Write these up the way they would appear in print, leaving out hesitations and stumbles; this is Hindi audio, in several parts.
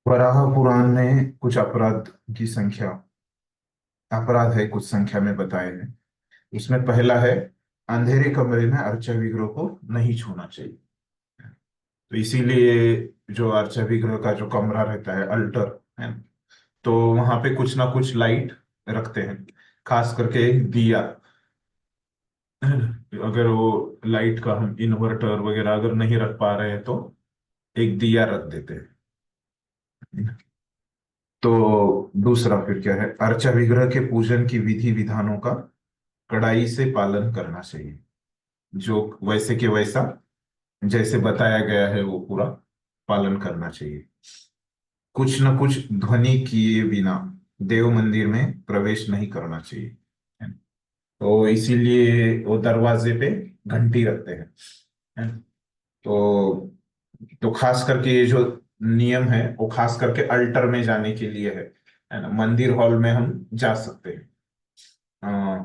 वराह पुराण में कुछ अपराध की संख्या अपराध है कुछ संख्या में बताए हैं। उसमें पहला है, अंधेरे कमरे में अर्चा विग्रह को नहीं छूना चाहिए। तो इसीलिए जो अर्चा विग्रह का जो कमरा रहता है, अल्टर है, तो वहां पे कुछ ना कुछ लाइट रखते हैं। खास करके एक दिया, अगर वो लाइट का हम इन्वर्टर वगैरह अगर नहीं रख पा रहे हैं तो एक दिया रख देते हैं। तो दूसरा फिर क्या है, अर्चा विग्रह के पूजन की विधि विधानों का कड़ाई से पालन करना चाहिए। जो वैसे के वैसा जैसे बताया गया है वो पूरा पालन करना चाहिए। कुछ न कुछ ध्वनि किए बिना देव मंदिर में प्रवेश नहीं करना चाहिए। तो इसीलिए वो दरवाजे पे घंटी रखते हैं। है? तो खास करके ये जो नियम है वो खास करके अल्टर में जाने के लिए है ना। मंदिर हॉल में हम जा सकते हैं। अ,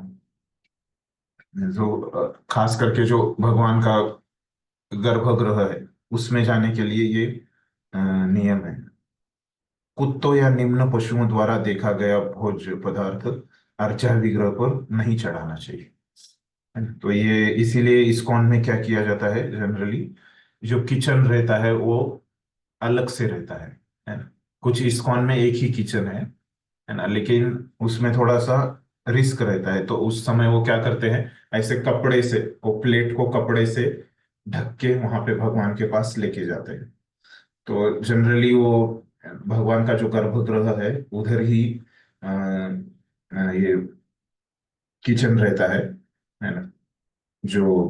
जो खास करके जो भगवान का गर्भगृह है उसमें जाने के लिए ये नियम है। कुत्तों या निम्न पशुओं द्वारा देखा गया भोज्य पदार्थ अर्चा विग्रह पर नहीं चढ़ाना चाहिए। है ना? तो ये इसीलिए इस्कॉन में क्या किया जाता है जनरली, जो किचन रहता है वो अलग से रहता है ना। कुछ इस्कॉन में एक ही किचन है ना, लेकिन उसमें थोड़ा सा रिस्क रहता है, तो उस समय वो क्या करते हैं, ऐसे कपड़े से वो प्लेट को कपड़े से ढक के वहां पे भगवान के पास लेके जाते हैं। तो जनरली वो भगवान का जो गर्भगृह है उधर ही ये किचन रहता है ना, जो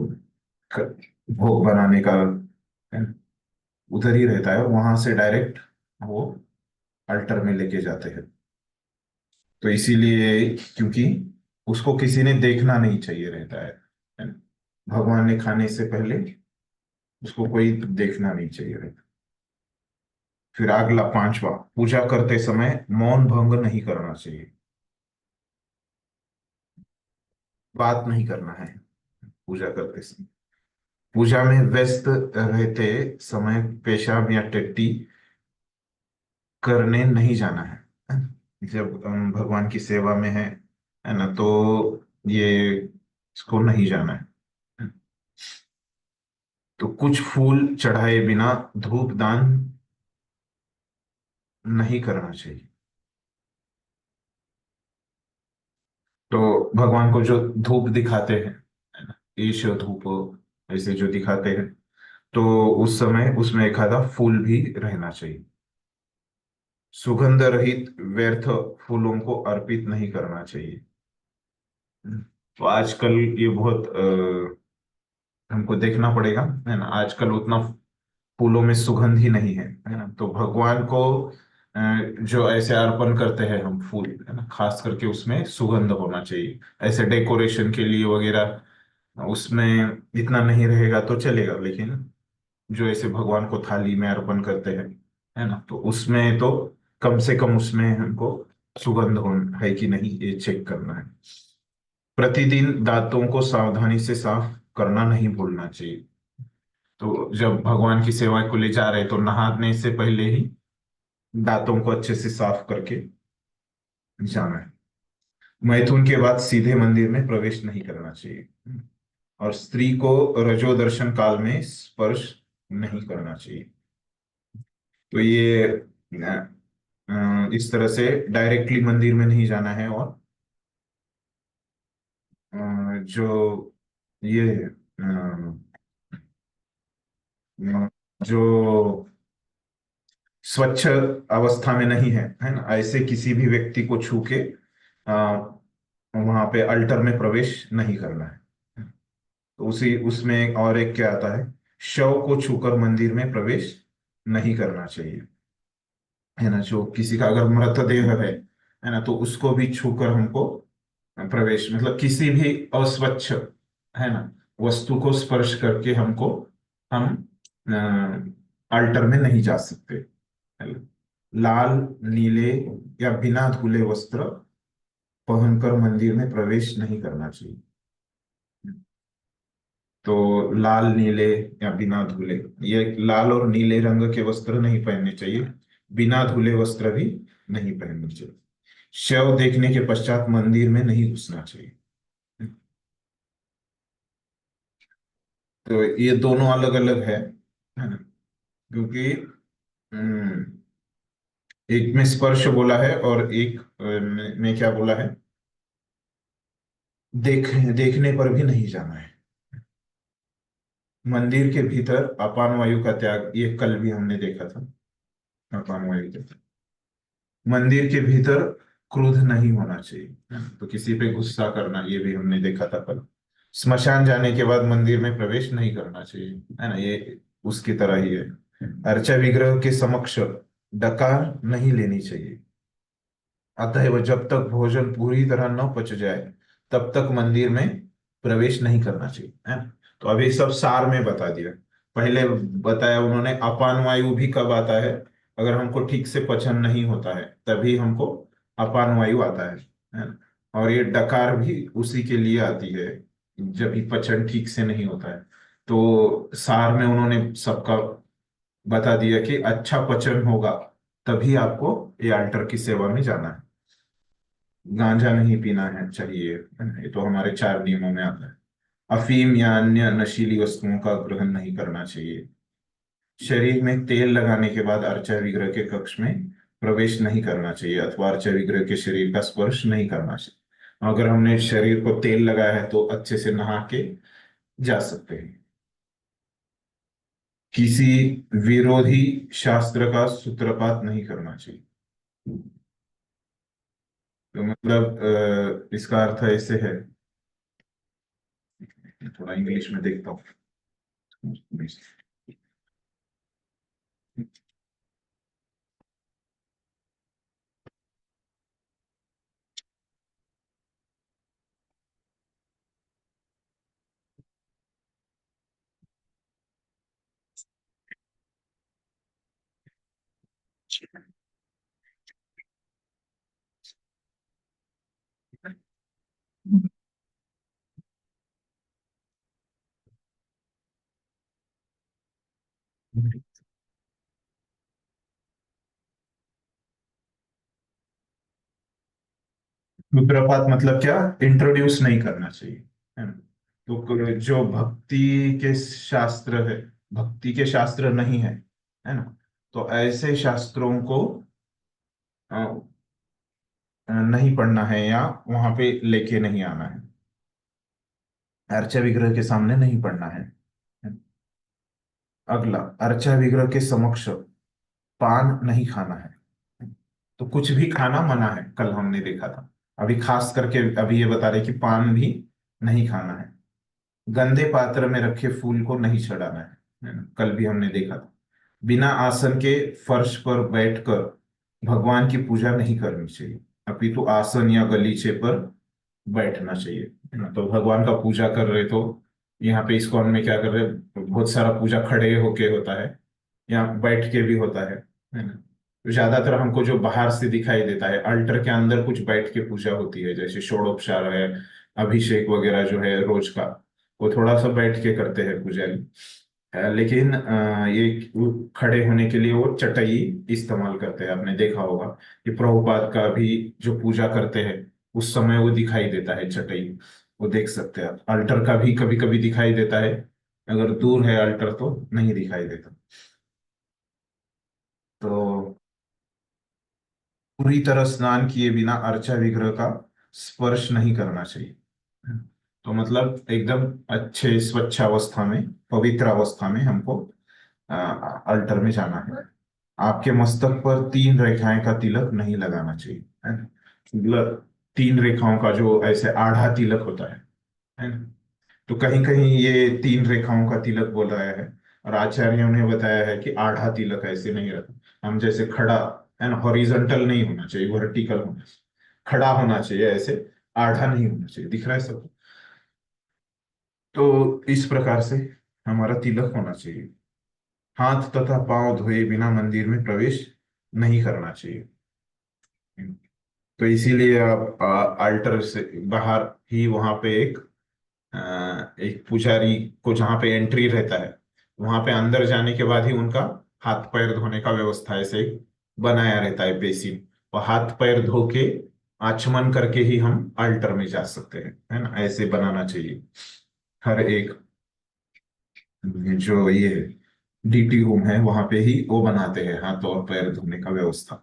क- भोग बनाने का है ना, उधर ही रहता है। वहां से डायरेक्ट वो अल्टर में लेके जाते हैं। तो इसीलिए, क्योंकि उसको किसी ने देखना नहीं चाहिए रहता है ना? भगवान ने खाने से पहले उसको कोई देखना नहीं चाहिए रहता। फिर अगला पांचवा, पूजा करते समय मौन भंग नहीं करना चाहिए। बात नहीं करना है पूजा करते समय। पूजा में व्यस्त रहते समय पेशाब या टट्टी करने नहीं जाना है ना? जब हम भगवान की सेवा में है ना, तो ये इसको नहीं जाना है। तो कुछ फूल चढ़ाए बिना धूप दान नहीं करना चाहिए। तो भगवान को जो धूप दिखाते हैं, है ना, ईश धूप ऐसे जो दिखाते हैं, तो उस समय उसमें एक आधा फूल भी रहना चाहिए। सुगंध रहित व्यर्थ फूलों को अर्पित नहीं करना चाहिए। तो आजकल ये बहुत हमको देखना पड़ेगा, है ना। आजकल उतना फूलों में सुगंध ही नहीं है ना। तो भगवान को जो ऐसे अर्पण करते हैं हम फूल, है ना, खास करके उसमें सुगंध होना चाहिए। ऐसे डेकोरेशन के लिए वगैरह उसमें इतना नहीं रहेगा तो चलेगा, लेकिन जो ऐसे भगवान को थाली में अर्पण करते हैं, है ना, तो उसमें तो कम से कम उसमें हमको सुगंध हो है कि नहीं ये चेक करना है। प्रतिदिन दांतों को सावधानी से साफ करना नहीं भूलना चाहिए। तो जब भगवान की सेवा को ले जा रहे हैं तो नहाने से पहले ही दांतों को अच्छे से साफ करके जाना है। मैथुन के बाद सीधे मंदिर में प्रवेश नहीं करना चाहिए। और स्त्री को रजो दर्शन काल में स्पर्श नहीं करना चाहिए। तो ये इस तरह से डायरेक्टली मंदिर में नहीं जाना है। और जो ये जो स्वच्छ अवस्था में नहीं है ना, ऐसे किसी भी व्यक्ति को छू के वहां पे अल्टर में प्रवेश नहीं करना है। तो उसी उसमें और एक क्या आता है, शव को छूकर मंदिर में प्रवेश नहीं करना चाहिए। है ना, जो किसी का अगर मृतदेह है ना, तो उसको भी छूकर हमको प्रवेश, मतलब किसी भी अस्वच्छ, है ना, वस्तु को स्पर्श करके हमको हम अल्टर में नहीं जा सकते। है ना? लाल, नीले या बिना धुले वस्त्र पहनकर मंदिर में प्रवेश नहीं करना चाहिए। तो लाल, नीले या बिना धुले, ये लाल और नीले रंग के वस्त्र नहीं पहनने चाहिए। बिना धुले वस्त्र भी नहीं पहनने चाहिए। शव देखने के पश्चात मंदिर में नहीं घुसना चाहिए। तो ये दोनों अलग अलग है ना? क्योंकि हम्म, एक में स्पर्श बोला है और एक में क्या बोला है, देखने पर भी नहीं जाना है। मंदिर के भीतर अपान वायु का त्याग, ये कल भी हमने देखा था। अपान वायु के मंदिर के भीतर क्रोध नहीं होना चाहिए, है ना? तो किसी पे गुस्सा करना, ये भी हमने देखा था कल। स्मशान जाने के बाद मंदिर में प्रवेश नहीं करना चाहिए, है ना, ये उसकी तरह ही है। अर्चा विग्रह के समक्ष डकार नहीं लेनी चाहिए। अतएव जब तक भोजन पूरी तरह न पच जाए तब तक मंदिर में प्रवेश नहीं करना चाहिए, है ना? तो अभी सब सार में बता दिया। पहले बताया उन्होंने अपान वायु भी कब आता है, अगर हमको ठीक से पचन नहीं होता है तभी हमको अपान वायु आता है ना? और ये डकार भी उसी के लिए आती है, जब भी पचन ठीक से नहीं होता है। तो सार में उन्होंने सबका बता दिया कि अच्छा पचन होगा तभी आपको ये अल्टर की सेवा में जाना है। गांजा नहीं पीना है चाहिए, ये तो हमारे 4 नियमों में आता है। अफीम या अन्य नशीली वस्तुओं का ग्रहण नहीं करना चाहिए। शरीर में तेल लगाने के बाद अर्चा विग्रह के कक्ष में प्रवेश नहीं करना चाहिए, अथवा अर्चा विग्रह के शरीर का स्पर्श नहीं करना चाहिए। अगर हमने शरीर को तेल लगाया है तो अच्छे से नहा के जा सकते हैं। किसी विरोधी शास्त्र का सूत्रपात नहीं करना चाहिए। तो मतलब इसका अर्थ ऐसे है, थोड़ा इंग्लिश में देखता हूँ। विप्रपात मतलब क्या, इंट्रोड्यूस नहीं करना चाहिए, है ना? तो जो भक्ति के शास्त्र है, भक्ति के शास्त्र नहीं है ना, तो ऐसे शास्त्रों को नहीं पढ़ना है या वहां पे लेके नहीं आना है। अर्चा विग्रह के सामने नहीं पढ़ना है। अगला, अर्चा विग्रह के समक्ष पान नहीं खाना है। तो कुछ भी खाना मना है, कल हमने देखा था। अभी खास करके अभी ये बता रहे कि पान भी नहीं खाना है। गंदे पात्र में रखे फूल को नहीं चढ़ाना है ना? कल भी हमने देखा था। बिना आसन के फर्श पर बैठकर भगवान की पूजा नहीं करनी चाहिए, अपितु आसन या गलीचे पर बैठना चाहिए, है ना? तो भगवान का पूजा कर रहे तो यहाँ पे इस्कॉन में क्या कर रहे हैं, बहुत सारा पूजा खड़े होके होता है या बैठ के भी होता है ना? तो ज्यादातर हमको जो बाहर से दिखाई देता है, अल्टर के अंदर कुछ बैठ के पूजा होती है, जैसे षोडोपचार है, अभिषेक वगैरह जो है रोज का, वो थोड़ा सा बैठ के करते हैं पुजारी। लेकिन ये खड़े होने के लिए वो चटाई इस्तेमाल करते हैं, आपने देखा होगा कि प्रभुपाद का भी जो पूजा करते हैं उस समय वो दिखाई देता है चटाई, वो देख सकते हैं आप। अल्टर का भी कभी कभी दिखाई देता है, अगर दूर है अल्टर तो नहीं दिखाई देता। तो पूरी तरह स्नान किए बिना अर्चा विग्रह का स्पर्श नहीं करना चाहिए। तो मतलब एकदम अच्छे स्वच्छ अवस्था में, पवित्र अवस्था में हमको अल्टर में जाना है। आपके मस्तक पर 3 रेखाएं का तिलक नहीं लगाना चाहिए, है ना? मतलब 3 रेखाओं का जो ऐसे आधा तिलक होता है ना? तो कहीं कहीं ये 3 रेखाओं का तिलक बोल रहा है, और आचार्यों ने बताया है कि आधा तिलक ऐसे नहीं रहता। हम जैसे खड़ा, है ना, हॉरिजॉन्टल नहीं होना चाहिए, वर्टिकल होना चाहिए, खड़ा होना चाहिए ऐसे, आधा नहीं होना चाहिए। दिख रहा है सब? तो इस प्रकार से हमारा तिलक होना चाहिए। हाथ तथा पांव धोए बिना मंदिर में प्रवेश नहीं करना चाहिए। तो इसीलिए आप अल्टर से बाहर ही वहां पे एक पुजारी को जहाँ पे एंट्री रहता है, वहां पे अंदर जाने के बाद ही उनका हाथ पैर धोने का व्यवस्था है, ऐसे बनाया रहता है बेसिन, और हाथ पैर धो के आचमन करके ही हम अल्टर में जा सकते हैं, है ना। ऐसे बनाना चाहिए हर एक, जो ये डीटी रूम है वहां पे ही वो बनाते हैं हाथ और पैर धोने का व्यवस्था।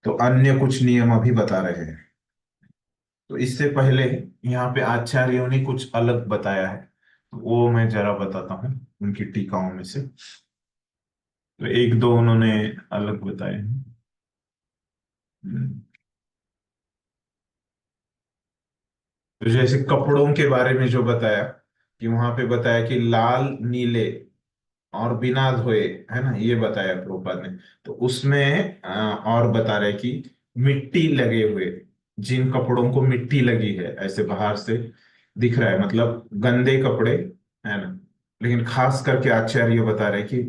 तो अन्य कुछ नियम अभी बता रहे हैं। तो इससे पहले यहाँ पे आचार्यों ने कुछ अलग बताया है, तो वो मैं जरा बताता हूँ उनकी टीकाओं में से। तो एक दो उन्होंने अलग बताए हैं। हम्म। तो जैसे कपड़ों के बारे में जो बताया, कि वहां पे बताया कि लाल नीले और बिना धोए, है ना, ये बताया प्रभुपाद ने। तो उसमें और बता रहे कि मिट्टी लगे हुए, जिन कपड़ों को मिट्टी लगी है ऐसे बाहर से दिख रहा है, मतलब गंदे कपड़े, है ना। लेकिन खास करके आचार्य बता रहे कि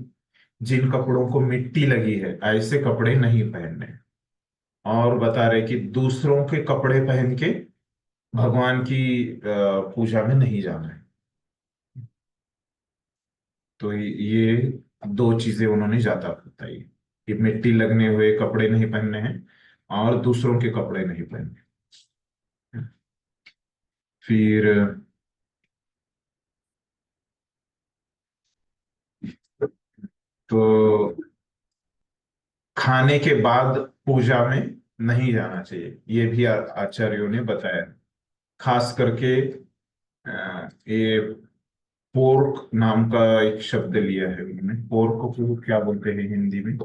जिन कपड़ों को मिट्टी लगी है ऐसे कपड़े नहीं पहनने। और बता रहे कि दूसरों के कपड़े पहन के भगवान की पूजा में नहीं जाना है। तो ये दो चीजें उन्होंने ज्यादा बताई, कि मिट्टी लगने हुए कपड़े नहीं पहनने हैं और दूसरों के कपड़े नहीं पहनने। फिर तो खाने के बाद पूजा में नहीं जाना चाहिए, ये भी आचार्यों ने बताया। खास करके ये पोर्क नाम का एक शब्द लिया है उन्होंने। पोर्क को क्या बोलते हैं हिंदी में?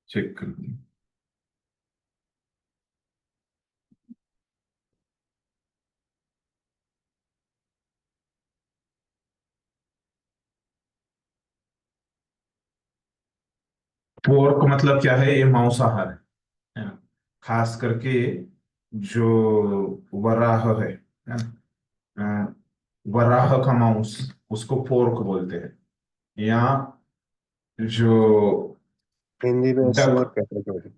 चेक कर। पोर्क मतलब क्या है? ये मांसाहार है ना। खास करके जो वराह है ना, अ, वराह का मांस, उसको पोर्क बोलते हैं। या जो हिंदी में डक, सुअर कहते हैं।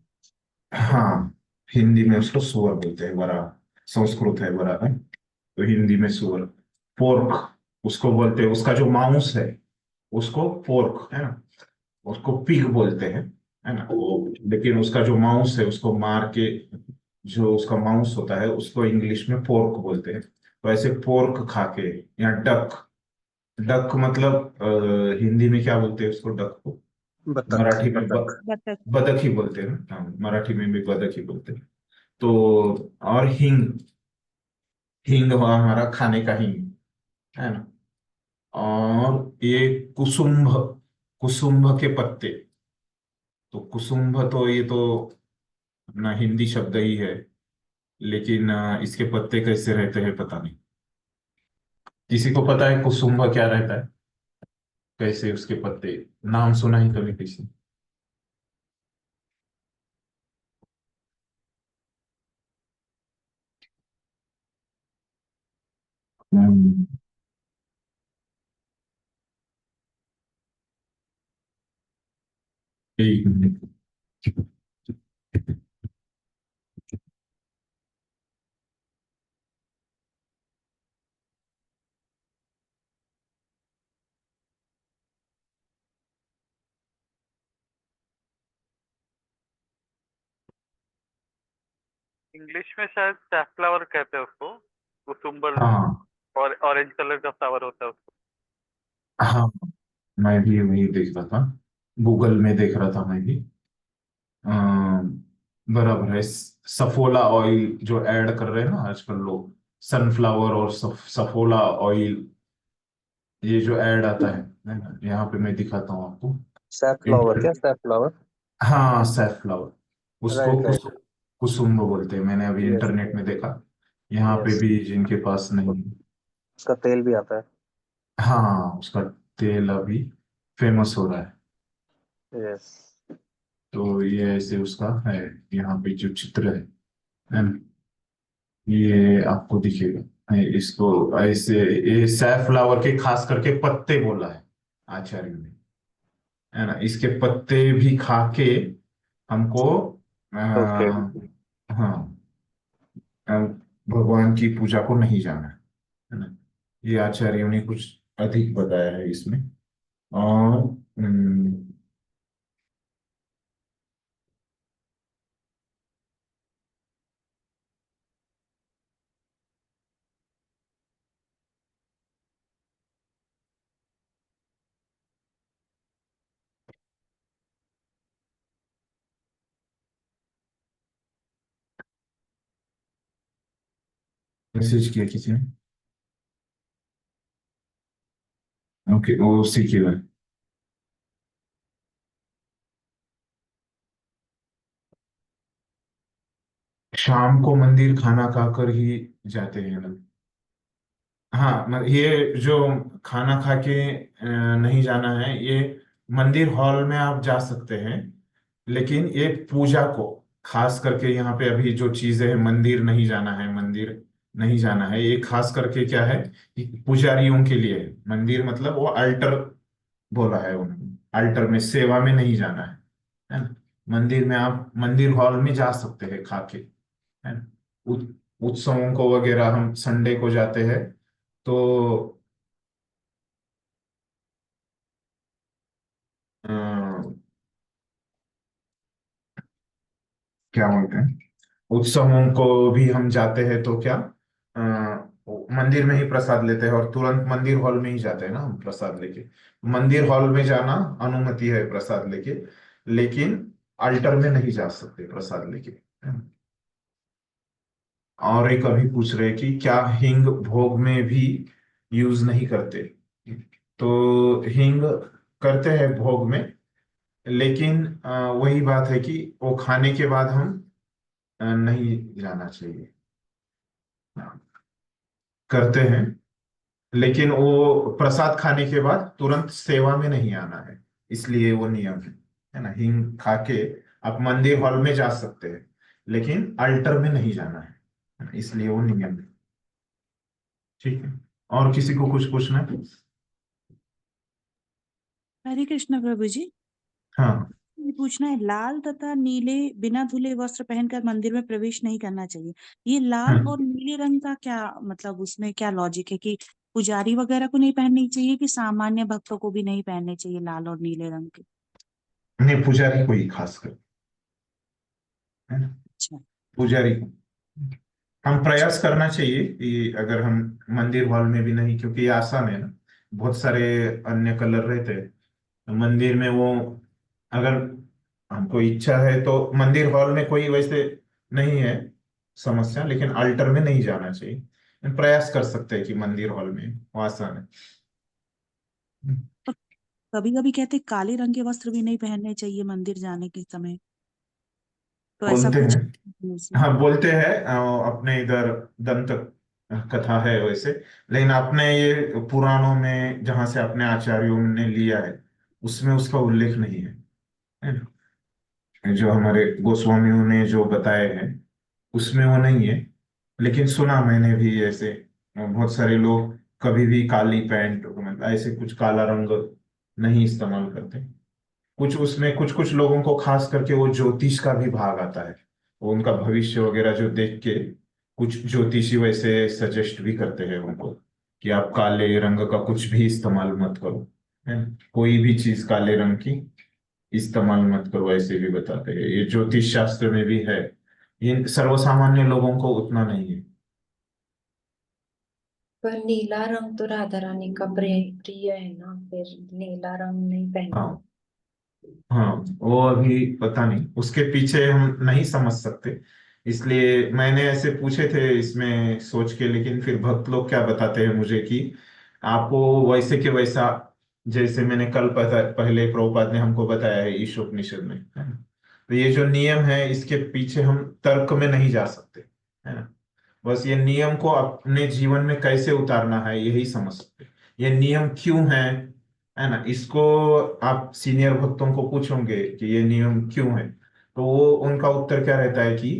हाँ, हिंदी में उसको सुअर बोलते हैं, वराह। संस्कृत है वराह, तो हिंदी में सुअर। पोर्क उसको बोलते हैं, उसका जो मांस है उसको पोर्क, है ना। उसको पिग बोलते हैं, है ना वो। लेकिन उसका जो मांस है उसको मार के, जो उसका मांस होता है उसको इंग्लिश में पोर्क बोलते हैं। तो ऐसे पोर्क खा के, या डक, डक मतलब हिंदी में क्या बोलते हैं उसको, डक को? बतख मराठी में बतख। बतख। बदक ही बोलते हैं ना, हाँ, मराठी में भी बदक ही बोलते हैं। तो और हींग, हींग हुआ हमारा खाने का हींग, है ना। और ये कुसुम्भ, कुसुम्भ के पत्ते। तो कुसुम्भ तो ये तो अपना हिंदी शब्द ही है, लेकिन इसके पत्ते कैसे रहते हैं पता नहीं। किसी को पता है कुसुम्भ क्या रहता है? कैसे उसके पत्ते, नाम सुना ही कभी किसी? हम्म, एक मिनट। इंग्लिश में शायद सैफफ्लावर कहते हैं उसको, कुसुम्बर। हाँ और ऑरेंज कलर का फ्लावर होता है उसको। हाँ, मैं भी वही देख रहा था, गूगल में देख रहा था मैं भी। बराबर है। सफोला ऑयल जो ऐड कर रहे हैं ना आजकल लोग, सनफ्लावर और सफोला ऑयल, ये जो ऐड आता है ना, यहाँ पे मैं दिखाता हूँ आपको। सैफ्लावर, क्या सैफ्लावर? हाँ, सैफफ्लावर, उसको राइट राइट। कुसुम्ब बोलते हैं। मैंने अभी यस इंटरनेट में देखा, यहाँ पे यस। भी जिनके पास नहीं है। उसका तेल भी आता हाँ, उसका तेल अभी फेमस हो रहा है। है। यस। तो ये ऐसे उसका है, यहाँ पे जो चित्र है ना, ये आपको दिखेगा। इसको ऐसे, ये सैफफ्लावर के खास करके पत्ते बोला है आचार्य ने, है ना। इसके पत्ते भी खा के हमको, आ, ओके। हाँ, भगवान की पूजा को नहीं जाना है ना। ये आचार्यों ने कुछ अधिक बताया है इसमें। और मैसेज किया किसी ने। ओके, वो सीखे हुए। शाम को मंदिर खाना खाकर ही जाते हैं लोग। हाँ, ये जो खाना खा के नहीं जाना है, ये मंदिर हॉल में आप जा सकते हैं, लेकिन ये पूजा को खास करके यहाँ पे अभी जो चीजें हैं, मंदिर नहीं जाना है, मंदिर नहीं जाना है, ये खास करके क्या है कि पुजारियों के लिए है। मंदिर मतलब वो अल्टर बोला है उन्होंने, अल्टर में सेवा में नहीं जाना है ना। मंदिर में आप मंदिर हॉल में जा सकते हैं खा के, है ना। उत्सवों को वगैरह हम संडे को जाते हैं, तो अ, क्या बोलते हैं, उत्सवों को भी हम जाते हैं तो क्या मंदिर में ही प्रसाद लेते हैं, और तुरंत मंदिर हॉल में ही जाते हैं ना हम प्रसाद लेके। मंदिर हॉल में जाना अनुमति है प्रसाद लेके, लेकिन अल्टर में नहीं जा सकते प्रसाद लेके, है ना। और एक अभी पूछ रहे कि क्या हिंग भोग में भी यूज नहीं करते। तो हिंग करते हैं भोग में, लेकिन वही बात है कि वो खाने के बाद हम नहीं जाना चाहिए। हाँ, करते हैं, लेकिन वो प्रसाद खाने के बाद तुरंत सेवा में नहीं आना है, इसलिए वो नियम है ना। हिंग खा के आप मंदिर हॉल में जा सकते हैं, लेकिन अल्टर में नहीं जाना है ना? इसलिए वो नियम है। ठीक है, और किसी को कुछ पूछना है? हरे कृष्ण प्रभु जी। हाँ। ये पूछना है, लाल तथा नीले बिना धुले वस्त्र पहनकर मंदिर में प्रवेश नहीं करना चाहिए। ये लाल हाँ, और नीले रंग का क्या मतलब, उसमें क्या लॉजिक है कि पुजारी वगैरह को नहीं पहननी चाहिए कि सामान्य भक्तों को भी नहीं पहनने चाहिए लाल और नीले रंग के? नहीं, पुजारी को ही खास कर, है ना, अच्छा। पुजारी को हम प्रयास करना चाहिए कि अगर हम मंदिर हॉल में भी नहीं, क्योंकि ये आसान है ना, बहुत सारे अन्य कलर रहते हैं तो मंदिर में वो, अगर हमको इच्छा है तो मंदिर हॉल में कोई वैसे नहीं है समस्या, लेकिन अल्टर में नहीं जाना चाहिए। हम प्रयास कर सकते हैं कि मंदिर हॉल में, वो आसान है। तो कभी कभी कहते हैं काले रंग के वस्त्र भी नहीं पहनने चाहिए मंदिर जाने के समय, तो ऐसा बोलते कुछ हैं, उसमें? हाँ बोलते हैं, अपने इधर दंत कथा है वैसे, लेकिन आपने ये पुराणों में जहां से अपने आचार्यों ने लिया है, उसमें उसका उल्लेख नहीं है ना? जो हमारे गोस्वामियों ने जो बताए हैं उसमें वो नहीं है। लेकिन सुना मैंने भी ऐसे, बहुत सारे लोग कभी भी काली पैंट, मतलब ऐसे कुछ काला रंग नहीं इस्तेमाल करते। कुछ उसमें कुछ कुछ लोगों को खास करके वो ज्योतिष का भी भाग आता है, वो उनका भविष्य वगैरह जो देख के कुछ ज्योतिषी वैसे सजेस्ट भी करते हैं उनको कि आप काले रंग का कुछ भी इस्तेमाल मत करो, है ना? कोई भी चीज काले रंग की इस्तेमाल मत करो, ऐसे भी बताते हैं, ये ज्योतिष शास्त्र में भी है। ये सर्वसामान्य लोगों को उतना नहीं है। पर नीला रंग तो राधा रानी का प्रिय प्रिय है ना, फिर नीला रंग नहीं पहनना। हाँ, हाँ, वो अभी पता नहीं, उसके पीछे हम नहीं समझ सकते, इसलिए मैंने ऐसे पूछे थे इसमें सोच के, लेकिन फिर भक्त लोग क्या बताते हैं मुझे कि आपको वैसे के वैसा, जैसे मैंने कल पहले प्रभुपाद ने हमको बताया है ईशोपनिषद में, है ना। तो ये जो नियम है, इसके पीछे हम तर्क में नहीं जा सकते, है ना। बस ये नियम को अपने जीवन में कैसे उतारना है यही समझ सकते। ये नियम क्यों है ना, इसको आप सीनियर भक्तों को पूछोगे कि ये नियम क्यों है, तो वो उनका उत्तर क्या रहता है कि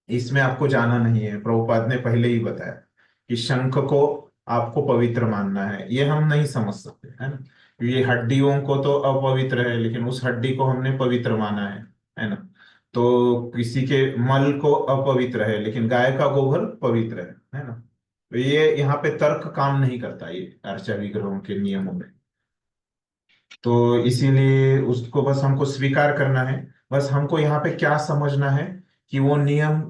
इसमें आपको जाना नहीं है, प्रभुपाद ने पहले ही बताया कि शंख को आपको पवित्र मानना है, ये हम नहीं समझ सकते, है ना। ये हड्डियों को तो अपवित्र है, लेकिन उस हड्डी को हमने पवित्र माना है ना। तो किसी के मल को अपवित्र है, लेकिन गाय का गोबर पवित्र है ना। तो ये यहाँ पे तर्क काम नहीं करता ये अर्चा विग्रहों के नियमों में। तो इसीलिए उसको बस हमको स्वीकार करना है। बस हमको यहाँ पे क्या समझना है कि वो नियम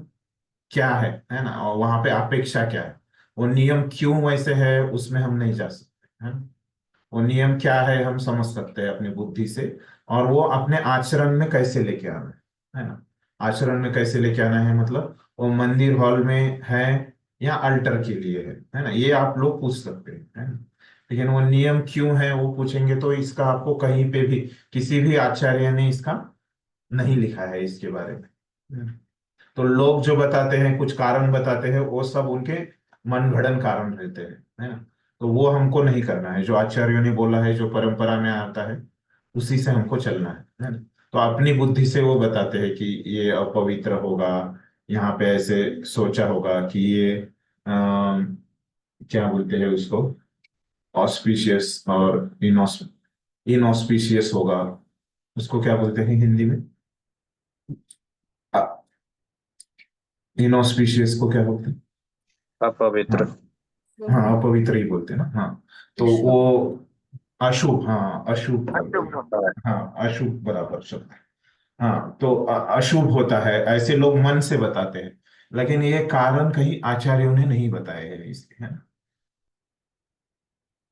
क्या है ना, और वहां पे अपेक्षा क्या है। वो नियम क्यों वैसे है उसमें हम नहीं जा सकते, है ना। वो नियम क्या है हम समझ सकते हैं अपनी बुद्धि से, और वो अपने आचरण में कैसे लेके आना है ना। आचरण में कैसे लेके आना है मतलब वो मंदिर हॉल में है या अल्टर के लिए है ना, ये आप लोग पूछ सकते हैं, है ना। लेकिन वो नियम क्यों है वो पूछेंगे तो इसका आपको कहीं पे भी किसी भी आचार्य ने इसका नहीं लिखा है इसके बारे में, है ना। तो लोग जो बताते हैं कुछ कारण बताते हैं वो सब उनके मनगढ़ंत कारण रहते हैं, है ना। तो वो हमको नहीं करना है, जो आचार्यों ने बोला है जो परंपरा में आता है उसी से हमको चलना है ना। तो अपनी बुद्धि से वो बताते हैं कि ये अपवित्र होगा, यहाँ पे ऐसे सोचा होगा कि ये क्या बोलते हैं उसको, ऑस्पिशियस और इनऑस्पिशियस होगा। उसको क्या बोलते हैं हिंदी में, इनऑस्पिशियस को क्या बोलते हैं। अपवित्र। हाँ हाँ अपवित्र ही बोलते हैं ना, हाँ। तो वो अशुभ, हाँ अशुभ बोलते अशुभ हैं। होता है। हाँ अशुभ बराबर शब्द है। हाँ तो अशुभ होता है ऐसे लोग मन से बताते हैं, लेकिन ये कारण कहीं आचार्यों ने नहीं बताए हैं इसके, है ना।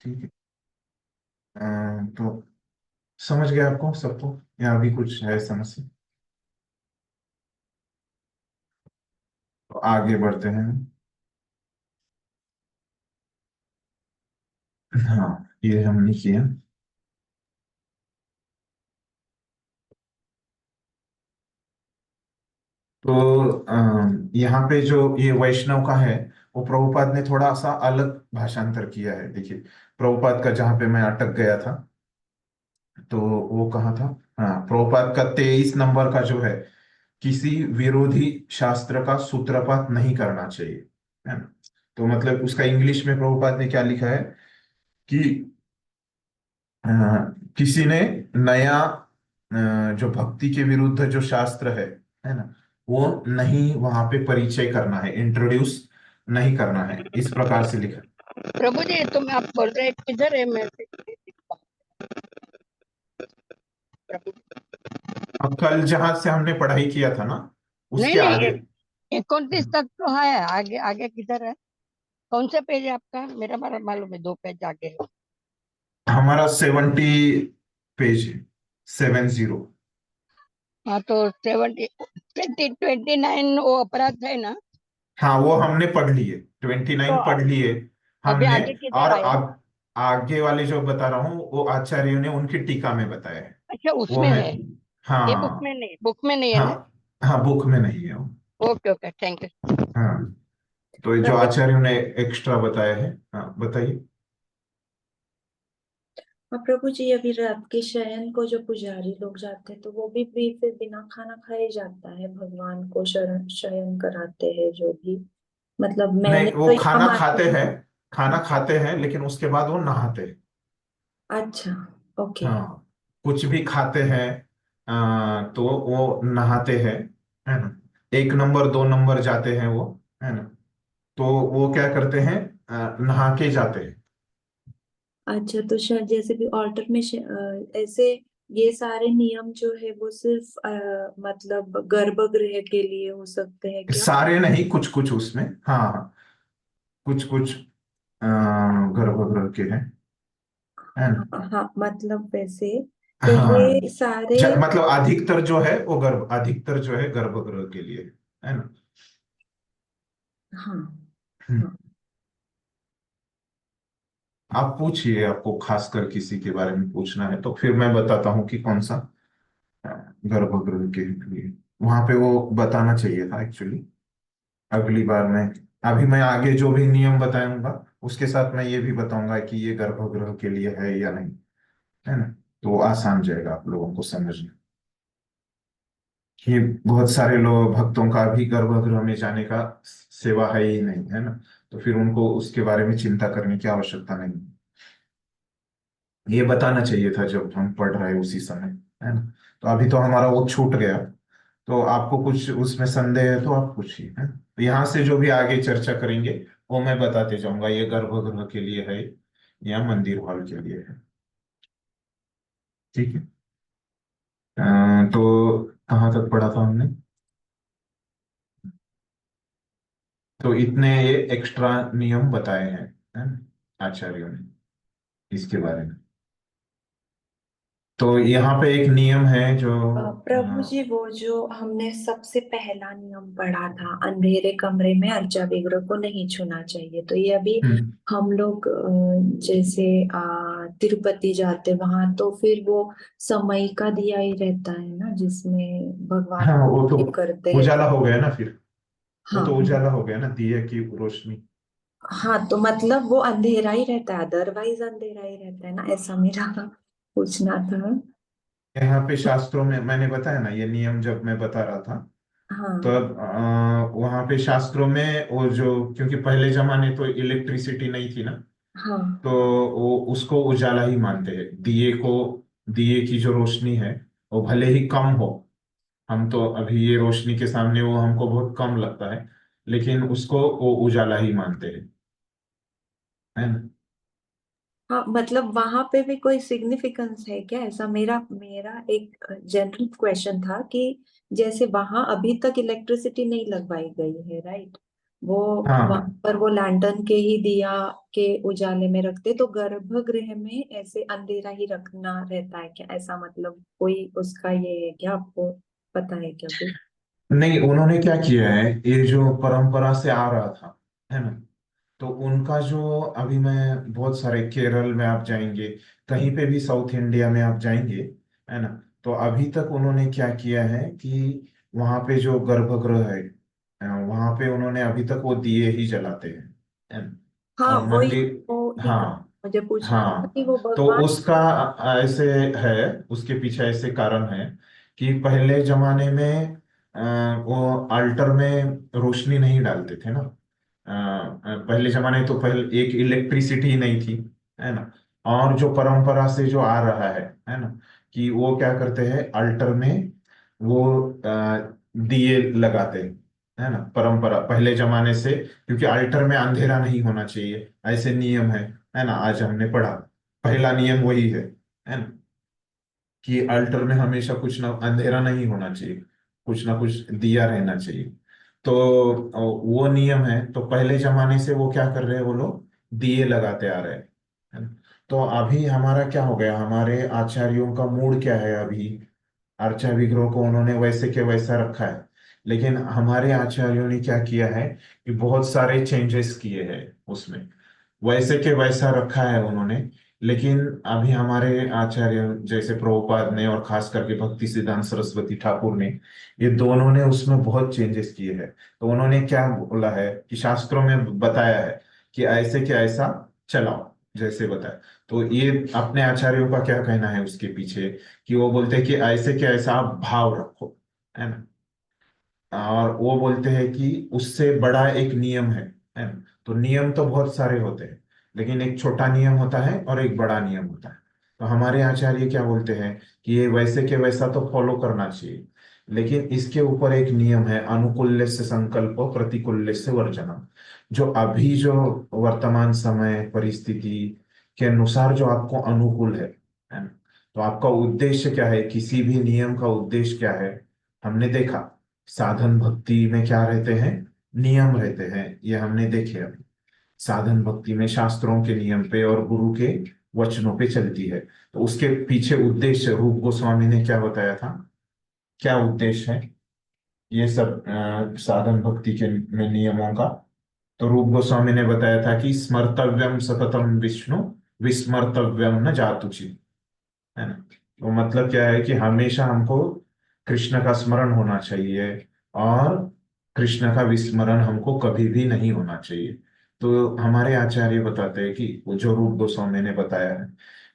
ठीक है। तो समझ गया आपको सबको, या भी कुछ है समस्या। तो आगे बढ़ते हैं। हाँ ये हमने किया। तो यहाँ पे जो ये वैष्णव का है वो प्रभुपाद ने थोड़ा सा अलग भाषांतर किया है। देखिए प्रभुपाद का जहाँ पे मैं अटक गया था, तो वो कहाँ था। हाँ प्रभुपाद का 23 नंबर का जो है, किसी विरोधी शास्त्र का सूत्रपात नहीं करना चाहिए, है ना। तो मतलब उसका इंग्लिश में प्रभुपाद ने क्या लिखा है कि अ, किसी ने नया जो भक्ति के विरुद्ध जो शास्त्र है ना, वो नहीं वहां पे परिचय करना है, इंट्रोड्यूस नहीं करना है, इस प्रकार से लिखा है। प्रभु जी तुम आप बोल रहे किधर है मैं प्रभु अब कल जहां से हमने पढ़ाई किया था ना नहीं उसके नहीं आगे। 29 तक तो है आगे आगे किधर है कौन सा पेज है आपका मेरा बारा मालूम है 2 पेज आगे है हमारा 70 पेज है, 70। हाँ तो 29 वो अपराध है ना हाँ वो हमने पढ़ लिए, तो 29 पढ़ लिए अभी हमने। आगे किधर और आया अब आगे वाले जो बता रहा हूँ वो आचार्यों ने उनकी टीका में बताया है। अच्छा वो उसमें मैं, है ये हाँ बुक में नहीं है हाँ ना हाँ बुक में नहीं है वो। ओके ओके थैंक यू हाँ तो ये जो प्रभु आचार्यों ने एक्स्ट्रा बताया है, हाँ बताइए। हाँ प्रभु जी अभी रात के शयन को जो पुजारी लोग जाते हैं तो वो भी फिर बिना खाना खाए जाता है भगवान को शरण शयन कराते हैं जो भी मतलब मैंने नहीं तो वो यहाँ खाना माता खाते हैं, खाना खाते हैं लेकिन उसके बाद वो नहाते हैं। अच्छा ओके हाँ कुछ भी खाते हैं तो वो नहाते हैं, है ना। 1 नंबर 2 नंबर जाते हैं वो, है ना। तो वो क्या करते हैं, नहा के जाते हैं। अच्छा तो शायद जैसे भी ऑल्टर में ऐसे ये सारे नियम जो है वो सिर्फ मतलब गर्भगृह के लिए हो सकते हैं क्या सारे नहीं, कुछ कुछ उसमें, हाँ हाँ कुछ कुछ गर्भगृह के हैं, है ना। हाँ हाँ मतलब वैसे तो हाँ ये सारे मतलब अधिकतर जो है वो अधिकतर जो है गर्भगृह के लिए, है ना। हाँ हम्म। हाँ आप पूछिए, आपको खासकर किसी के बारे में पूछना है तो फिर मैं बताता हूँ कि कौन सा गर्भगृह के लिए। वहां पे वो बताना चाहिए था एक्चुअली। अगली बार मैं, अभी मैं आगे जो भी नियम बताऊंगा उसके साथ मैं ये भी बताऊंगा कि ये गर्भगृह के लिए है या नहीं, है ना। तो वो आसान जाएगा आप लोगों को समझना कि बहुत सारे लोग भक्तों का भी गर्भगृह में जाने का सेवा है ही नहीं, है ना। तो फिर उनको उसके बारे में चिंता करने की आवश्यकता नहीं। ये बताना चाहिए था जब हम पढ़ रहे उसी समय, है ना। तो अभी तो हमारा वो छूट गया, तो आपको कुछ उसमें संदेह है तो आप पूछिए, है। तो यहाँ से जो भी आगे चर्चा करेंगे वो मैं बताते जाऊंगा, ये गर्भगृह के लिए है या मंदिर हॉल के लिए है। ठीक है। तो कहाँ तक पढ़ा था हमने? तो इतने ये एक्स्ट्रा नियम बताए हैं, है ना, आचार्यों ने इसके बारे में। तो यहाँ पे एक नियम है जो प्रभु जी, वो जो हमने सबसे पहला नियम पढ़ा था, अंधेरे कमरे में अर्चा विग्रह को नहीं छूना चाहिए, तो ये अभी हम्म, हम लोग जैसे तिरुपति जाते वहां, तो फिर वो समय का दिया ही रहता है ना, जिसमें भगवान हाँ, वो तो को करते हैं। उजाला हो गया ना फिर, वो तो हाँ। उजाला हो गया ना, दिए की रोशनी। हाँ, तो मतलब वो अंधेरा ही रहता है, अदरवाइज अंधेरा ही रहता है ना, ऐसा मेरा पूछना था। यहाँ पे शास्त्रों में मैंने बताया ना, ये नियम जब मैं बता रहा था हाँ। तब वहाँ पे शास्त्रों में वो जो, क्योंकि पहले जमाने तो इलेक्ट्रिसिटी नहीं थी ना, हाँ। तो वो उसको उजाला ही मानते हैं, दिए को। दिए की जो रोशनी है वो भले ही कम हो, हम तो अभी ये रोशनी के सामने वो हमको बहुत कम लगता है, लेकिन उसको वो उजाला ही मानते हैं, है ना। हाँ, मतलब वहां पे भी कोई सिग्निफिकेंस है क्या? ऐसा मेरा मेरा एक जनरल क्वेश्चन था कि जैसे वहां अभी तक इलेक्ट्रिसिटी नहीं लगवाई गई है, राइट? वो वहां हाँ, पर वो लैंटर्न के ही दिया के उजाले में रखते, तो गर्भगृह में ऐसे अंधेरा ही रखना रहता है क्या? ऐसा मतलब कोई उसका ये है क्या, आपको पता है क्या कुछ? नहीं, उन्होंने क्या किया है, ये जो परंपरा से आ रहा था, है ना, तो उनका जो अभी मैं बहुत सारे केरल में आप जाएंगे, कहीं पे भी साउथ इंडिया में आप जाएंगे, है ना, तो अभी तक उन्होंने क्या किया है कि वहां पे जो गर्भगृह है, वहां पे उन्होंने अभी तक वो दिए ही जलाते हैं, है ना। हाँ, और वही मंदिर, वो ही था, हाँ, मुझे पूछना था हाँ, कि वो तो भगवान। उसका ऐसे है, उसके पीछे ऐसे कारण है कि पहले जमाने में वो अल्टर में रोशनी नहीं डालते थे ना। पहले जमाने तो पहले एक इलेक्ट्रिसिटी ही नहीं थी, है ना। और जो परंपरा से जो आ रहा है ना, कि वो क्या करते हैं अल्टर में वो दिए लगाते हैं, है ना, परंपरा पहले जमाने से, क्योंकि अल्टर में अंधेरा नहीं होना चाहिए, ऐसे नियम है ना, आज हमने पढ़ा, पहला नियम वही है ना, कि अल्टर में हमेशा कुछ ना अंधेरा नहीं होना चाहिए, कुछ ना कुछ दिया रहना चाहिए। तो वो नियम है, तो पहले जमाने से वो क्या कर रहे हैं, वो लोग दिए लगाते आ रहे हैं, है ना। तो अभी हमारा क्या हो गया, हमारे आचार्यों का मूड क्या है अभी, अर्चा विग्रह को उन्होंने वैसे के वैसा रखा है, लेकिन हमारे आचार्यों ने क्या किया है कि बहुत सारे चेंजेस किए हैं उसमें, वैसे के वैसा रखा है उन्होंने। लेकिन अभी हमारे आचार्य जैसे प्रभुपाद ने और खास करके भक्ति सिद्धांत सरस्वती ठाकुर ने, ये दोनों ने उसमें बहुत चेंजेस किए हैं। तो उन्होंने क्या बोला है कि शास्त्रों में बताया है कि ऐसे के ऐसा चलाओ, जैसे बताया। तो ये अपने आचार्यों का क्या कहना है उसके पीछे, कि वो बोलते हैं कि ऐसे के ऐसा आप भाव रखो, है ना। और वो बोलते हैं कि उससे बड़ा एक नियम है ना। तो नियम तो बहुत सारे होते हैं, लेकिन एक छोटा नियम होता है और एक बड़ा नियम होता है। तो हमारे आचार्य क्या बोलते हैं कि ये वैसे के वैसा तो फॉलो करना चाहिए, लेकिन इसके ऊपर एक नियम है, अनुकूल्य से संकल्प प्रतिकूल्य से वर्जनम। जो अभी जो वर्तमान समय परिस्थिति के अनुसार जो आपको अनुकूल है ना, तो आपका उद्देश्य क्या है, किसी भी नियम का उद्देश्य क्या है, हमने देखा साधन भक्ति में क्या रहते हैं, नियम रहते हैं, ये हमने देखे अभी। साधन भक्ति में शास्त्रों के नियम पे और गुरु के वचनों पे चलती है। तो उसके पीछे उद्देश्य रूप गोस्वामी ने क्या बताया था, क्या उद्देश्य है ये सब साधन भक्ति के में नियमों का। तो रूप गोस्वामी ने बताया था कि स्मर्तव्यम सततम विष्णु, विस्मर्तव्यम न जातुचित, है ना। तो मतलब क्या है कि हमेशा हमको कृष्ण का स्मरण होना चाहिए, और कृष्ण का विस्मरण हमको कभी भी नहीं होना चाहिए। तो हमारे आचार्य बताते हैं कि वो जो रूप गोस्वामी ने बताया है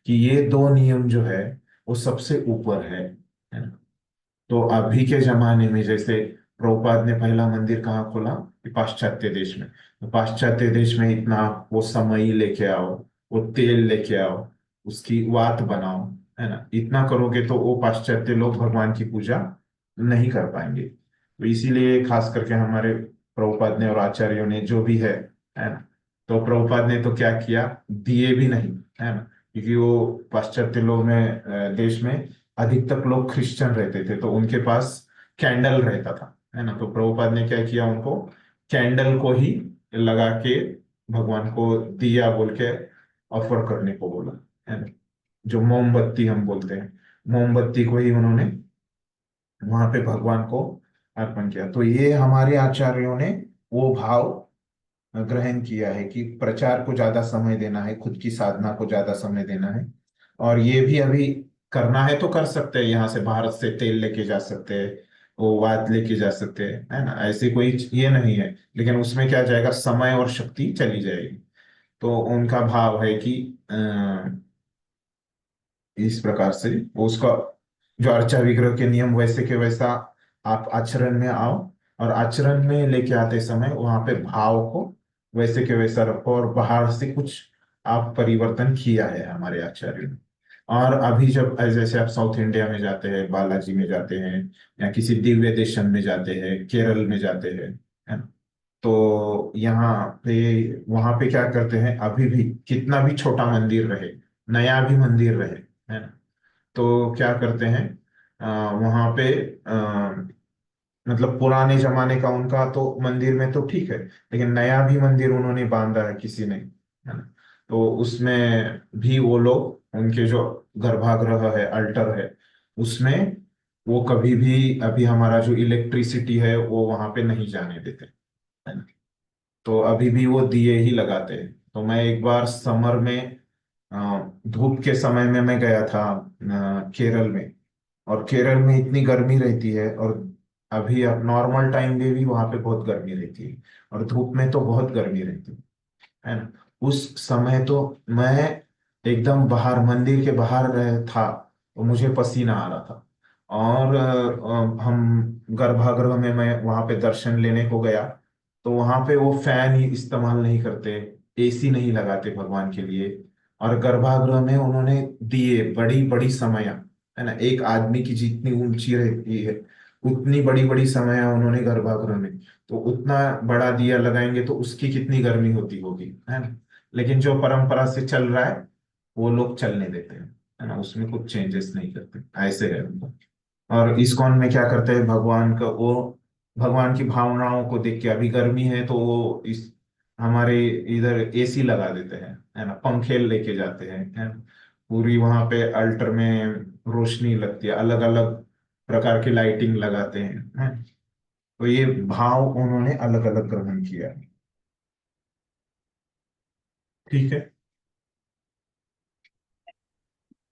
कि ये दो नियम जो है वो सबसे ऊपर है ना। तो अभी के जमाने में जैसे प्रभुपाद ने पहला मंदिर कहाँ खोला, कि पाश्चात्य देश में। तो पाश्चात्य देश में इतना वो समई लेके आओ, वो तेल लेके आओ, उसकी वात बनाओ, है ना, इतना करोगे तो वो पाश्चात्य लोग भगवान की पूजा नहीं कर पाएंगे। तो इसीलिए खास करके हमारे प्रभुपाद ने और आचार्यों ने जो भी है ना, तो प्रभुपाद ने तो क्या किया, दिए भी नहीं, है ना, क्योंकि वो पाश्चात्य लोग में देश में अधिकतर लोग क्रिश्चियन रहते थे, तो उनके पास कैंडल रहता था, है ना। तो प्रभुपाद ने क्या किया, उनको कैंडल को ही लगा के भगवान को दिया बोल के ऑफर करने को बोला, है ना। जो मोमबत्ती हम बोलते हैं, मोमबत्ती को ही उन्होंने वहां पे भगवान को अर्पण किया। तो ये हमारे आचार्यों ने वो भाव ग्रहण किया है कि प्रचार को ज्यादा समय देना है, खुद की साधना को ज्यादा समय देना है। और ये भी अभी करना है तो कर सकते हैं, यहाँ से भारत से तेल लेके जा सकते हैं, वो वात लेके जा सकते हैं, है ना, ऐसी कोई ये नहीं है। लेकिन उसमें क्या जाएगा, समय और शक्ति चली जाएगी। तो उनका भाव है कि इस प्रकार से वो उसका जो अर्चा विग्रह के नियम वैसे के वैसा आप आचरण में आओ, और आचरण में लेके आते समय वहां पे भाव को वैसे के वैसा रखो, और बाहर से कुछ आप परिवर्तन किया है हमारे आचार्य ने। और अभी जब जैसे आप साउथ इंडिया में जाते हैं, बालाजी में जाते हैं, या किसी दिव्य देशन में जाते हैं, केरल में जाते हैं, है ना, तो यहाँ पे वहां पे क्या करते हैं, अभी भी कितना भी छोटा मंदिर रहे, नया भी मंदिर रहे, है ना, तो क्या करते हैं, वहां पे मतलब पुराने जमाने का उनका तो मंदिर में तो ठीक है, लेकिन नया भी मंदिर उन्होंने बांधा है किसी ने, है ना, तो उसमें भी वो लोग उनके जो गर्भगृह है, अल्टर है, उसमें वो कभी भी अभी हमारा जो इलेक्ट्रिसिटी है वो वहां पे नहीं जाने देते, है ना। तो अभी भी वो दिए ही लगाते हैं। तो मैं एक बार समर में धूप के समय में मैं गया था केरल में, और केरल में इतनी गर्मी रहती है, और अभी अब नॉर्मल टाइम में भी वहां पे बहुत गर्मी रहती है, और धूप में तो बहुत गर्मी रहती है ना। उस समय तो मैं एकदम बाहर, मंदिर के बाहर था, तो मुझे पसीना आ रहा था। और हम गर्भगृह में, मैं वहां पे दर्शन लेने को गया, तो वहां पे वो फैन ही इस्तेमाल नहीं करते, एसी नहीं लगाते भगवान के लिए। और गर्भगृह में उन्होंने दिए बड़ी बड़ी समया, है ना, एक आदमी की जितनी ऊंची रहती है उतनी बड़ी बड़ी समया उन्होंने गर्भगृह में, तो उतना बड़ा दिया लगाएंगे तो उसकी कितनी गर्मी होती होगी, है ना। लेकिन जो परंपरा से चल रहा है वो लोग चलने देते हैं, है ना, उसमें कुछ चेंजेस नहीं करते, ऐसे है उनका। और इस्कॉन में क्या करते हैं, भगवान का वो, भगवान की भावनाओं को देख के, अभी गर्मी है तो वो इस हमारे इधर एसी लगा देते हैं, है ना, पंखे लेके जाते हैं, है ना, पूरी वहां पे अल्टर में रोशनी लगती है, अलग अलग प्रकार की लाइटिंग लगाते हैं, है। तो ये भाव उन्होंने अलग अलग ग्रहण किया है। ठीक है,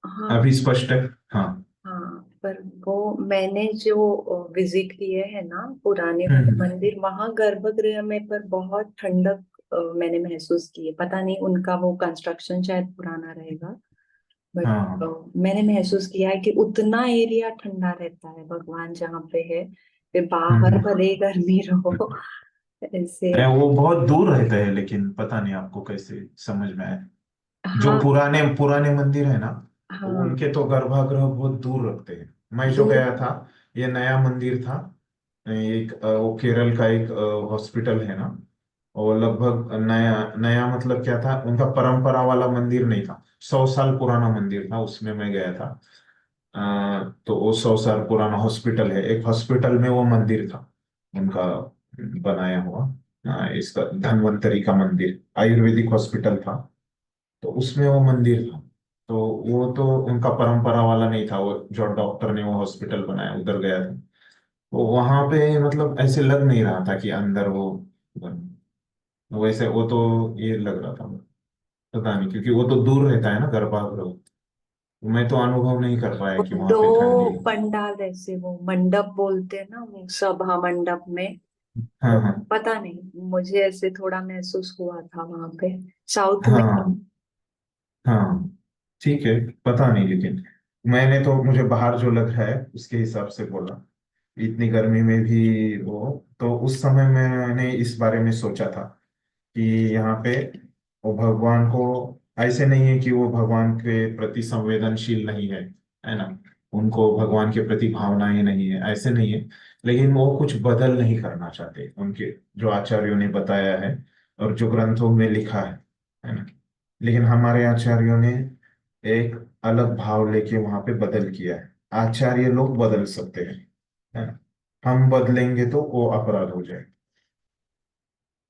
हाँ अभी स्पष्ट है। हाँ। हाँ, पर वो मैंने जो विजिट किए है ना पुराने वाले हम्म। मंदिर, वहां गर्भगृह में पर बहुत ठंडक मैंने महसूस की है। पता नहीं उनका वो कंस्ट्रक्शन शायद पुराना रहेगा, बट हाँ। मैंने महसूस किया है कि उतना एरिया ठंडा रहता है भगवान जहाँ पे है, फिर हम्म। बाहर भले ही गर्मी रहो ऐसे। वो बहुत दूर रहता है, लेकिन पता नहीं आपको कैसे समझ में आए। जो हाँ पुराने पुराने मंदिर है ना, तो हाँ, उनके तो गर्भगृह बहुत दूर रखते हैं। मैं जो दूर। गया था, ये नया मंदिर था, एक वो केरल का एक हॉस्पिटल है ना, वो लगभग नया नया मतलब क्या था, उनका परंपरा वाला मंदिर नहीं था, 100 साल पुराना मंदिर था, उसमें मैं गया था। तो वो 100 साल पुराना हॉस्पिटल है, एक हॉस्पिटल में वो मंदिर था उनका बनाया हुआ। इसका धन्वंतरी का मंदिर, आयुर्वेदिक हॉस्पिटल था, तो उसमें वो मंदिर था। तो वो तो उनका परंपरा वाला नहीं था, वो जो डॉक्टर ने वो हॉस्पिटल बनाया उधर गया था। तो वहां पे मतलब ऐसे लग नहीं रहा था कि अंदर वो वैसे, वो तो ये लग रहा था, पता नहीं, क्योंकि वो तो दूर रहता है ना गर्भगृह, मैं तो अनुभव नहीं कर पाया वो कि वहां दो पे ठंडी। पंडाल ऐसे, वो मंडप बोलते हैं ना, वो सभा मंडप में, हाँ हाँ। पता नहीं मुझे ऐसे थोड़ा महसूस हुआ था वहां पे साउथ में। हाँ हाँ, ठीक है, पता नहीं, लेकिन मैंने तो, मुझे बाहर जो लग रहा है उसके हिसाब से बोला, इतनी गर्मी में भी वो, तो उस समय मैंने इस बारे में सोचा था कि यहाँ पे वो भगवान को, ऐसे नहीं है कि वो भगवान के प्रति संवेदनशील नहीं है, है ना, उनको भगवान के प्रति भावनाएं नहीं है, ऐसे नहीं है, लेकिन वो कुछ बदल नहीं करना चाहते उनके जो आचार्यों ने बताया है और जो ग्रंथों में लिखा है ना। लेकिन हमारे आचार्यों ने एक अलग भाव लेके वहां पे बदल किया है। आचार्य लोग बदल सकते हैं, है ना। हम बदलेंगे तो वो अपराध हो जाएगा।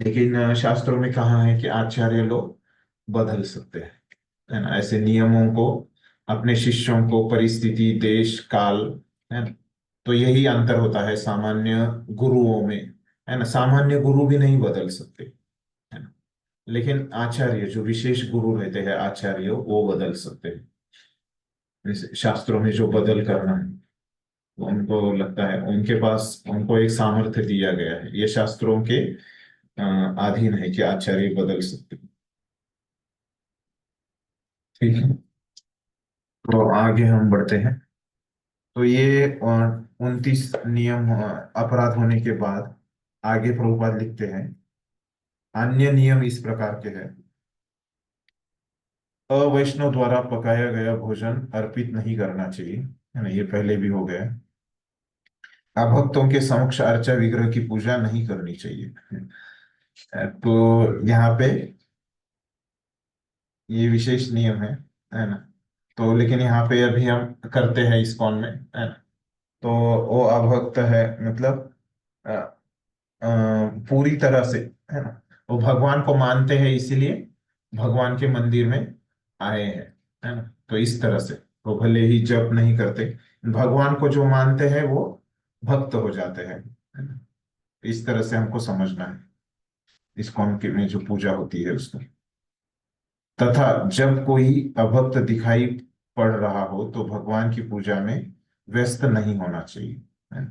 लेकिन शास्त्रों में कहा है कि आचार्य लोग बदल सकते हैं, है ना, ऐसे नियमों को, अपने शिष्यों को, परिस्थिति, देश, काल, है ना। तो यही अंतर होता है सामान्य गुरुओं में, है ना। सामान्य गुरु भी नहीं बदल सकते, है ना, लेकिन आचार्य जो विशेष गुरु रहते हैं, आचार्य, वो बदल सकते हैं। जैसे शास्त्रों में जो बदल करना है, वो उनको लगता है, उनके पास, उनको एक सामर्थ्य दिया गया है, ये शास्त्रों के अधीन है कि आचार्य बदल सकते हैं। ठीक है, तो आगे हम बढ़ते हैं। तो ये 29 नियम अपराध होने के बाद आगे प्रभुपाद लिखते हैं, अन्य नियम इस प्रकार के हैं। अवैष्णव द्वारा पकाया गया भोजन अर्पित नहीं करना चाहिए, है ना, ये पहले भी हो गया। अभक्तों के समक्ष अर्चा विग्रह की पूजा नहीं करनी चाहिए। तो यहाँ पे ये विशेष नियम है ना। तो लेकिन यहाँ पे अभी हम करते हैं इस्कॉन में, है ना। तो वो अभक्त है, मतलब अ, पूरी तरह से, है ना, वो भगवान को मानते हैं, इसीलिए भगवान के मंदिर में आए हैं, है ना। तो इस तरह से वो भले ही जप नहीं करते, भगवान को जो मानते हैं वो भक्त हो जाते हैं, है ना। इस तरह से हमको समझना है इस्कॉन के में जो पूजा होती है उसको। तथा जब कोई अभक्त दिखाई पड़ रहा हो तो भगवान की पूजा में व्यस्त नहीं होना चाहिए, है ना।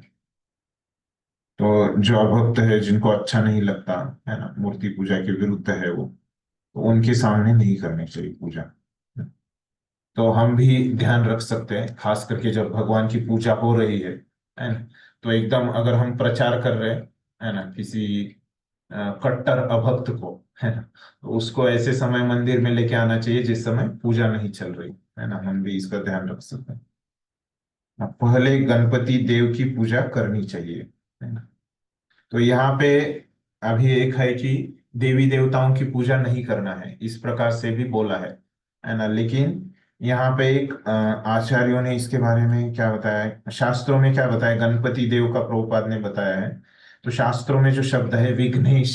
तो जो अभक्त है, जिनको अच्छा नहीं लगता, है ना, मूर्ति पूजा के विरुद्ध है वो, तो उनके सामने नहीं करनी चाहिए पूजा। तो हम भी ध्यान रख सकते हैं, खास करके जब भगवान की पूजा हो रही है ना। तो एकदम अगर हम प्रचार कर रहे हैं, है ना, किसी कट्टर अभक्त को, है ना, तो उसको ऐसे समय मंदिर में लेके आना चाहिए जिस समय पूजा नहीं चल रही, है ना। हम भी इसका ध्यान रख सकते हैं। पहले गणपति देव की पूजा करनी चाहिए, है ना। तो यहाँ पे अभी एक है कि देवी देवताओं की पूजा नहीं करना है, इस प्रकार से भी बोला है ना। लेकिन यहाँ पे एक आचार्यों ने इसके बारे में क्या बताया है, शास्त्रों में क्या बताया, गणपति देव का प्रभुपाद ने बताया है। तो शास्त्रों में जो शब्द है विघ्नेश,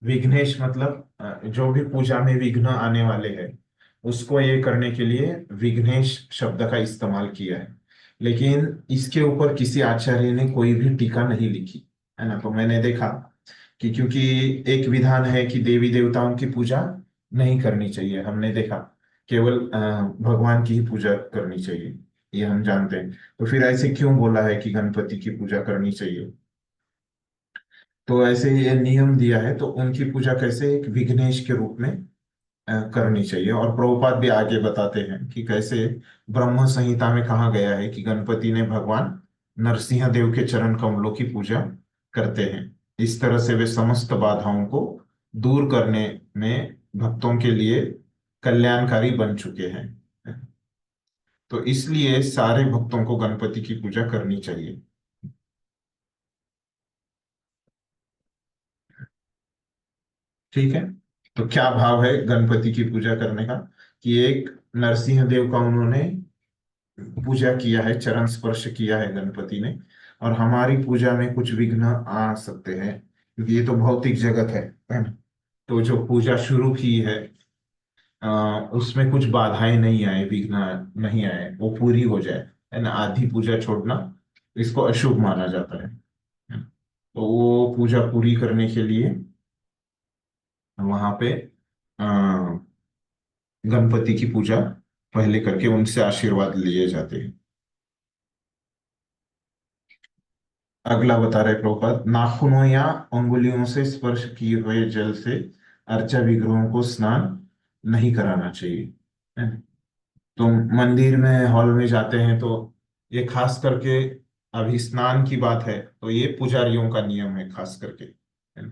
विघ्नेश मतलब जो भी पूजा में विघ्न आने वाले हैं, उसको ये करने के लिए विघ्नेश शब्द का इस्तेमाल किया है। लेकिन इसके ऊपर किसी आचार्य ने कोई भी टीका नहीं लिखी, है ना। तो मैंने देखा कि क्योंकि एक विधान है कि देवी देवताओं की पूजा नहीं करनी चाहिए, हमने देखा केवल भगवान की ही पूजा करनी चाहिए, ये हम जानते हैं। तो फिर ऐसे क्यों बोला है कि गणपति की पूजा करनी चाहिए। तो ऐसे ये नियम दिया है, तो उनकी पूजा कैसे, एक विघ्नेश के रूप में करनी चाहिए। और प्रभुपाद भी आगे बताते हैं कि कैसे ब्रह्म संहिता में कहा गया है कि गणपति ने भगवान नरसिंह देव के चरण कमलों की पूजा करते हैं। इस तरह से वे समस्त बाधाओं को दूर करने में भक्तों के लिए कल्याणकारी बन चुके हैं। तो इसलिए सारे भक्तों को गणपति की पूजा करनी चाहिए। ठीक है, तो क्या भाव है गणपति की पूजा करने का, कि एक नरसिंह देव का उन्होंने पूजा किया है, चरण स्पर्श किया है गणपति ने, और हमारी पूजा में कुछ विघ्न आ सकते हैं क्योंकि ये तो भौतिक जगत है ना। तो जो पूजा शुरू की है उसमें कुछ बाधाएं नहीं आए, विघ्न नहीं आए, वो पूरी हो जाए, है ना। आधी पूजा छोड़ना इसको अशुभ माना जाता है। तो वो पूजा पूरी करने के लिए वहां पे अ, गणपति की पूजा पहले करके उनसे आशीर्वाद लिए जाते हैं। अगला बता रहे प्रभुपाद, नाखूनों या अंगुलियों से स्पर्श किए हुए जल से अर्चा विग्रहों को स्नान नहीं कराना चाहिए, है ना? तो मंदिर में, हॉल में जाते हैं तो ये खास करके, अभी स्नान की बात है तो ये पुजारियों का नियम है खास करके, है ना।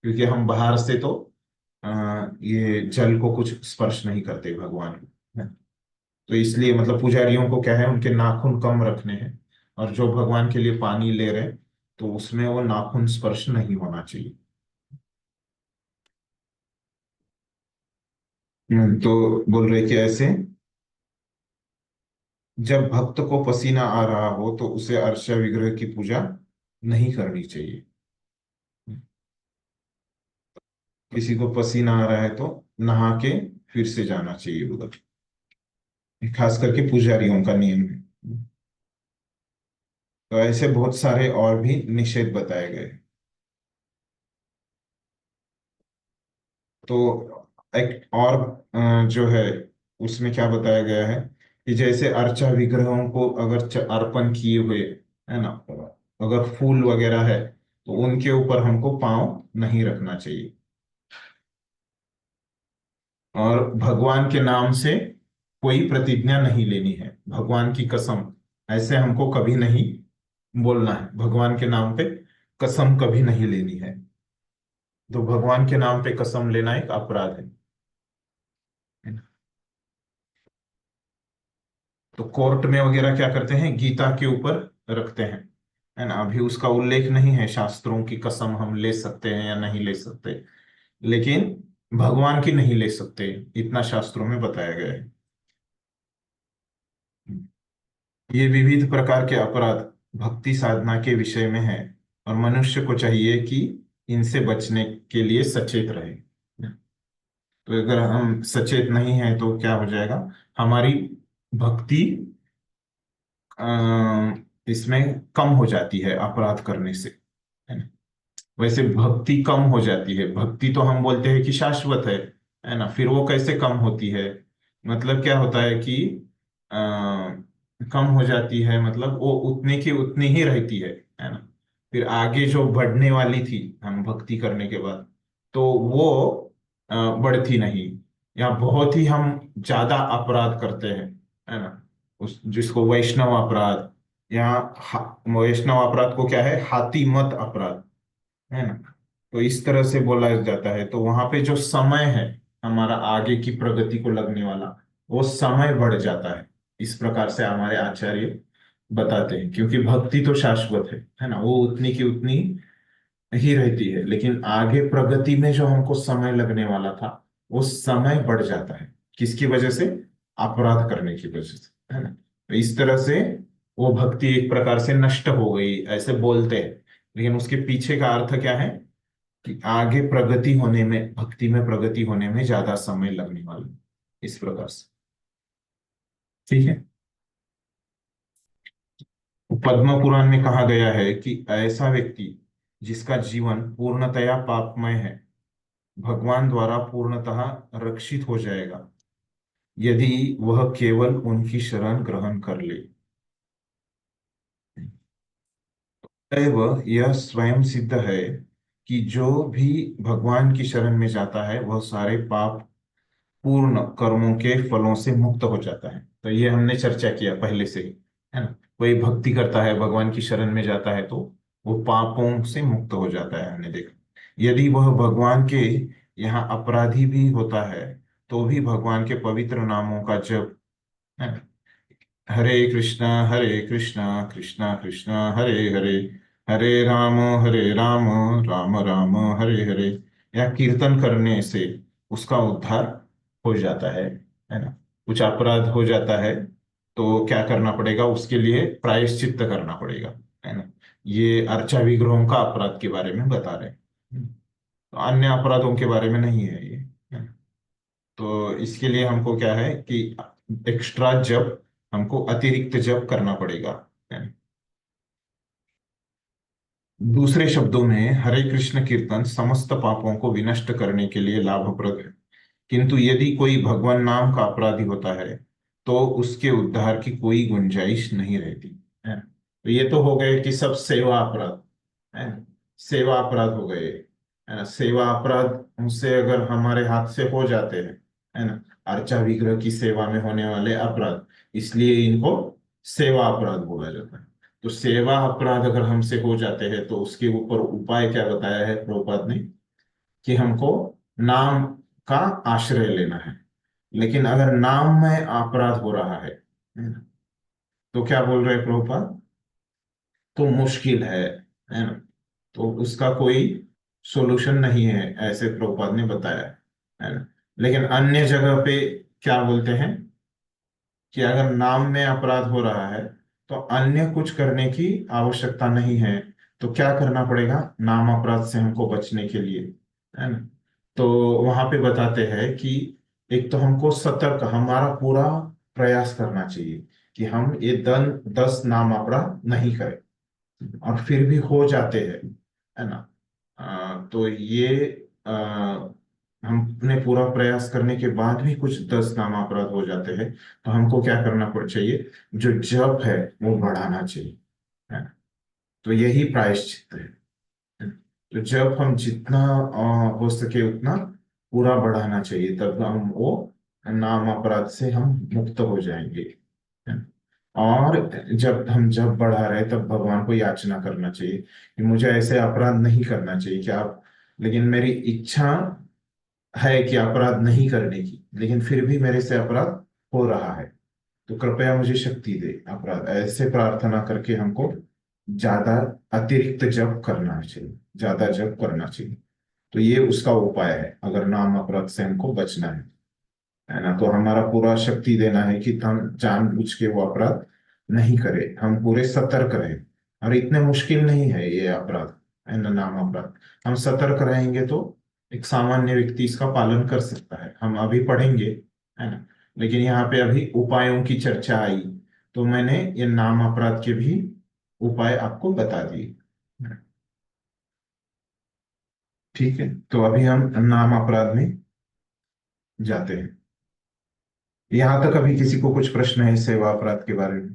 क्योंकि हम बाहर से तो ये जल को कुछ स्पर्श नहीं करते भगवान को, है ना। तो इसलिए मतलब पुजारियों को क्या है, उनके नाखून कम रखने हैं, और जो भगवान के लिए पानी ले रहे तो उसमें वो नाखून स्पर्श नहीं होना चाहिए। तो बोल रहे कि ऐसे जब भक्त को पसीना आ रहा हो तो उसे अर्चा विग्रह की पूजा नहीं करनी चाहिए। किसी को पसीना आ रहा है तो नहा के फिर से जाना चाहिए उधर, खास करके पुजारियों का नियम है। तो ऐसे बहुत सारे और भी निषेध बताए गए। तो एक और जो है उसमें क्या बताया गया है कि जैसे अर्चा विग्रहों को अगर अर्पण किए हुए है ना, अगर फूल वगैरह है तो उनके ऊपर हमको पाँव नहीं रखना चाहिए, और भगवान के नाम से कोई प्रतिज्ञा नहीं लेनी है, भगवान की कसम ऐसे हमको कभी नहीं बोलना है, भगवान के नाम पे कसम कभी नहीं लेनी है। तो भगवान के नाम पे कसम लेना एक अपराध है। तो कोर्ट में वगैरह क्या करते हैं, गीता के ऊपर रखते हैं, है ना। अभी उसका उल्लेख नहीं है शास्त्रों की कसम हम ले सकते हैं या नहीं ले सकते, लेकिन भगवान की नहीं ले सकते, इतना शास्त्रों में बताया गया है। ये विविध प्रकार के अपराध भक्ति साधना के विषय में है, और मनुष्य को चाहिए कि इनसे बचने के लिए सचेत रहे। तो अगर हम सचेत नहीं हैं तो क्या हो जाएगा, हमारी भक्ति इसमें कम हो जाती है अपराध करने से, है ना। वैसे भक्ति कम हो जाती है, भक्ति तो हम बोलते हैं कि शाश्वत है ना, फिर वो कैसे कम होती है, मतलब क्या होता है कि आ, कम हो जाती है, मतलब वो उतने की उतनी ही रहती है ना। फिर आगे जो बढ़ने वाली थी हम भक्ति करने के बाद, तो वो बढ़ती नहीं, या बहुत ही हम ज्यादा अपराध करते हैं, है ना। उस जिसको वैष्णव अपराध, या वैष्णव अपराध को क्या है, हाथी मत अपराध, है ना। तो इस तरह से बोला जाता है, तो वहां पे जो समय है हमारा आगे की प्रगति को लगने वाला, वो समय बढ़ जाता है, इस प्रकार से हमारे आचार्य बताते हैं। क्योंकि भक्ति तो शाश्वत है ना, वो उतनी की उतनी ही रहती है, लेकिन आगे प्रगति में जो हमको समय लगने वाला था वो समय बढ़ जाता है, किसकी वजह से, अपराध करने की वजह से, है ना। तो इस तरह से वो भक्ति एक प्रकार से नष्ट हो गई ऐसे बोलते हैं, लेकिन उसके पीछे का अर्थ क्या है कि आगे प्रगति होने में, भक्ति में प्रगति होने में ज्यादा समय लगने वाला है, इस प्रकार से। ठीक है। पद्म पुराण में कहा गया है कि ऐसा व्यक्ति जिसका जीवन पूर्णतया पापमय है भगवान द्वारा पूर्णतः रक्षित हो जाएगा यदि वह केवल उनकी शरण ग्रहण कर ले। वह यह स्वयं सिद्ध है कि जो भी भगवान की शरण में जाता है वह सारे पाप पूर्ण कर्मों के फलों से मुक्त हो जाता है। तो ये हमने चर्चा किया पहले से ही, है ना। कोई भक्ति करता है, भगवान की शरण में जाता है तो वो पापों से मुक्त हो जाता है, हमने देखा। यदि वह भगवान के यहाँ अपराधी भी होता है तो भी भगवान के पवित्र नामों का जप, है ना, हरे कृष्णा कृष्णा कृष्णा हरे हरे, हरे राम राम राम हरे हरे, या कीर्तन करने से उसका उद्धार हो जाता है ना। कुछ अपराध हो जाता है तो क्या करना पड़ेगा, उसके लिए प्रायश्चित्त करना पड़ेगा, है ना। ये अर्चा विग्रहों का अपराध के बारे में बता रहे हैं, तो अन्य अपराधों के बारे में नहीं है ये, है ना? तो इसके लिए हमको क्या है कि एक्स्ट्रा जप, हमको अतिरिक्त जप करना पड़ेगा, है ना? दूसरे शब्दों में हरे कृष्ण कीर्तन समस्त पापों को विनष्ट करने के लिए लाभप्रद है, किंतु यदि कोई भगवान नाम का अपराधी होता है तो उसके उद्धार की कोई गुंजाइश नहीं रहती, है ना? तो ये तो हो गए कि सब सेवा अपराध, है ना, सेवा अपराध हो गए, है ना। सेवा अपराध उनसे अगर हमारे हाथ से हो जाते हैं, है ना, अर्चा विग्रह की सेवा में होने वाले अपराध, इसलिए इनको सेवा अपराध बोला जाता है। तो सेवा अपराध अगर हमसे हो जाते हैं तो उसके ऊपर उपाय क्या बताया है प्रभुपाद ने, कि हमको नाम का आश्रय लेना है, लेकिन अगर नाम में अपराध हो रहा है ना, तो क्या बोल रहे हैं प्रभुपाद, तो मुश्किल है ना, तो उसका कोई सॉल्यूशन नहीं है, ऐसे प्रभुपाद ने बताया है ना। लेकिन अन्य जगह पे क्या बोलते हैं कि अगर नाम में अपराध हो रहा है तो अन्य कुछ करने की आवश्यकता नहीं है। तो क्या करना पड़ेगा नाम अपराध से हमको बचने के लिए, है ना। तो वहां पे बताते हैं कि एक तो हमको सतर्क, हमारा पूरा प्रयास करना चाहिए कि हम ये 10 नाम अपराध नहीं करें, और फिर भी हो जाते हैं, है ना। तो ये हमने पूरा प्रयास करने के बाद भी कुछ 10 नाम अपराध हो जाते हैं, तो हमको क्या करना पड़ चाहिए, जो जप है वो बढ़ाना चाहिए, है ना। तो यही प्रायश्चित है। तो जब हम जितना हो सके उतना पूरा बढ़ाना चाहिए, तब हम वो नाम अपराध से हम मुक्त हो जाएंगे, है ना। और जब बढ़ा रहे तब भगवान को याचना करना चाहिए कि मुझे ऐसे अपराध नहीं करना चाहिए कि आप, लेकिन मेरी इच्छा है कि अपराध नहीं करने की, लेकिन फिर भी मेरे से अपराध हो रहा है, तो कृपया मुझे शक्ति दे अपराध, ऐसे प्रार्थना करके हमको ज्यादा अतिरिक्त जप करना चाहिए, ज्यादा जप करना चाहिए। तो ये उसका उपाय है अगर नाम अपराध से हमको बचना है ना। तो हमारा पूरा शक्ति देना है कि हम जानबूझ के वो अपराध नहीं करें, हम पूरे सतर्क रहे। और इतने मुश्किल नहीं है ये अपराध, है ना, नाम अपराध। हम सतर्क रहेंगे तो एक सामान्य व्यक्ति इसका पालन कर सकता है, हम अभी पढ़ेंगे, है ना। लेकिन यहाँ पे अभी उपायों की चर्चा आई, तो मैंने ये नाम अपराध के भी उपाय आपको बता दिए। ठीक है, तो अभी हम नाम अपराध में जाते हैं। यहां तक अभी किसी को कुछ प्रश्न है सेवा अपराध के बारे में?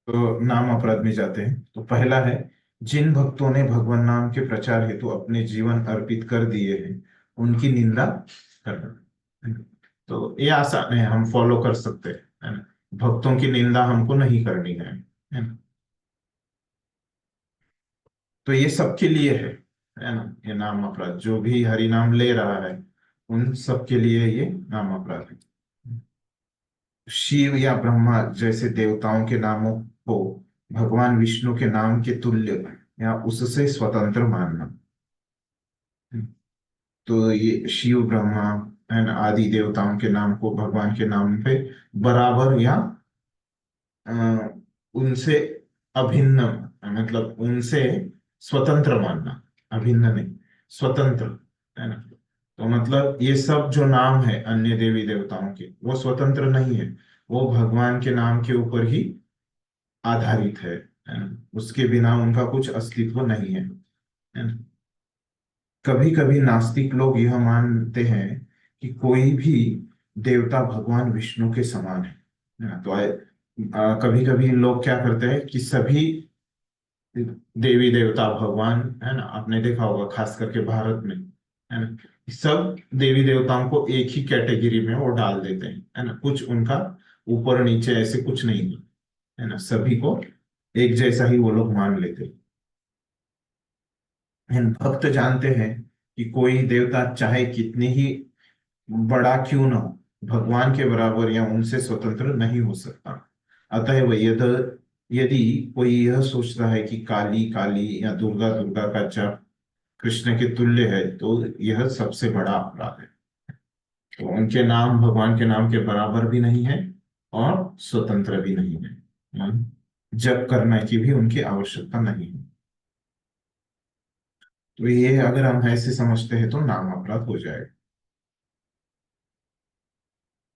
तो नाम अपराध में जाते हैं। तो पहला है, जिन भक्तों ने भगवान नाम के प्रचार हेतु अपने जीवन अर्पित कर दिए हैं उनकी निंदा करना। तो ये आसान है, हम फॉलो कर सकते हैं, है ना। भक्तों की निंदा हमको नहीं करनी है ना। तो ये सबके लिए है ना। ये नाम अपराध जो भी हरि नाम ले रहा है उन सबके लिए ये नाम अपराध है। शिव या ब्रह्मा जैसे देवताओं के नामों को भगवान विष्णु के नाम के तुल्य या उससे स्वतंत्र मानना। तो ये शिव ब्रह्मा एंड आदि देवताओं के नाम को भगवान के नाम पे बराबर या अ, उनसे अभिन्न, मतलब उनसे स्वतंत्र मानना, अभिन्न नहीं, स्वतंत्र, है ना। तो मतलब ये सब जो नाम है अन्य देवी देवताओं के, वो स्वतंत्र नहीं है, वो भगवान के नाम के ऊपर ही आधारित है ना। उसके बिना उनका कुछ अस्तित्व नहीं है ना। कभी कभी नास्तिक लोग यह मानते हैं कि कोई भी देवता भगवान विष्णु के समान है ना। तो कभी कभी लोग क्या करते हैं कि सभी देवी देवता भगवान, है ना, आपने देखा होगा खास करके भारत में, है ना, सब देवी देवताओं को एक ही कैटेगरी में वो डाल देते हैं, है ना। कुछ उनका ऊपर नीचे ऐसे कुछ नहीं है ना, सभी को एक जैसा ही वो लोग मान लेते हैं। भक्त जानते हैं कि कोई देवता चाहे कितनी ही बड़ा क्यों ना हो, भगवान के बराबर या उनसे स्वतंत्र नहीं हो सकता। अतएव यदि कोई यह सोचता है कि काली काली या दुर्गा दुर्गा का जाप कृष्ण के तुल्य है, तो यह सबसे बड़ा अपराध है। तो उनके नाम भगवान के नाम के बराबर भी नहीं है और स्वतंत्र भी नहीं है, जप करने की भी उनकी आवश्यकता नहीं है। तो ये अगर हम ऐसे समझते हैं तो नाम अपराध हो जाएगा।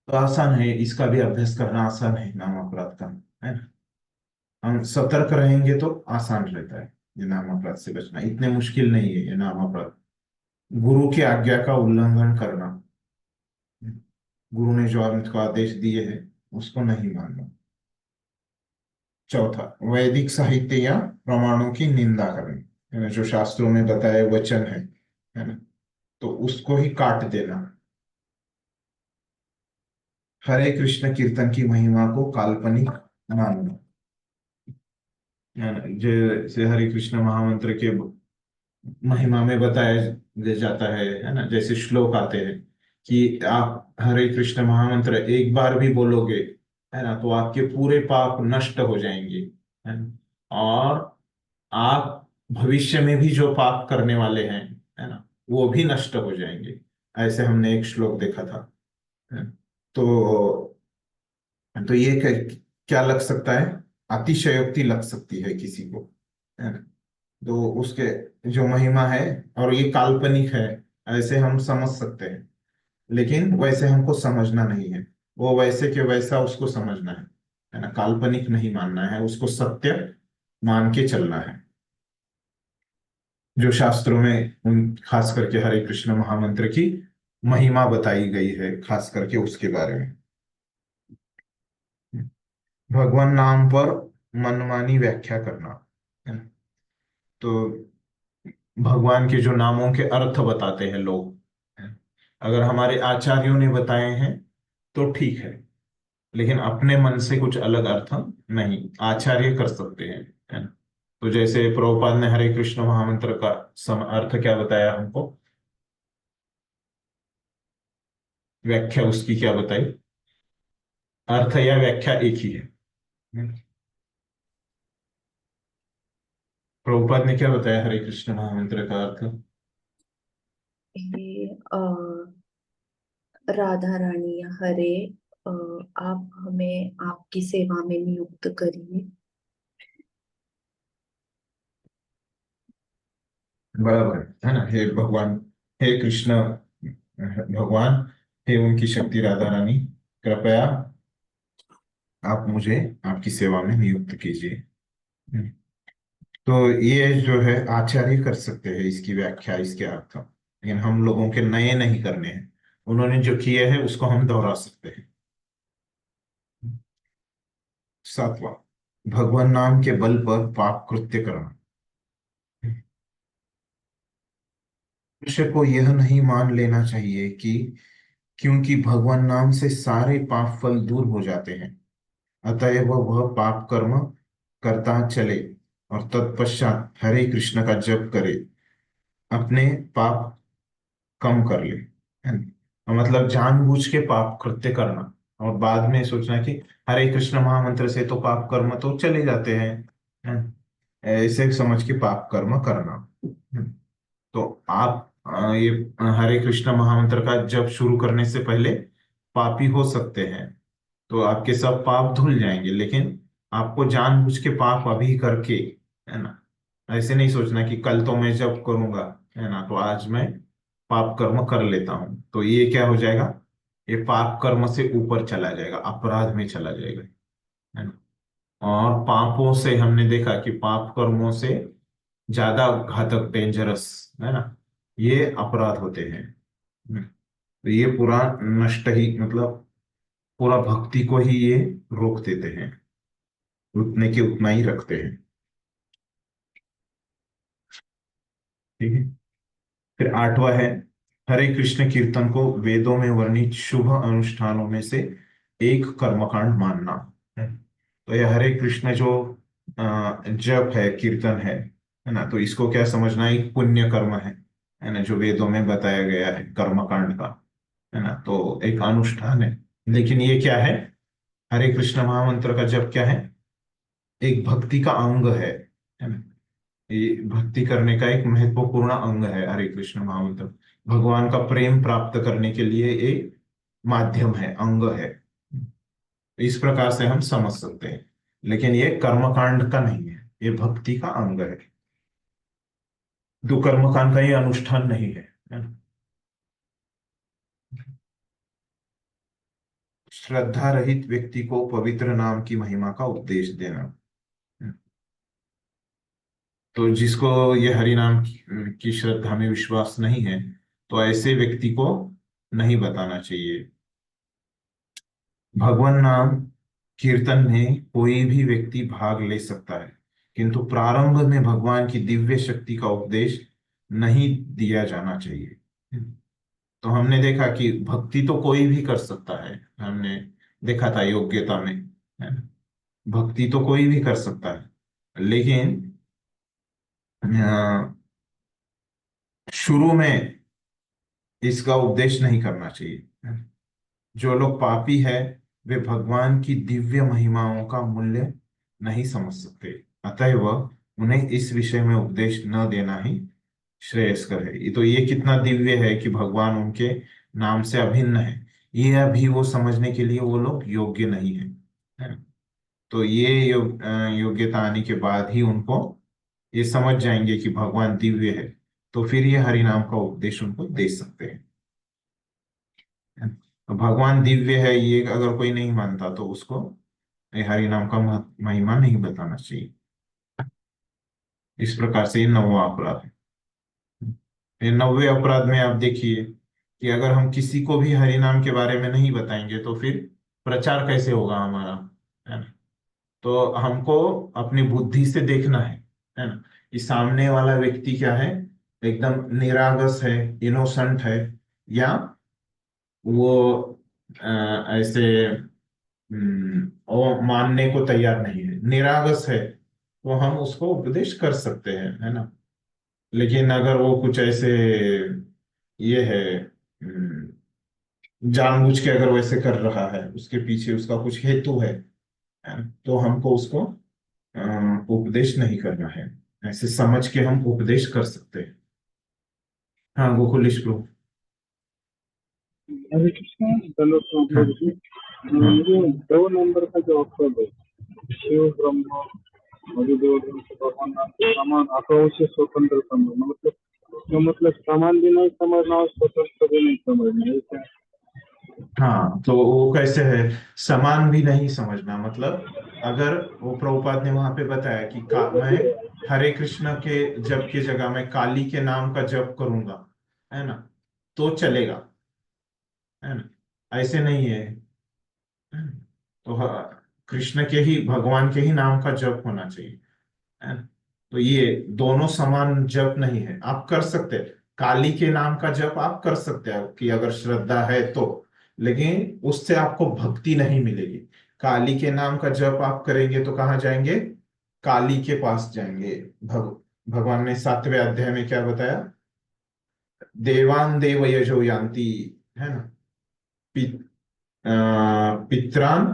तो आसान है, इसका भी अभ्यास करना आसान है नाम अपराध का, है ना। हम सतर्क रहेंगे तो आसान रहता है ये नाम अपराध से बचना, इतने मुश्किल नहीं है ये नाम अपराध। गुरु की आज्ञा का उल्लंघन करना, गुरु ने जो हमको आदेश दिए हैं उसको नहीं मानना। चौथा, वैदिक साहित्य या प्रमाणों की निंदा करनी, है ना, जो शास्त्रों में बताए वचन है ना, तो उसको ही काट देना। हरे कृष्ण कीर्तन की महिमा को काल्पनिक मानना, है ना, जैसे हरे कृष्ण महामंत्र के महिमा में बताया जाता है ना, जैसे श्लोक आते हैं कि आप हरे कृष्ण महामंत्र एक बार भी बोलोगे, है ना, तो आपके पूरे पाप नष्ट हो जाएंगे, है ना, और आप भविष्य में भी जो पाप करने वाले हैं, है ना, वो भी नष्ट हो जाएंगे। ऐसे हमने एक श्लोक देखा था, है ना। तो ये क्या लग सकता है, अतिशयोक्ति लग सकती है किसी को, है ना। तो उसके जो महिमा है, और ये काल्पनिक है, ऐसे हम समझ सकते हैं, लेकिन वैसे हमको समझना नहीं है। वो वैसे के वैसा उसको समझना है ना, काल्पनिक नहीं मानना है, उसको सत्य मान के चलना है। जो शास्त्रों में उन खास करके हरे कृष्ण महामंत्र की महिमा बताई गई है, खास करके उसके बारे में। भगवान नाम पर मनमानी व्याख्या करना, है ना। तो भगवान के जो नामों के अर्थ बताते हैं लोग, है, अगर हमारे आचार्यों ने बताए हैं तो ठीक है, लेकिन अपने मन से कुछ अलग अर्थ नहीं आचार्य कर सकते हैं, है ना। तो जैसे प्रभुपाद ने हरे कृष्ण महामंत्र का अर्थ क्या बताया हमको, व्याख्या उसकी क्या बताई, अर्थ या व्याख्या एक ही है। प्रभुपाद ने क्या बताया हरे कृष्ण महामंत्र का अर्थ? ये राधा रानी या हरे, आप हमें आपकी सेवा में नियुक्त करिए। बराबर है ना, हे भगवान, हे कृष्ण भगवान, हे उनकी शक्ति राधा रानी, कृपया आप मुझे आपकी सेवा में नियुक्त कीजिए। तो ये जो है आचार्य कर सकते हैं इसकी व्याख्या, इसके अर्थ, लेकिन हम लोगों के नए नहीं करने हैं। उन्होंने जो किए हैं उसको हम दोहरा सकते हैं। सातवां, भगवान नाम के बल पर पाप कृत्य करना। मनुष्य को यह नहीं मान लेना चाहिए कि क्योंकि भगवान नाम से सारे पाप फल दूर हो जाते हैं, अतएव वह पाप कर्म करता चले और तत्पश्चात हरे कृष्ण का जप करे, अपने पाप कम कर ले, है ना। मतलब जानबूझ के पाप कृत्य करना और बाद में सोचना कि हरे कृष्ण महामंत्र से तो पाप कर्म तो चले जाते हैं, है ना? ऐसे समझ के पाप कर्म करना, है ना? तो आप ये हरे कृष्ण महामंत्र का जप शुरू करने से पहले पापी हो सकते हैं, तो आपके सब पाप धुल जाएंगे, लेकिन आपको जानबूझ के पाप अभी करके, है ना, ऐसे नहीं सोचना कि कल तो मैं जब करूंगा, है ना, तो आज मैं पाप कर्म कर लेता हूं, तो ये क्या हो जाएगा, ये पाप कर्म से ऊपर चला जाएगा, अपराध में चला जाएगा, है ना। और पापों से हमने देखा कि पाप कर्मों से ज्यादा घातक, डेंजरस, है ना, ये अपराध होते हैं। तो ये पूरा नष्ट ही, मतलब पूरा भक्ति को ही ये रोक देते हैं, उतने के उतना ही रखते हैं। ठीक है। फिर आठवां है, हरे कृष्ण कीर्तन को वेदों में वर्णित शुभ अनुष्ठानों में से एक कर्मकांड मानना है। तो यह हरे कृष्ण जो जप है, कीर्तन है ना, तो इसको क्या समझना, एक पुण्य कर्म है ना, जो वेदों में बताया गया है कर्मकांड का, है ना, तो एक अनुष्ठान है। लेकिन ये क्या है, हरे कृष्ण महामंत्र का जप क्या है, एक भक्ति का अंग है ना। ये भक्ति करने का एक महत्वपूर्ण अंग है हरे कृष्ण महामंत्र, भगवान का प्रेम प्राप्त करने के लिए एक माध्यम है, अंग है। इस प्रकार से हम समझ सकते हैं, लेकिन ये कर्मकांड का नहीं है, ये भक्ति का अंग है। तो कर्मकांड का ये अनुष्ठान नहीं है ना। श्रद्धा रहित व्यक्ति को पवित्र नाम की महिमा का उपदेश देना। तो जिसको ये हरि नाम की श्रद्धा में विश्वास नहीं है, तो ऐसे व्यक्ति को नहीं बताना चाहिए। भगवान नाम कीर्तन में कोई भी व्यक्ति भाग ले सकता है, किंतु प्रारंभ में भगवान की दिव्य शक्ति का उपदेश नहीं दिया जाना चाहिए। तो हमने देखा कि भक्ति तो कोई भी कर सकता है, हमने देखा था योग्यता में, है ना? भक्ति तो कोई भी कर सकता है, लेकिन शुरू में इसका उपदेश नहीं करना चाहिए। जो लोग पापी है वे भगवान की दिव्य महिमाओं का मूल्य नहीं समझ सकते, अतएव उन्हें इस विषय में उपदेश न देना ही श्रेयस्कर है। ये तो ये कितना दिव्य है कि भगवान उनके नाम से अभिन्न है, ये अभी वो समझने के लिए वो लोग योग्य नहीं है ना? तो ये योग्यता आने के बाद ही उनको ये समझ जाएंगे कि भगवान दिव्य है, तो फिर ये हरि नाम का उपदेश उनको दे सकते हैं। तो भगवान दिव्य है ये अगर कोई नहीं मानता तो उसको ये हरि नाम का महिमा नहीं बताना चाहिए। इस प्रकार से ये 9वां अपराध है। ये 9वें अपराध में आप देखिए कि अगर हम किसी को भी हरि नाम के बारे में नहीं बताएंगे तो फिर प्रचार कैसे होगा हमारा, है ना? तो हमको अपनी बुद्धि से देखना है ना, कि सामने वाला व्यक्ति क्या है, एकदम निरागस है, इनोसेंट है, या वो ऐसे वो मानने को तैयार नहीं है, निरागस है, तो हम उसको उपदेश कर सकते हैं, है ना? लेकिन अगर वो कुछ ऐसे ये है, जानबूझ के अगर वैसे कर रहा है, उसके पीछे उसका कुछ हेतु है ना? तो हमको उसको उपदेश नहीं करना है। ऐसे समझ के हम उपदेश कर सकते हैं। हाँ गोकुलेश प्रभु। हरे कृष्ण। चलो तो हम हाँ लोग भी, हाँ ये 2 नंबर का जो ऑप्शन है, शिव ब्रह्म मधुदेव भगवान नाम के समान अथवा से स्वतंत्र समझना, मतलब जो मतलब समान भी नहीं समझना और स्वतंत्र भी नहीं समझना, ये क्या? हाँ, तो वो कैसे है, समान भी नहीं समझना मतलब, अगर वो प्रभुपाद ने वहां पे बताया कि मैं हरे कृष्ण के जप की जगह मैं काली के नाम का जप करूंगा, है ना, तो चलेगा, है ना? ऐसे नहीं है, तो कृष्ण के ही, भगवान के ही नाम का जप होना चाहिए, है ना? तो ये दोनों समान जप नहीं है। आप कर सकते हैं काली के नाम का जप, आप कर सकते हैं कि अगर श्रद्धा है तो, लेकिन उससे आपको भक्ति नहीं मिलेगी। काली के नाम का जप आप करेंगे तो कहाँ जाएंगे, काली के पास जाएंगे। भगवान ने 7वें अध्याय में क्या बताया, देवान देव यजो यान्ति, है ना, पि, पित्रान,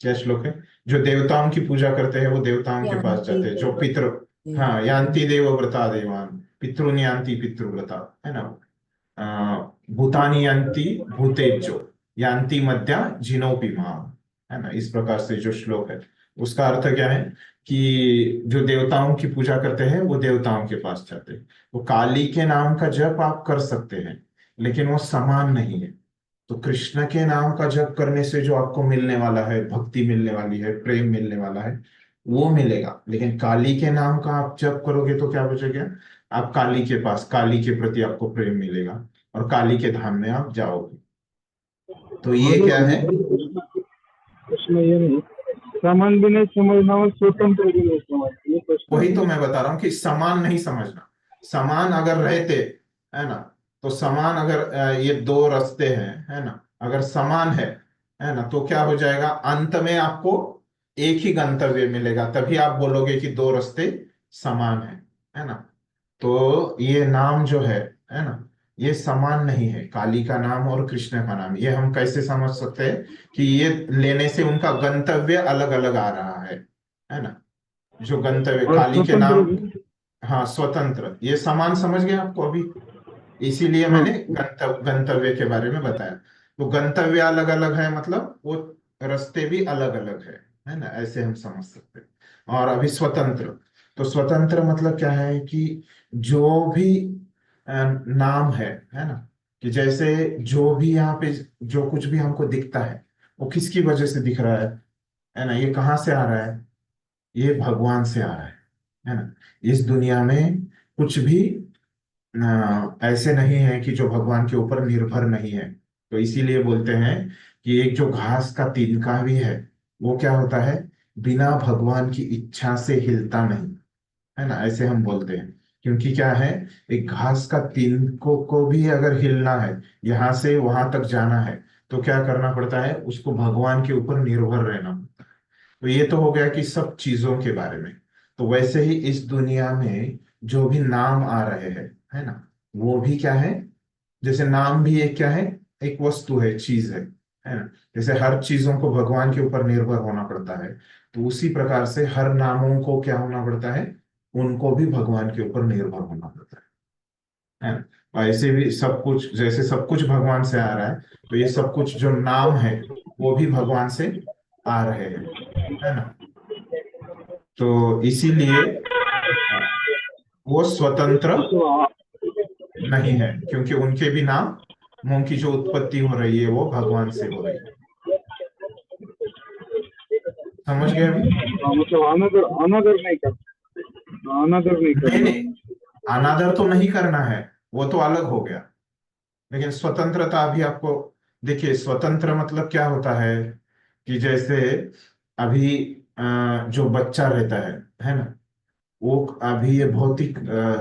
क्या श्लोक है, जो देवताओं की पूजा करते हैं वो देवताओं के पास यान्ति जाते हैं, जो पितृ, हाँ, यान्ति देव व्रता देवान, पितृन यान्ति पितृव्रता, है ना, भूतानि यान्ति भूतेज्यो यान्ति मध्या जिनोपि माम, है ना। इस प्रकार से जो श्लोक है उसका अर्थ क्या है कि जो देवताओं की पूजा करते हैं वो देवताओं के पास जाते हैं। वो काली के नाम का जप आप कर सकते हैं, लेकिन वो समान नहीं है। तो कृष्ण के नाम का जप करने से जो आपको मिलने वाला है, भक्ति मिलने वाली है, प्रेम मिलने वाला है, वो मिलेगा। लेकिन काली के नाम का आप जप करोगे तो क्या बचेगा, आप काली के पास, काली के प्रति आपको प्रेम मिलेगा और काली के धाम में आप जाओगे। तो ये क्या है, उसमें ये नहीं, समान भी नहीं समझना और स्वतंत्र भी नहीं समझना, ये प्रश्न वही है। तो मैं बता रहा हूँ कि समान नहीं समझना। समान अगर रहते, है ना, तो समान अगर ये 2 रास्ते हैं, है ना, अगर समान है ना, तो क्या हो जाएगा, अंत में आपको एक ही गंतव्य मिलेगा, तभी आप बोलोगे कि 2 रास्ते समान है ना। तो ये नाम जो है ना, ये समान नहीं है, काली का नाम और कृष्ण का नाम। ये हम कैसे समझ सकते हैं कि ये लेने से उनका गंतव्य अलग अलग आ रहा है ना। जो गंतव्य और काली के स्वतंत्र नाम, भी। हाँ स्वतंत्र, ये समान समझ गए आपको अभी, इसीलिए हाँ, मैंने गंतव्य के बारे में बताया। तो गंतव्य अलग अलग है मतलब वो रास्ते भी अलग अलग है ना, ऐसे हम समझ सकते हैं। और अभी स्वतंत्र, तो स्वतंत्र मतलब क्या है कि जो भी नाम है ना, कि जैसे जो भी यहाँ पे जो कुछ भी हमको दिखता है वो किसकी वजह से दिख रहा है ना, ये कहाँ से आ रहा है, ये भगवान से आ रहा है ना। इस दुनिया में कुछ भी ऐसे नहीं है कि जो भगवान के ऊपर निर्भर नहीं है। तो इसीलिए बोलते हैं कि एक जो घास का तिनका भी है वो क्या होता है, बिना भगवान की इच्छा से हिलता नहीं, है ना, ऐसे हम बोलते हैं। क्योंकि क्या है, एक घास का तिनको को भी अगर हिलना है, यहाँ से वहां तक जाना है, तो क्या करना पड़ता है, उसको भगवान के ऊपर निर्भर रहना पड़ता है। तो ये तो हो गया कि सब चीजों के बारे में। तो वैसे ही इस दुनिया में जो भी नाम आ रहे हैं, है ना, वो भी क्या है, जैसे नाम भी एक क्या है, एक वस्तु है, चीज है ना। जैसे हर चीजों को भगवान के ऊपर निर्भर होना पड़ता है, तो उसी प्रकार से हर नामों को क्या होना पड़ता है, उनको भी भगवान के ऊपर निर्भर होना पड़ता है ना। ऐसे भी सब कुछ, जैसे सब कुछ भगवान से आ रहा है, तो ये सब कुछ जो नाम है वो भी भगवान से आ रहे हैं, है ना। तो इसीलिए वो स्वतंत्र तो नहीं है, क्योंकि उनके भी नामों की जो उत्पत्ति हो रही है वो भगवान से हो रही है। समझ गए अभी? मतलब अनादर अनादर नहीं कर अनादर नहीं नहीं करना नहीं, अनादर तो नहीं करना है, वो तो अलग हो गया। लेकिन स्वतंत्रता अभी आपको, देखिए स्वतंत्र मतलब क्या होता है, कि जैसे अभी जो बच्चा रहता है ना, वो अभी ये भौतिक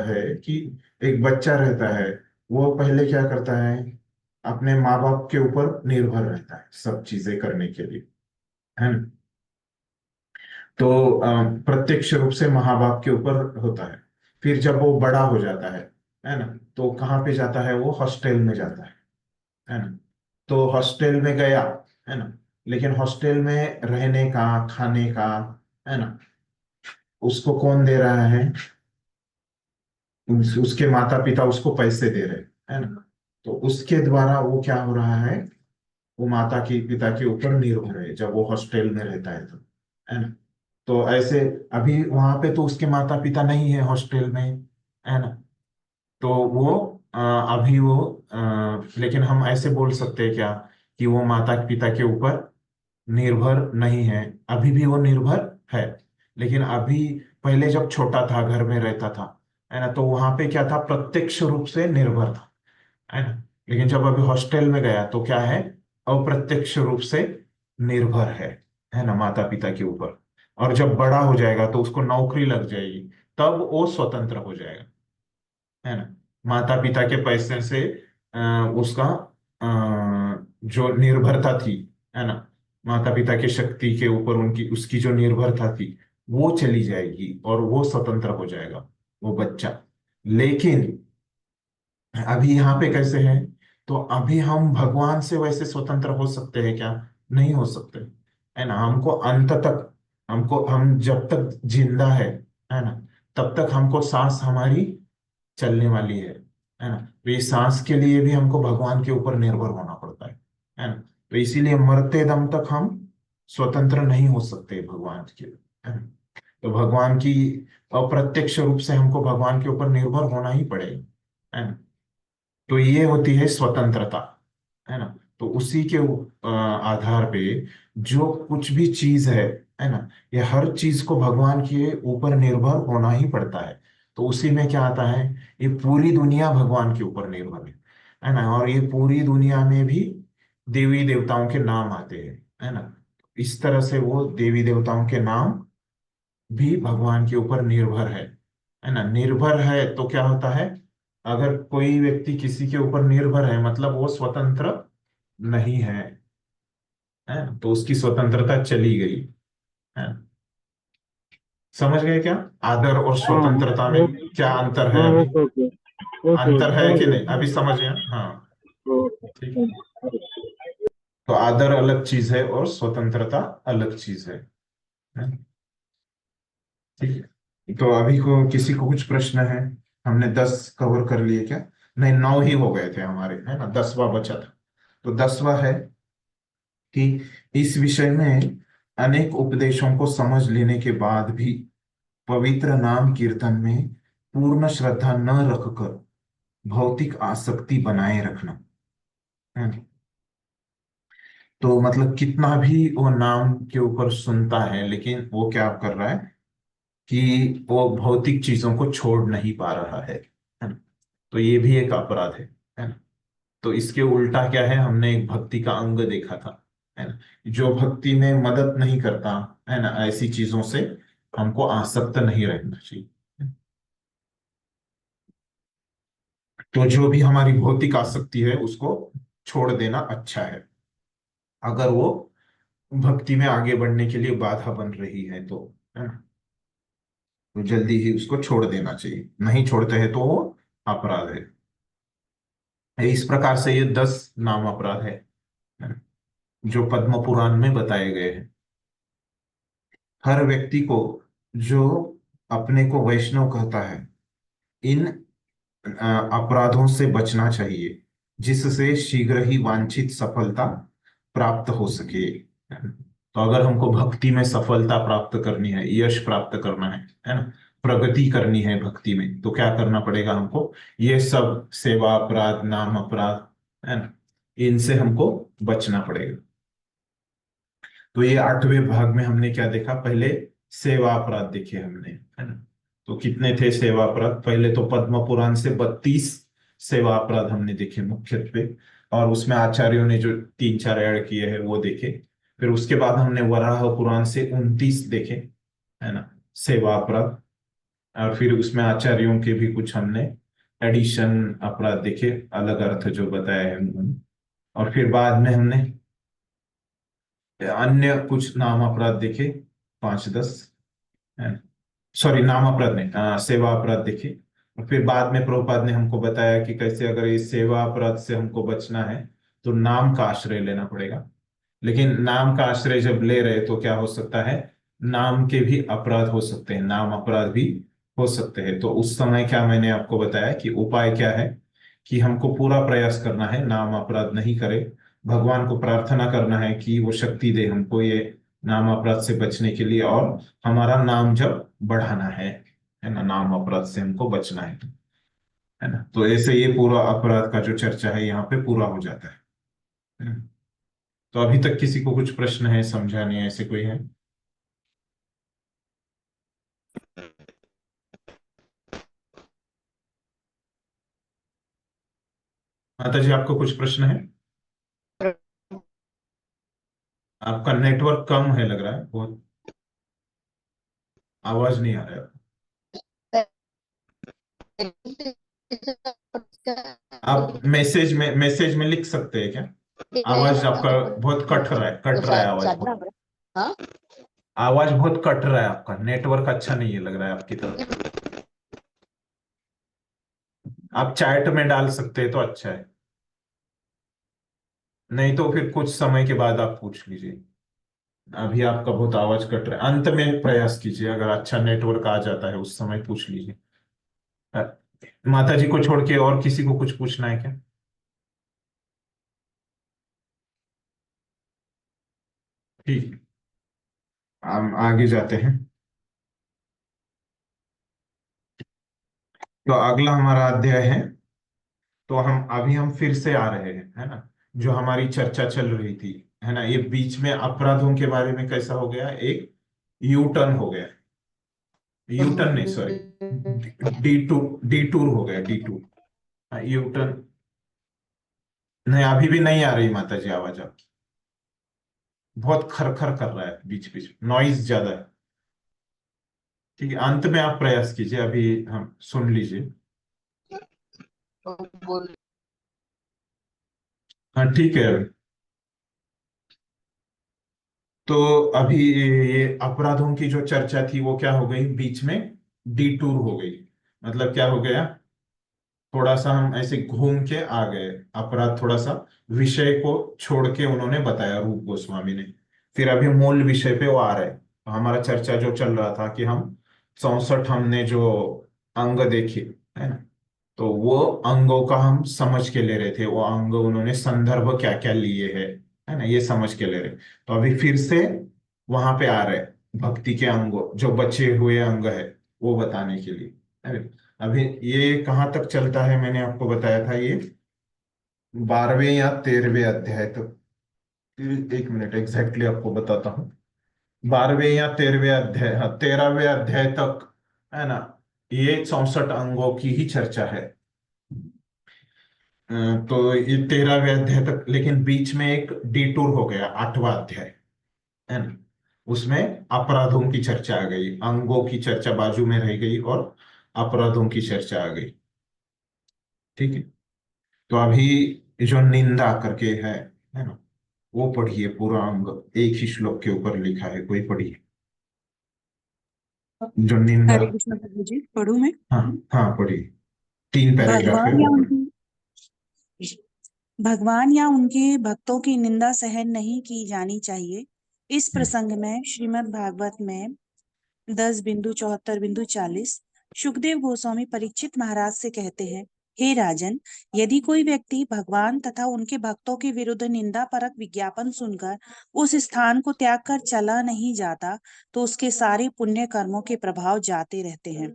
है कि एक बच्चा रहता है, वो पहले क्या करता है, अपने माँ बाप के ऊपर निर्भर रहता है सब चीजें करने के लिए, है ना। तो प्रत्यक्ष रूप से माँ बाप के ऊपर होता है। फिर जब वो बड़ा हो जाता है ना, तो कहाँ पे जाता है, वो हॉस्टल में जाता है ना। तो हॉस्टल में गया, है ना, लेकिन हॉस्टल में रहने का, खाने का, है ना, उसको कौन दे रहा है, उसके माता पिता उसको पैसे दे रहे हैं, है ना। तो उसके द्वारा वो क्या हो रहा है, वो माता की पिता के ऊपर निर्भर है जब वो हॉस्टल में रहता है, तो है ना। तो ऐसे अभी वहां पे तो उसके माता पिता नहीं है हॉस्टल में, है ना। तो वो अभी वो लेकिन हम ऐसे बोल सकते हैं क्या, कि वो माता पिता के ऊपर निर्भर नहीं है, अभी भी वो निर्भर है। लेकिन अभी पहले जब छोटा था, घर में रहता था, है ना, तो वहां पे क्या था, प्रत्यक्ष रूप से निर्भर था, है ना। लेकिन जब अभी हॉस्टल में गया तो क्या है, अप्रत्यक्ष रूप से निर्भर है ना, माता पिता के ऊपर। और जब बड़ा हो जाएगा तो उसको नौकरी लग जाएगी, तब वो स्वतंत्र हो जाएगा, है ना। माता पिता के पैसे से उसका जो निर्भरता थी, है ना, माता पिता की शक्ति के ऊपर उनकी उसकी जो निर्भरता थी, वो चली जाएगी और वो स्वतंत्र हो जाएगा, वो बच्चा। लेकिन अभी यहाँ पे कैसे है, तो अभी हम भगवान से वैसे स्वतंत्र हो सकते हैं क्या, नहीं हो सकते, है ना। हमको अंत तक, हमको, हम जब तक जिंदा है ना, तब तक हमको सांस हमारी चलने वाली है ना। तो ये सांस के लिए भी हमको भगवान के ऊपर निर्भर होना पड़ता है ना। तो इसीलिए मरते दम तक हम स्वतंत्र नहीं हो सकते भगवान के, है ना। तो भगवान की अप्रत्यक्ष रूप से हमको भगवान के ऊपर निर्भर होना ही पड़ेगा, है ना। तो ये होती है स्वतंत्रता, है ना। तो उसी के आधार पे जो कुछ भी चीज है ना, ये हर चीज को भगवान के ऊपर निर्भर होना ही पड़ता है। तो उसी में क्या आता है, ये पूरी दुनिया भगवान के ऊपर निर्भर है ना। और ये पूरी दुनिया में भी देवी देवताओं के नाम आते हैं, है ना। इस तरह से वो देवी देवताओं के नाम भी भगवान के ऊपर निर्भर है ना। निर्भर है तो क्या होता है, अगर कोई व्यक्ति किसी के ऊपर निर्भर है, मतलब वो स्वतंत्र नहीं है ना, तो उसकी स्वतंत्रता चली गई, है ना। समझ गए क्या, आदर और हाँ स्वतंत्रता में क्या अंतर है हाँ अभी, ओके ओके ओके अंतर है समझ कि नहीं, गया अभी समझ गया, हाँ। तो ठीक है, तो आदर अलग चीज है और स्वतंत्रता अलग चीज है? ठीक है, तो अभी को किसी को कुछ प्रश्न है? हमने 10 कवर कर लिए क्या, नहीं 9 ही हो गए थे हमारे, है ना, 10वां बचा था। तो 10वां है कि इस विषय में अनेक उपदेशों को समझ लेने के बाद भी पवित्र नाम कीर्तन में पूर्ण श्रद्धा न रखकर भौतिक आसक्ति बनाए रखना, है ना। तो मतलब कितना भी वो नाम के ऊपर सुनता है, लेकिन वो क्या कर रहा है, कि वो भौतिक चीजों को छोड़ नहीं पा रहा है ना। तो ये भी एक अपराध है ना। तो इसके उल्टा क्या है, हमने एक भक्ति का अंग देखा था, है ना, जो भक्ति में मदद नहीं करता, है ना, ऐसी चीजों से हमको आसक्त नहीं रहना चाहिए। तो जो भी हमारी भौतिक आसक्ति है उसको छोड़ देना अच्छा है, अगर वो भक्ति में आगे बढ़ने के लिए बाधा बन रही है तो, है ना। तो जल्दी ही उसको छोड़ देना चाहिए, नहीं छोड़ते हैं तो वो अपराध है। इस प्रकार से ये 10 नाम अपराध है जो पद्म पुराण में बताए गए हैं। हर व्यक्ति को जो अपने को वैष्णव कहता है, इन अपराधों से बचना चाहिए, जिससे शीघ्र ही वांछित सफलता प्राप्त हो सके। तो अगर हमको भक्ति में सफलता प्राप्त करनी है, यश प्राप्त करना है ना, प्रगति करनी है भक्ति में, तो क्या करना पड़ेगा हमको? ये सब सेवा अपराध, नाम अपराध, है ना, इनसे हमको बचना पड़ेगा। तो ये 8वें भाग में हमने क्या देखा? पहले सेवा अपराध देखे हमने, है ना। तो कितने थे सेवा अपराध? पहले तो पद्म पुराण से 32 सेवा अपराध हमने देखे मुख्यत्वे, और उसमें आचार्यों ने जो 3-4 ऐड किए हैं वो देखे। फिर उसके बाद हमने वराह पुराण से 29 देखे, है ना, सेवा अपराध। और फिर उसमें आचार्यों के भी कुछ हमने एडिशन अपराध देखे, अलग अर्थ जो बताया है उन्होंने। और फिर बाद में हमने अन्य कुछ नाम अपराध देखे, 5-10, सॉरी नाम अपराध नहीं, सेवा अपराध देखे। और फिर बाद में प्रभुपाद ने हमको बताया कि कैसे अगर इस सेवा अपराध से हमको बचना है तो नाम का आश्रय लेना पड़ेगा। लेकिन नाम का आश्रय जब ले रहे तो क्या हो सकता है? नाम के भी अपराध हो सकते हैं, नाम अपराध भी हो सकते हैं। तो उस समय क्या मैंने आपको बताया कि उपाय क्या है, कि हमको पूरा प्रयास करना है नाम अपराध नहीं करे, भगवान को प्रार्थना करना है कि वो शक्ति दे हमको ये नाम अपराध से बचने के लिए, और हमारा नाम जब बढ़ाना है ना, नाम अपराध से हमको बचना है ना। तो ऐसे ये पूरा अपराध का जो चर्चा है यहाँ पे पूरा हो जाता है ना? तो अभी तक किसी को कुछ प्रश्न है, समझा नहीं, ऐसे कोई है? माता जी आपको कुछ प्रश्न है? आपका नेटवर्क कम है लग रहा है बहुत, आवाज नहीं आ रहा है। आप मैसेज में लिख सकते हैं क्या? आवाज आपका बहुत कट रहा है, कट रहा है आवाज बहुत, हाँ आवाज बहुत कट रहा है आपका, नेटवर्क अच्छा नहीं है लग रहा है आपकी तरफ। आप चैट में डाल सकते हैं तो अच्छा है, नहीं तो फिर कुछ समय के बाद आप पूछ लीजिए। अभी आपका बहुत आवाज कट रहा है, अंत में प्रयास कीजिए, अगर अच्छा नेटवर्क आ जाता है उस समय पूछ लीजिए। माता जी को छोड़ के और किसी को कुछ पूछना है क्या? ठीक है, हम आगे जाते हैं। तो अगला हमारा अध्याय है, तो हम फिर से आ रहे हैं, है ना, जो हमारी चर्चा चल रही थी, है ना। ये बीच में अपराधों के बारे में कैसा हो गया, एक यू टर्न हो गया, यू टर्न नहीं सॉरी, डी टूर हो गया, डी टूर, यू टर्न। नहीं अभी भी नहीं आ रही माता जी आवाज आपकी, बहुत खरखर कर रहा है, बीच बीच नॉइज ज्यादा है। ठीक है, अंत में आप प्रयास कीजिए, अभी हम सुन लीजिए। हाँ ठीक है। तो अभी ये अपराधों की जो चर्चा थी वो क्या हो गई, बीच में डिटूर हो गई। मतलब क्या हो गया, थोड़ा सा हम ऐसे घूम के आ गए, अपराध थोड़ा सा विषय को छोड़ के उन्होंने बताया रूप गोस्वामी ने। फिर अभी मूल विषय पे वो आ रहे। तो हमारा चर्चा जो चल रहा था कि हम 64 हमने जो अंग देखे, है ना, तो वो अंगों का हम समझ के ले रहे थे, वो अंग उन्होंने संदर्भ क्या क्या लिए है ना, ये समझ के ले रहे। तो अभी फिर से वहां पे आ रहे, भक्ति के अंग जो बचे हुए अंग है वो बताने के लिए, है ना। अभी ये कहाँ तक चलता है, मैंने आपको बताया था ये 12वें या 13वें अध्याय तक। एक मिनट एग्जैक्टली आपको बताता हूँ, 12वें या 13वें अध्याय, हाँ 13वें अध्याय तक, है ना। ये 64 अंगों की ही चर्चा है। तो ये 13वें अध्याय तक, लेकिन बीच में एक डिटूर हो गया, 8वां अध्याय, है ना। उसमें अपराधों की चर्चा आ गई, अंगों की चर्चा बाजू में रह गई और अपराधों की चर्चा आ गई। ठीक है, तो अभी जो निंदा करके है ना, वो पढ़िए, पूरा अंग एक ही श्लोक के ऊपर लिखा है, कोई पढ़िए। जो निंदा। हरे कृष्ण प्रभु जी, पढ़ू मैं? हाँ हाँ, पढ़िए। 3 पैराग्राफ है, भगवान या वो पढ़िए। भगवान या उनके भक्तों की निंदा सहन नहीं की जानी चाहिए। इस हम्म, प्रसंग में श्रीमद् भागवत में 10:74-40 सुखदेव गोस्वामी परीक्षित महाराज से कहते हैं, हे राजन, यदि कोई व्यक्ति भगवान तथा उनके भक्तों के विरुद्ध निंदा परक विज्ञापन सुनकर उस स्थान को त्याग कर चला नहीं जाता, तो उसके सारे पुण्य कर्मों के प्रभाव जाते रहते हैं।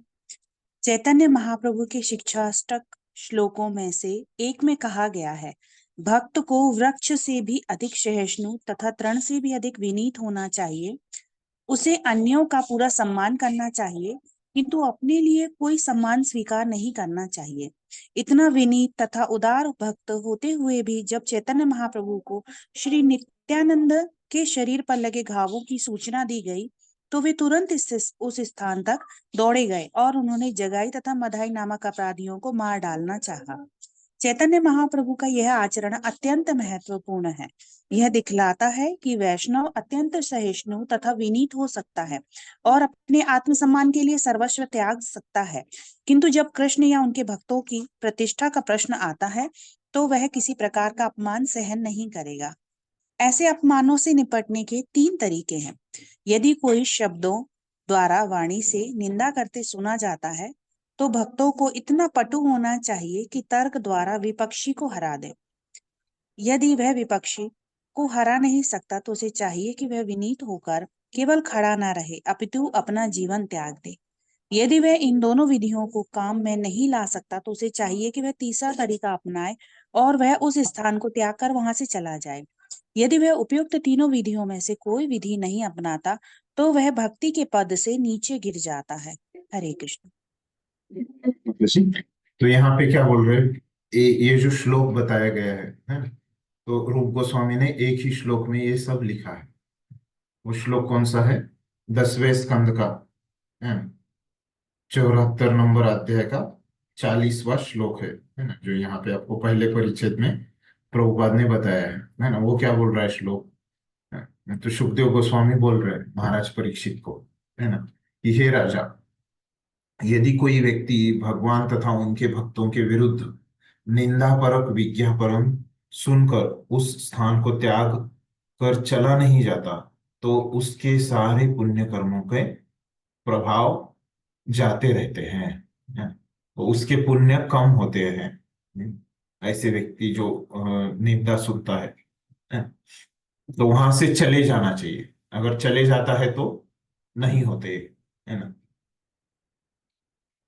चैतन्य महाप्रभु के शिक्षाष्टक श्लोकों में से एक में कहा गया है, भक्त को वृक्ष से भी अधिक सहिष्णु तथा तृण से भी अधिक विनीत होना चाहिए। उसे अन्यों का पूरा सम्मान करना चाहिए, किंतु अपने लिए कोई सम्मान स्वीकार नहीं करना चाहिए। इतना विनीत तथा उदार भक्त होते हुए भी जब चैतन्य महाप्रभु को श्री नित्यानंद के शरीर पर लगे घावों की सूचना दी गई, तो वे तुरंत उस स्थान तक दौड़े गए और उन्होंने जगाई तथा मधाई नामक अपराधियों को मार डालना चाहा। चैतन्य महाप्रभु का यह आचरण अत्यंत महत्वपूर्ण है। यह दिखलाता है कि वैष्णव अत्यंत सहिष्णु तथा विनीत हो सकता है और अपने आत्मसम्मान के लिए सर्वस्व त्याग सकता है, किंतु जब कृष्ण या उनके भक्तों की प्रतिष्ठा का प्रश्न आता है, तो वह किसी प्रकार का अपमान सहन नहीं करेगा। ऐसे अपमानों से निपटने के 3 तरीके हैं। यदि कोई शब्दों द्वारा वाणी से निंदा करते सुना जाता है, तो भक्तों को इतना पटु होना चाहिए कि तर्क द्वारा विपक्षी को हरा दे। यदि वह विपक्षी को हरा नहीं सकता, तो उसे चाहिए कि वह विनीत होकर केवल खड़ा न रहे, अपितु अपना जीवन त्याग दे। यदि वह इन दोनों विधियों को काम में नहीं ला सकता, तो उसे चाहिए कि वह तीसरा तरीका अपनाए और वह उस स्थान को त्याग कर वहां से चला जाए। यदि वह उपयुक्त तीनों विधियों में से कोई विधि नहीं अपनाता, तो वह भक्ति के पद से नीचे गिर जाता है। हरे कृष्ण। तो यहाँ पे क्या बोल रहे हैं, ये जो श्लोक बताया गया है, तो रूप गोस्वामी ने एक ही श्लोक में ये सब लिखा है। वो श्लोक कौन सा है? 10वें स्कंद का, है ना, 74 नंबर अध्याय का 40वां श्लोक है ना, जो यहाँ पे आपको पहले परिच्छेद में प्रभुपाद ने बताया है ना। वो क्या बोल रहा है श्लोक? तो सुखदेव गोस्वामी बोल रहे हैं महाराज परीक्षित को, है ना, कि हे राजा, यदि कोई व्यक्ति भगवान तथा उनके भक्तों के विरुद्ध निंदापरक विज्ञापन सुनकर उस स्थान को त्याग कर चला नहीं जाता, तो उसके सारे पुण्य कर्मों के प्रभाव जाते रहते हैं, है? तो उसके पुण्य कम होते हैं। ऐसे व्यक्ति जो निंदा सुनता है, तो वहां से चले जाना चाहिए। अगर चले जाता है तो नहीं होते, है ना,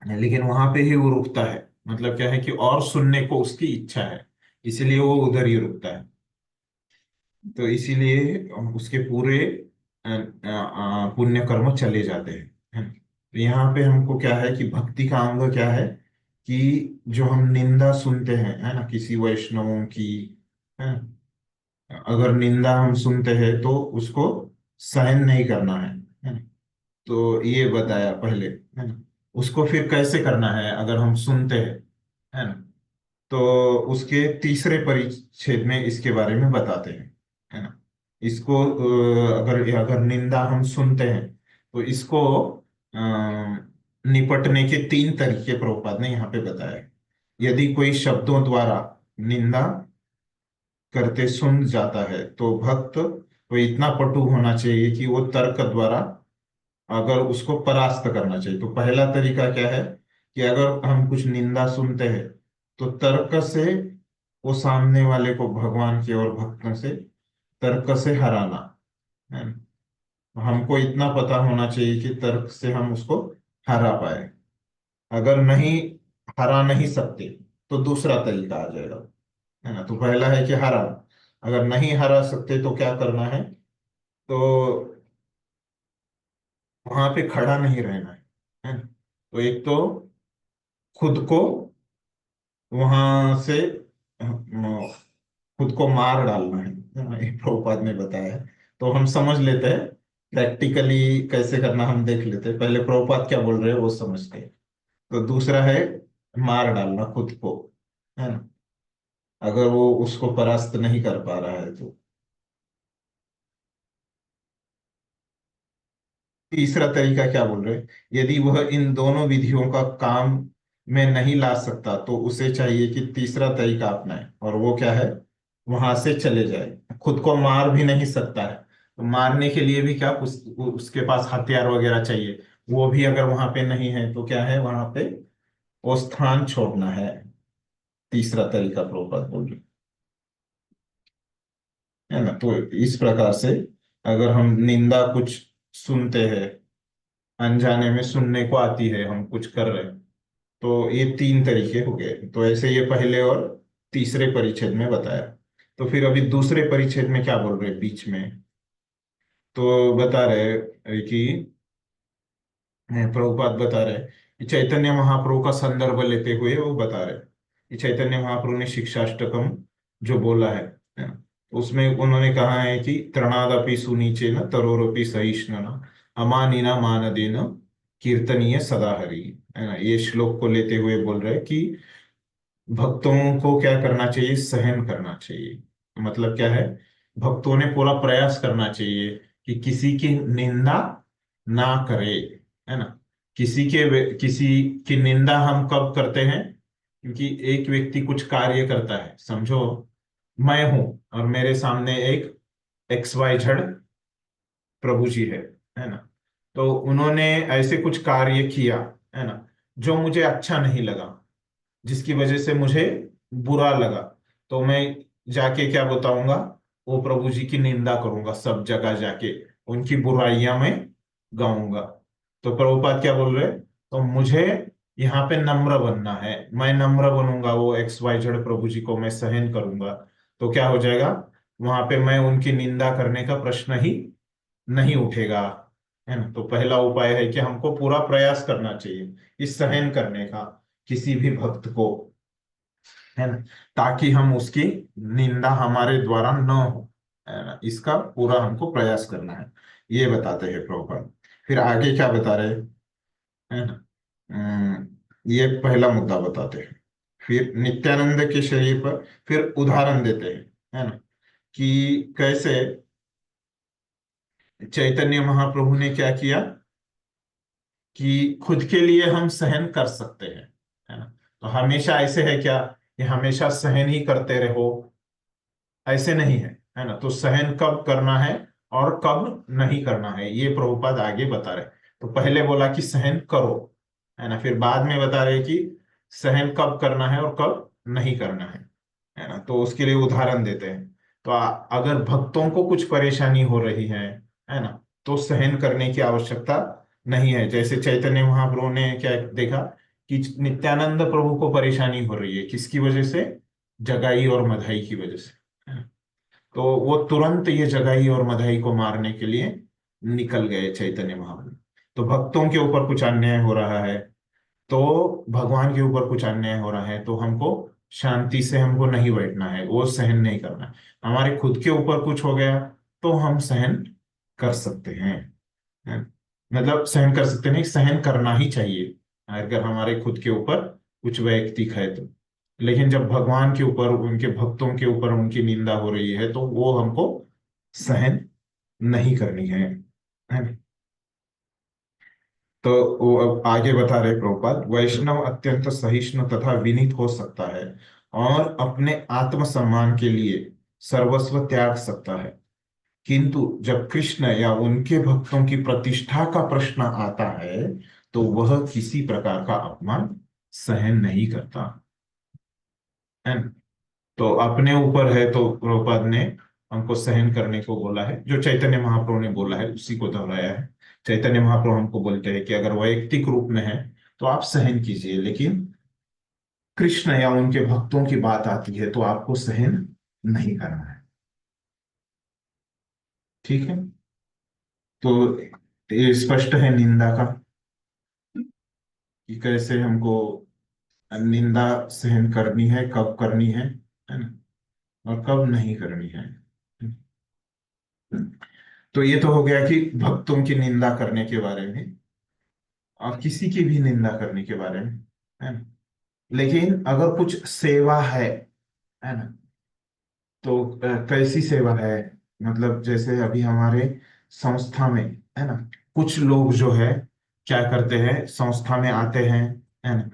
लेकिन वहां पे ही वो रुकता है। मतलब क्या है कि और सुनने को उसकी इच्छा है, इसलिए वो उधर ही रुकता है। तो इसीलिए उसके पूरे पुण्य कर्म चले जाते हैं, है ना? तो यहाँ पे हमको क्या है कि भक्ति का अंग क्या है कि जो हम निंदा सुनते हैं, है ना, किसी वैष्णवों की, है ना, अगर निंदा हम सुनते हैं तो उसको सहन नहीं करना है ना। तो ये बताया पहले, है ना। उसको फिर कैसे करना है अगर हम सुनते हैं, है ना, तो उसके तीसरे परिच्छेद में इसके बारे में बताते हैं, है ना। इसको अगर अगर निंदा हम सुनते हैं तो इसको अ, निपटने के 3 तरीके प्रभुपाद ने यहाँ पे बताया है। यदि कोई शब्दों द्वारा निंदा करते सुन जाता है, तो भक्त को इतना पटु होना चाहिए कि वो तर्क द्वारा अगर उसको परास्त करना चाहिए। तो पहला तरीका क्या है कि अगर हम कुछ निंदा सुनते हैं तो तर्क से वो सामने वाले को भगवान की और भक्तों से तर्क से हराना, है ना। हमको इतना पता होना चाहिए कि तर्क से हम उसको हरा पाए। अगर नहीं हरा नहीं सकते तो दूसरा तरीका आ जाएगा, है ना। तो पहला है कि हरा, अगर नहीं हरा सकते तो क्या करना है, तो वहां पे खड़ा नहीं रहना है ना। तो एक तो खुद को वहां से खुद को मार डालना है, ये प्रभुपाद ने बताया है। तो हम समझ लेते हैं प्रैक्टिकली कैसे करना, हम देख लेते हैं। पहले प्रभुपाद क्या बोल रहे हैं वो समझते हैं। तो दूसरा है मार डालना खुद को, है ना, अगर वो उसको परास्त नहीं कर पा रहा है तो। तीसरा तरीका क्या बोल रहे हैं, यदि वह इन दोनों विधियों का काम में नहीं ला सकता तो उसे चाहिए कि तीसरा तरीका अपनाए, और वो क्या है, वहां से चले जाए। खुद को मार भी नहीं सकता है, तो मारने के लिए भी क्या उसके पास हथियार वगैरह चाहिए, वो भी अगर वहां पे नहीं है तो क्या है, वहां पे वो स्थान छोड़ना है। तीसरा तरीका प्रभुपाद बोल रहे है ना। तो इस प्रकार से अगर हम निंदा कुछ सुनते हैं, अनजाने में सुनने को आती है, हम कुछ कर रहे हैं, तो ये तीन तरीके हो गए। तो ऐसे ये पहले और तीसरे परिच्छेद में बताया। तो फिर अभी दूसरे परिच्छेद में क्या बोल रहे हैं बीच में, तो बता रहे कि प्रभुपाद बता रहे कि चैतन्य महाप्रभु का संदर्भ लेते हुए वो बता रहे कि चैतन्य महाप्रभु ने शिक्षाष्टकम जो बोला है ना, उसमें उन्होंने कहा है कि तृणादपि सुनीचे न तरोरपि सहिष्णु न अमानिना मानदेन कीर्तनीय सदा हरि, है ना। ये श्लोक को लेते हुए बोल रहे हैं कि भक्तों को क्या करना चाहिए, सहन करना चाहिए। मतलब क्या है, भक्तों ने पूरा प्रयास करना चाहिए कि किसी की निंदा ना करे, है ना। किसी की निंदा हम कब करते हैं, क्योंकि एक व्यक्ति कुछ कार्य करता है, समझो मैं हूं और मेरे सामने एक XYZ प्रभु जी है ना। तो उन्होंने ऐसे कुछ कार्य किया, है ना, जो मुझे अच्छा नहीं लगा, जिसकी वजह से मुझे बुरा लगा, तो मैं जाके क्या बताऊंगा, वो प्रभु जी की निंदा करूंगा, सब जगह जाके उनकी बुराइयां मैं गाऊंगा। तो प्रभुपाद क्या बोल रहे, तो मुझे यहाँ पे नम्र बनना है, मैं नम्र बनूंगा, वो XYZ प्रभु जी को मैं सहन करूंगा, तो क्या हो जाएगा, वहां पे मैं उनकी निंदा करने का प्रश्न ही नहीं उठेगा, है ना। तो पहला उपाय है कि हमको पूरा प्रयास करना चाहिए इस सहन करने का किसी भी भक्त को, है ना, ताकि हम उसकी निंदा हमारे द्वारा न हो, है ना। इसका पूरा हमको प्रयास करना है, ये बताते हैं प्रभुपाद। फिर आगे क्या बता रहे हैं ना, ये पहला मुद्दा बताते हैं। फिर नित्यानंद के शरीर पर फिर उदाहरण देते हैं, है ना, कि कैसे चैतन्य महाप्रभु ने क्या किया कि खुद के लिए हम सहन कर सकते हैं, है ना। तो हमेशा ऐसे है क्या कि हमेशा सहन ही करते रहो, ऐसे नहीं है, है ना। तो सहन कब करना है और कब नहीं करना है, ये प्रभुपाद आगे बता रहे। तो पहले बोला कि सहन करो, है ना, फिर बाद में बता रहे कि सहन कब करना है और कब नहीं करना है ना। तो उसके लिए उदाहरण देते हैं। तो अगर भक्तों को कुछ परेशानी हो रही है ना, तो सहन करने की आवश्यकता नहीं है। जैसे चैतन्य महाप्रभु ने क्या देखा कि नित्यानंद प्रभु को परेशानी हो रही है, किसकी वजह से, जगाई और मधाई की वजह से, है ना। तो वो तुरंत ये जगाई और मधाई को मारने के लिए निकल गए चैतन्य महाप्रभु। तो भक्तों के ऊपर कुछ अन्याय हो रहा है, तो भगवान के ऊपर कुछ अन्याय हो रहा है, तो हमको शांति से हमको नहीं बैठना है, वो सहन नहीं करना है। हमारे खुद के ऊपर कुछ हो गया तो हम सहन कर सकते हैं। मतलब सहन कर सकते नहीं, सहन करना ही चाहिए अगर हमारे खुद के ऊपर कुछ वैयक्तिक है तो। लेकिन जब भगवान के ऊपर, उनके भक्तों के ऊपर उनकी निंदा हो रही है, तो वो हमको सहन नहीं करनी है ना? तो वो अब आगे बता रहे प्रभुपाद, वैष्णव अत्यंत सहिष्णु तथा विनीत हो सकता है और अपने आत्मसम्मान के लिए सर्वस्व त्याग सकता है, किंतु जब कृष्ण या उनके भक्तों की प्रतिष्ठा का प्रश्न आता है तो वह किसी प्रकार का अपमान सहन नहीं करता, है ना। तो अपने ऊपर है तो प्रभुपाद ने हमको सहन करने को बोला है, जो चैतन्य महाप्रभु ने बोला है उसी को दोहराया है। चैतन्य महाप्रभु हमको बोलते हैं कि अगर वैयक्तिक रूप में है तो आप सहन कीजिए, लेकिन कृष्ण या उनके भक्तों की बात आती है तो आपको सहन नहीं करना है, ठीक है। तो ये स्पष्ट है निंदा का, कि कैसे हमको निंदा सहन करनी है, कब करनी है ना, और कब नहीं करनी है। तो ये तो हो गया कि भक्तों की निंदा करने के बारे में और किसी की भी निंदा करने के बारे में, है ना। लेकिन अगर कुछ सेवा है ना, तो कैसी सेवा है, मतलब जैसे अभी हमारे संस्था में, है ना, कुछ लोग जो है क्या करते हैं, संस्था में आते हैं, है ना,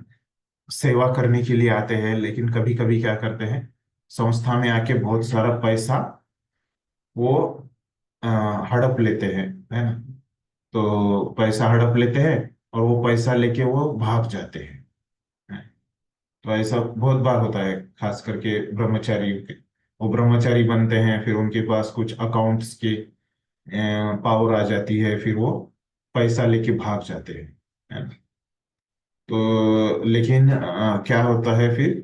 सेवा करने के लिए आते हैं, लेकिन कभी कभी क्या करते हैं, संस्था में आके बहुत सारा पैसा वो अ, हड़प लेते हैं, है ना। तो पैसा हड़प लेते हैं और वो पैसा लेके वो भाग जाते हैं। तो ऐसा बहुत बार होता है, खास करके ब्रह्मचारी के। वो ब्रह्मचारी बनते हैं, फिर उनके पास कुछ अकाउंट्स के पावर आ जाती है, फिर वो पैसा लेके भाग जाते हैं, है ना। तो लेकिन क्या होता है फिर,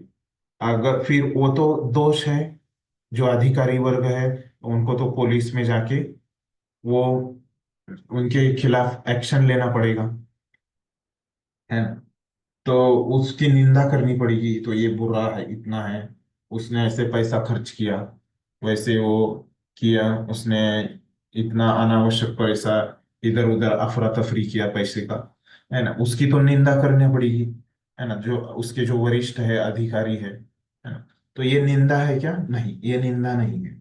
अगर फिर वो तो दोष है, जो अधिकारी वर्ग है उनको तो पुलिस में जाके वो उनके खिलाफ एक्शन लेना पड़ेगा, है ना। तो उसकी निंदा करनी पड़ेगी, तो ये बुरा है, इतना है, उसने ऐसे पैसा खर्च किया, वैसे वो किया, उसने इतना अनावश्यक पैसा इधर उधर अफरा तफरी किया पैसे का, है ना, उसकी तो निंदा करनी पड़ेगी, है ना, जो उसके जो वरिष्ठ है, अधिकारी है ना। तो ये निंदा है क्या? नहीं, ये निंदा नहीं है।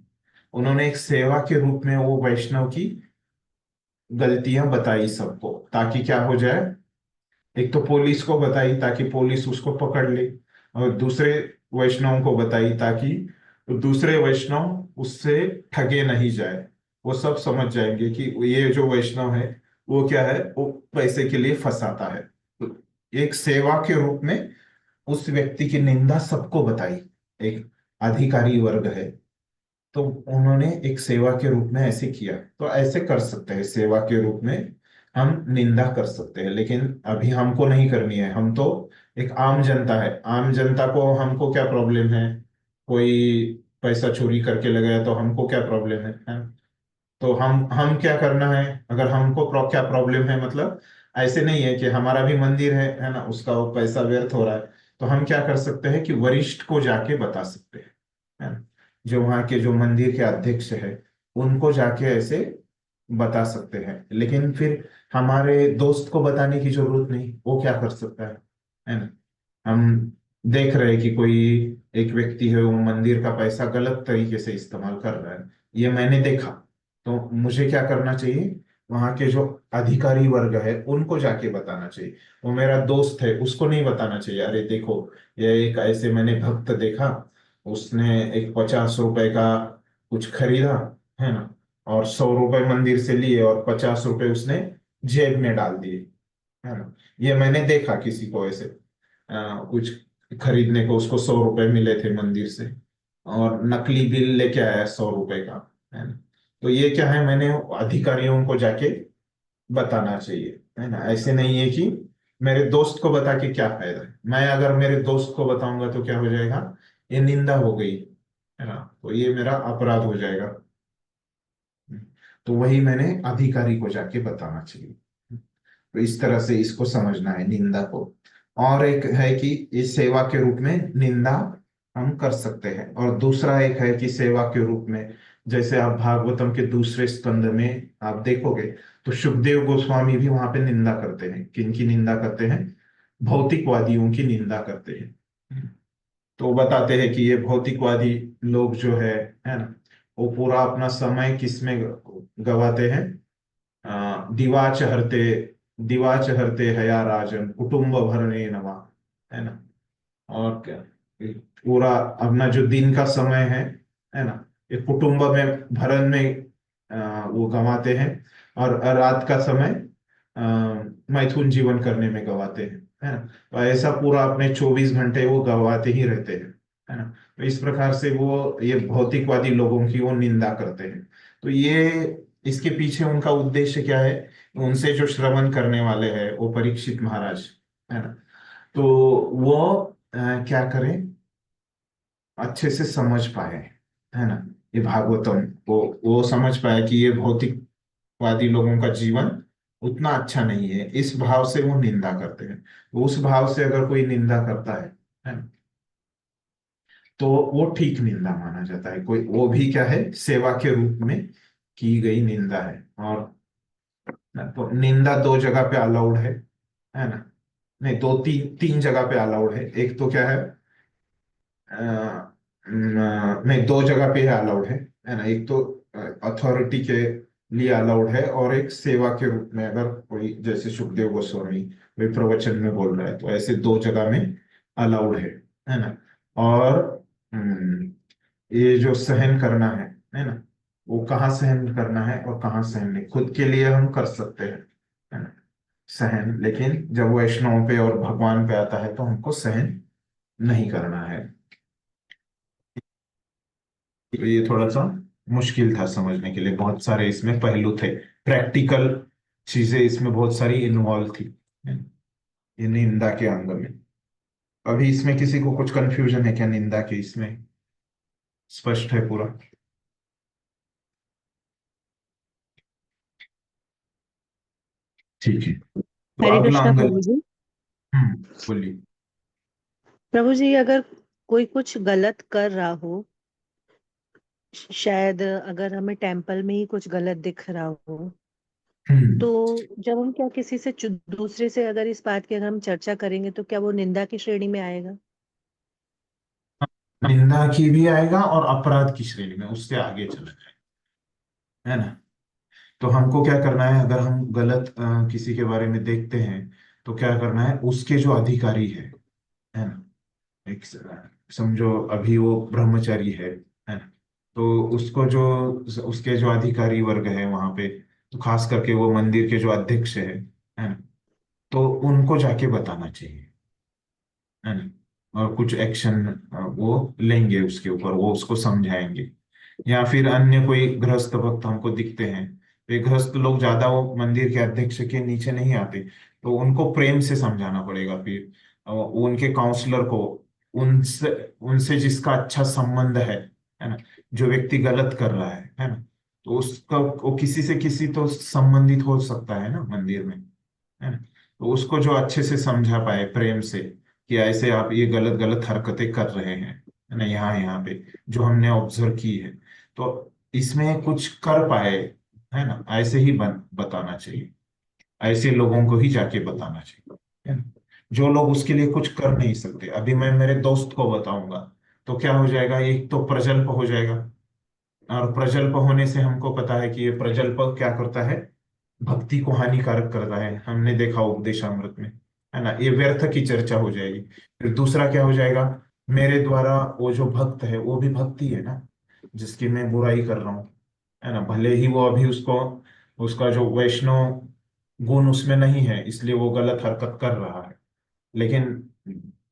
उन्होंने एक सेवा के रूप में वो वैष्णव की गलतियां बताई सबको, ताकि क्या हो जाए, एक तो पुलिस को बताई ताकि पुलिस उसको पकड़ ले, और दूसरे वैष्णव को बताई ताकि दूसरे वैष्णव उससे ठगे नहीं जाए। वो सब समझ जाएंगे कि ये जो वैष्णव है वो क्या है, वो पैसे के लिए फंसाता है। तो एक सेवा के रूप में उस व्यक्ति की निंदा सबको बताई, एक अधिकारी वर्ग है, तो उन्होंने एक सेवा के रूप में ऐसे किया। तो ऐसे कर सकते हैं, सेवा के रूप में हम निंदा कर सकते हैं, लेकिन अभी हमको नहीं करनी है। हम तो एक आम जनता है, आम जनता को हमको क्या प्रॉब्लम है, कोई पैसा चोरी करके ले गया तो हमको क्या प्रॉब्लम है? तो हम क्या करना है, अगर हमको क्या प्रॉब्लम है, मतलब ऐसे नहीं है कि हमारा भी मंदिर है ना, उसका वो पैसा व्यर्थ हो रहा है, तो हम क्या कर सकते हैं कि वरिष्ठ को जाके बता सकते हैं, है ना। जो वहाँ के जो मंदिर के अध्यक्ष है उनको जाके ऐसे बता सकते हैं, लेकिन फिर हमारे दोस्त को बताने की जरूरत नहीं, वो क्या कर सकता है ना। हम देख रहे हैं कि कोई एक व्यक्ति है, वो मंदिर का पैसा गलत तरीके से इस्तेमाल कर रहा है, ये मैंने देखा, तो मुझे क्या करना चाहिए, वहां के जो अधिकारी वर्ग है उनको जाके बताना चाहिए। वो मेरा दोस्त है, उसको नहीं बताना चाहिए, अरे देखो ये एक ऐसे मैंने भक्त देखा, उसने एक 50 रुपए का कुछ खरीदा, है ना, और 100 रुपए मंदिर से लिए और 50 रुपए उसने जेब में डाल दिए, है ना। ये मैंने देखा किसी को ऐसे कुछ खरीदने को, उसको 100 रुपए मिले थे मंदिर से, और नकली बिल लेके आया 100 रुपए का, है ना। तो ये क्या है, मैंने अधिकारियों को जाके बताना चाहिए, है ना। ऐसे नहीं है कि मेरे दोस्त को बता के क्या फायदा है, मैं अगर मेरे दोस्त को बताऊंगा तो क्या हो जाएगा, ये निंदा हो गई, है ना, तो ये मेरा अपराध हो जाएगा। तो वही मैंने अधिकारी को जाके बताना चाहिए। तो इस तरह से इसको समझना है निंदा को। और एक है कि इस सेवा के रूप में निंदा हम कर सकते हैं, और दूसरा एक है कि सेवा के रूप में, जैसे आप भागवतम के दूसरे स्कंद में आप देखोगे तो सुखदेव गोस्वामी भी वहां पे निंदा करते हैं। किनकी निंदा करते हैं? भौतिकवादियों की निंदा करते हैं। तो बताते हैं कि ये भौतिकवादी लोग जो है ना, वो पूरा अपना समय किसमें गवाते हैं, दिवाच हरते, दिवाच हरते हया राजन कुटुंब भरने नवा, है ना। और क्या, पूरा अपना जो दिन का समय है ना, ये कुटुंब में भरण में वो गंवाते हैं, और रात का समय मैथुन जीवन करने में गंवाते हैं, है ना। तो ऐसा पूरा अपने 24 घंटे वो गंवाते ही रहते हैं, है ना। तो इस प्रकार से वो ये भौतिकवादी लोगों की वो निंदा करते हैं। तो ये इसके पीछे उनका उद्देश्य क्या है, उनसे जो श्रवण करने वाले हैं वो परीक्षित महाराज, है ना, तो वो क्या करें, अच्छे से समझ पाए, है ना, ये भागवतम वो समझ पाए कि ये भौतिकवादी लोगों का जीवन उतना अच्छा नहीं है, इस भाव से वो निंदा करते हैं। तो उस भाव से अगर कोई निंदा करता है ना, तो वो ठीक निंदा माना जाता है। कोई वो भी क्या है, सेवा के रूप में की गई निंदा है। और तो निंदा दो जगह पे अलाउड है ना, नहीं, दो तीन तीन जगह पे अलाउड है। एक तो क्या है, नहीं, दो जगह पे है अलाउड है ना। एक तो अथॉरिटी के लिए अलाउड है, और एक सेवा के रूप में अगर कोई जैसे सुखदेव गोस्वामी वे प्रवचन में बोल रहा है तो ऐसे 2 जगह में अलाउड है ना। और ये जो सहन करना है ना, वो कहाँ सहन करना है और कहाँ सहन नहीं, खुद के लिए हम कर सकते हैं, है ना, सहन। लेकिन जब वैष्णव पे और भगवान पे आता है तो हमको सहन नहीं करना है। तो ये थोड़ा सा मुश्किल था समझने के लिए, बहुत सारे इसमें पहलू थे, प्रैक्टिकल चीजें इसमें बहुत सारी इन्वॉल्व थी, है ना, ये निंदा के अंग में। अभी इसमें किसी को कुछ कंफ्यूजन है क्या? निंदा के इसमें स्पष्ट है पूरा? ठीक है, तो हरे अगला कृष्णा अंग। प्रभु जी। बोलिए। प्रभु जी, अगर कोई कुछ गलत कर रहा हो, शायद अगर हमें टेम्पल में ही कुछ गलत दिख रहा हो, तो जब हम क्या किसी से दूसरे से अगर इस बात की अगर हम चर्चा करेंगे तो क्या वो निंदा की श्रेणी में आएगा? निंदा की भी आएगा और अपराध की श्रेणी में, उससे आगे चला जाए, है ना। तो हमको क्या करना है, अगर हम गलत किसी के बारे में देखते हैं तो क्या करना है, उसके जो अधिकारी है ना, एक समझो अभी वो ब्रह्मचारी है ना, तो उसको जो उसके जो अधिकारी वर्ग है वहां पे, तो खास करके वो मंदिर के जो अध्यक्ष है ना, तो उनको जाके बताना चाहिए, है ना, और कुछ एक्शन वो लेंगे उसके ऊपर, वो उसको समझाएंगे। या फिर अन्य कोई गृहस्थ भक्त हमको दिखते हैं, वे गृहस्थ लोग ज्यादा वो मंदिर के अध्यक्ष के नीचे नहीं आते, तो उनको प्रेम से समझाना पड़ेगा फिर, उनके काउंसलर को, उनसे उनसे जिसका अच्छा संबंध है ना, जो व्यक्ति गलत कर रहा है ना, तो उसका वो किसी से किसी तो संबंधित हो सकता है ना मंदिर में, है ना, तो उसको जो अच्छे से समझा पाए प्रेम से कि ऐसे आप ये गलत गलत हरकतें कर रहे हैं, है ना, यहाँ यहाँ पे जो हमने ऑब्जर्व की है, तो इसमें कुछ कर पाए, है ना, ऐसे ही बताना चाहिए, ऐसे लोगों को ही जाके बताना चाहिए, है ना। जो लोग उसके लिए कुछ कर नहीं सकते, अभी मैं मेरे दोस्त को बताऊंगा तो क्या हो जाएगा, एक तो प्रजल्प हो जाएगा, और प्रजल्प होने से हमको पता है कि ये प्रजल्प क्या करता है, भक्ति को हानिकारक करता है, हमने देखा उपदेशामृत में, है ना, ये व्यर्थ की चर्चा हो जाएगी। फिर दूसरा क्या हो जाएगा, मेरे द्वारा वो जो भक्त है वो भी भक्ति है ना, जिसकी मैं बुराई कर रहा हूँ, है ना, भले ही वो अभी उसको उसका जो वैष्णव गुण उसमें नहीं है इसलिए वो गलत हरकत कर रहा है, लेकिन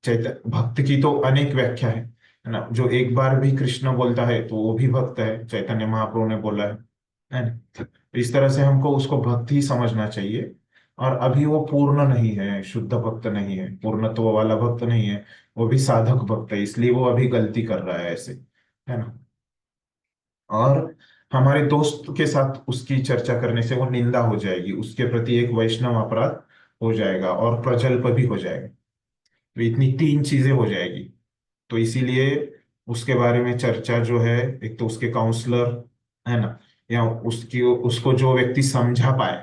चैतन्य भक्त की तो अनेक व्याख्या है ना, जो एक बार भी कृष्ण बोलता है तो वो भी भक्त है, चैतन्य महाप्रभु ने बोला है ना। तो इस तरह से हमको उसको भक्त ही समझना चाहिए, और अभी वो पूर्ण नहीं है, शुद्ध भक्त नहीं है, पूर्णत्व वाला भक्त नहीं है, वो भी साधक भक्त है, इसलिए वो अभी गलती कर रहा है ऐसे, है ना। और हमारे दोस्त के साथ उसकी चर्चा करने से वो निंदा हो जाएगी, उसके प्रति एक वैष्णव अपराध हो जाएगा और प्रजल्प भी हो जाएगा, तो इतनी 3 चीजें हो जाएगी। तो इसीलिए उसके बारे में चर्चा जो है, एक तो उसके काउंसलर, है ना, या उसकी उसको जो व्यक्ति समझा पाए,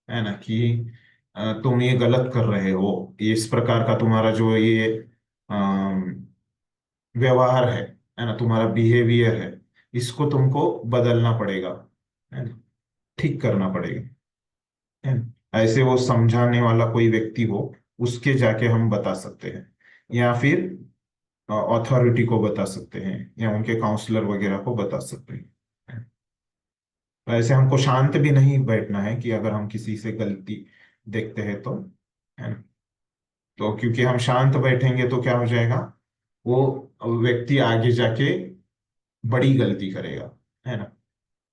है ना, कि तुम ये गलत कर रहे हो, ये इस प्रकार का तुम्हारा जो ये व्यवहार है ना, तुम्हारा बिहेवियर है, इसको तुमको बदलना पड़ेगा, है ना, ठीक करना पड़ेगा, है ना, ऐसे वो समझाने वाला कोई व्यक्ति हो, उसके जाके हम बता सकते हैं, या फिर अथॉरिटी को बता सकते हैं, या उनके काउंसलर वगैरह को बता सकते हैं। तो ऐसे हमको शांत भी नहीं बैठना है कि अगर हम किसी से गलती देखते हैं तो, है ना, तो क्योंकि हम शांत बैठेंगे तो क्या हो जाएगा, वो व्यक्ति आगे जाके बड़ी गलती करेगा, है ना।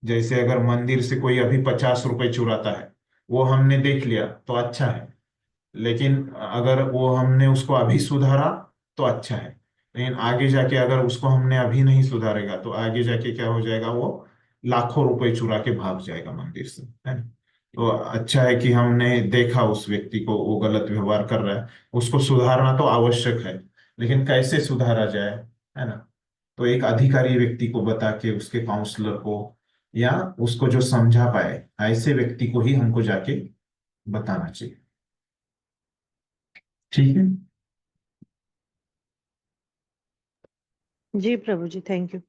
जैसे अगर मंदिर से कोई अभी 50 रुपए चुराता है, वो हमने देख लिया तो अच्छा है, लेकिन अगर वो हमने उसको अभी सुधारा तो अच्छा है, लेकिन आगे जाके अगर उसको हमने अभी नहीं सुधारेगा तो आगे जाके क्या हो जाएगा, वो लाखों रुपए चुरा के भाग जाएगा मंदिर से, है ना। तो अच्छा है कि हमने देखा उस व्यक्ति को वो गलत व्यवहार कर रहा है, उसको सुधारना तो आवश्यक है, लेकिन कैसे सुधारा जाए, है ना, तो एक अधिकारी व्यक्ति को बता के, उसके काउंसलर को, या उसको जो समझा पाए ऐसे व्यक्ति को ही हमको जाके बताना चाहिए। ठीक है। जी प्रभु जी, थैंक यू।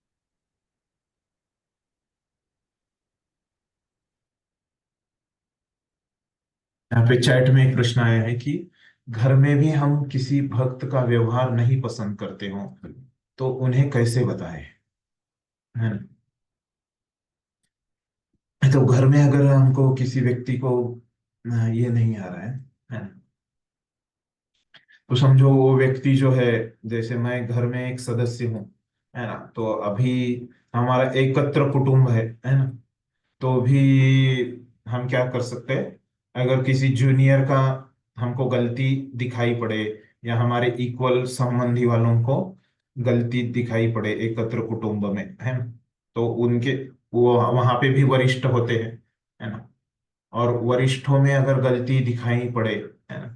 यहाँ पे चैट में एक प्रश्न आया है कि घर में भी हम किसी भक्त का व्यवहार नहीं पसंद करते हो तो उन्हें कैसे बताएं, है ना। तो घर में अगर हमको किसी व्यक्ति को ये नहीं आ रहा है ना, तो समझो वो व्यक्ति जो है, जैसे मैं घर में एक सदस्य हूँ, है ना, तो अभी हमारा एकत्र कुटुंब है ना। तो भी हम क्या कर सकते हैं, अगर किसी जूनियर का हमको गलती दिखाई पड़े या हमारे इक्वल संबंधी वालों को गलती दिखाई पड़े एकत्र कुटुंब में, है ना, तो उनके वो वहां पे भी वरिष्ठ होते हैं, है ना, और वरिष्ठों में अगर गलती दिखाई पड़े, है ना,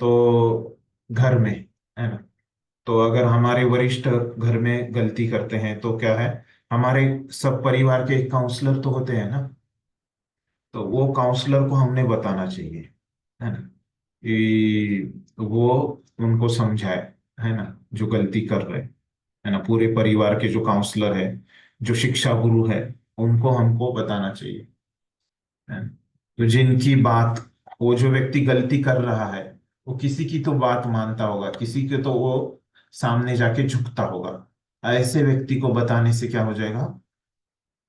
तो घर में, है ना, तो अगर हमारे वरिष्ठ घर में गलती करते हैं तो क्या है, हमारे सब परिवार के एक काउंसलर तो होते हैं ना, तो वो काउंसलर को हमने बताना चाहिए, है ना, कि वो उनको समझाए, है ना, जो गलती कर रहे हैं, है ना, पूरे परिवार के जो काउंसलर है, जो शिक्षा गुरु है, उनको हमको बताना चाहिए, है ना। तो जिनकी बात, वो जो व्यक्ति गलती कर रहा है वो किसी की तो बात मानता होगा, किसी के तो वो सामने जाके झुकता होगा, ऐसे व्यक्ति को बताने से क्या हो जाएगा,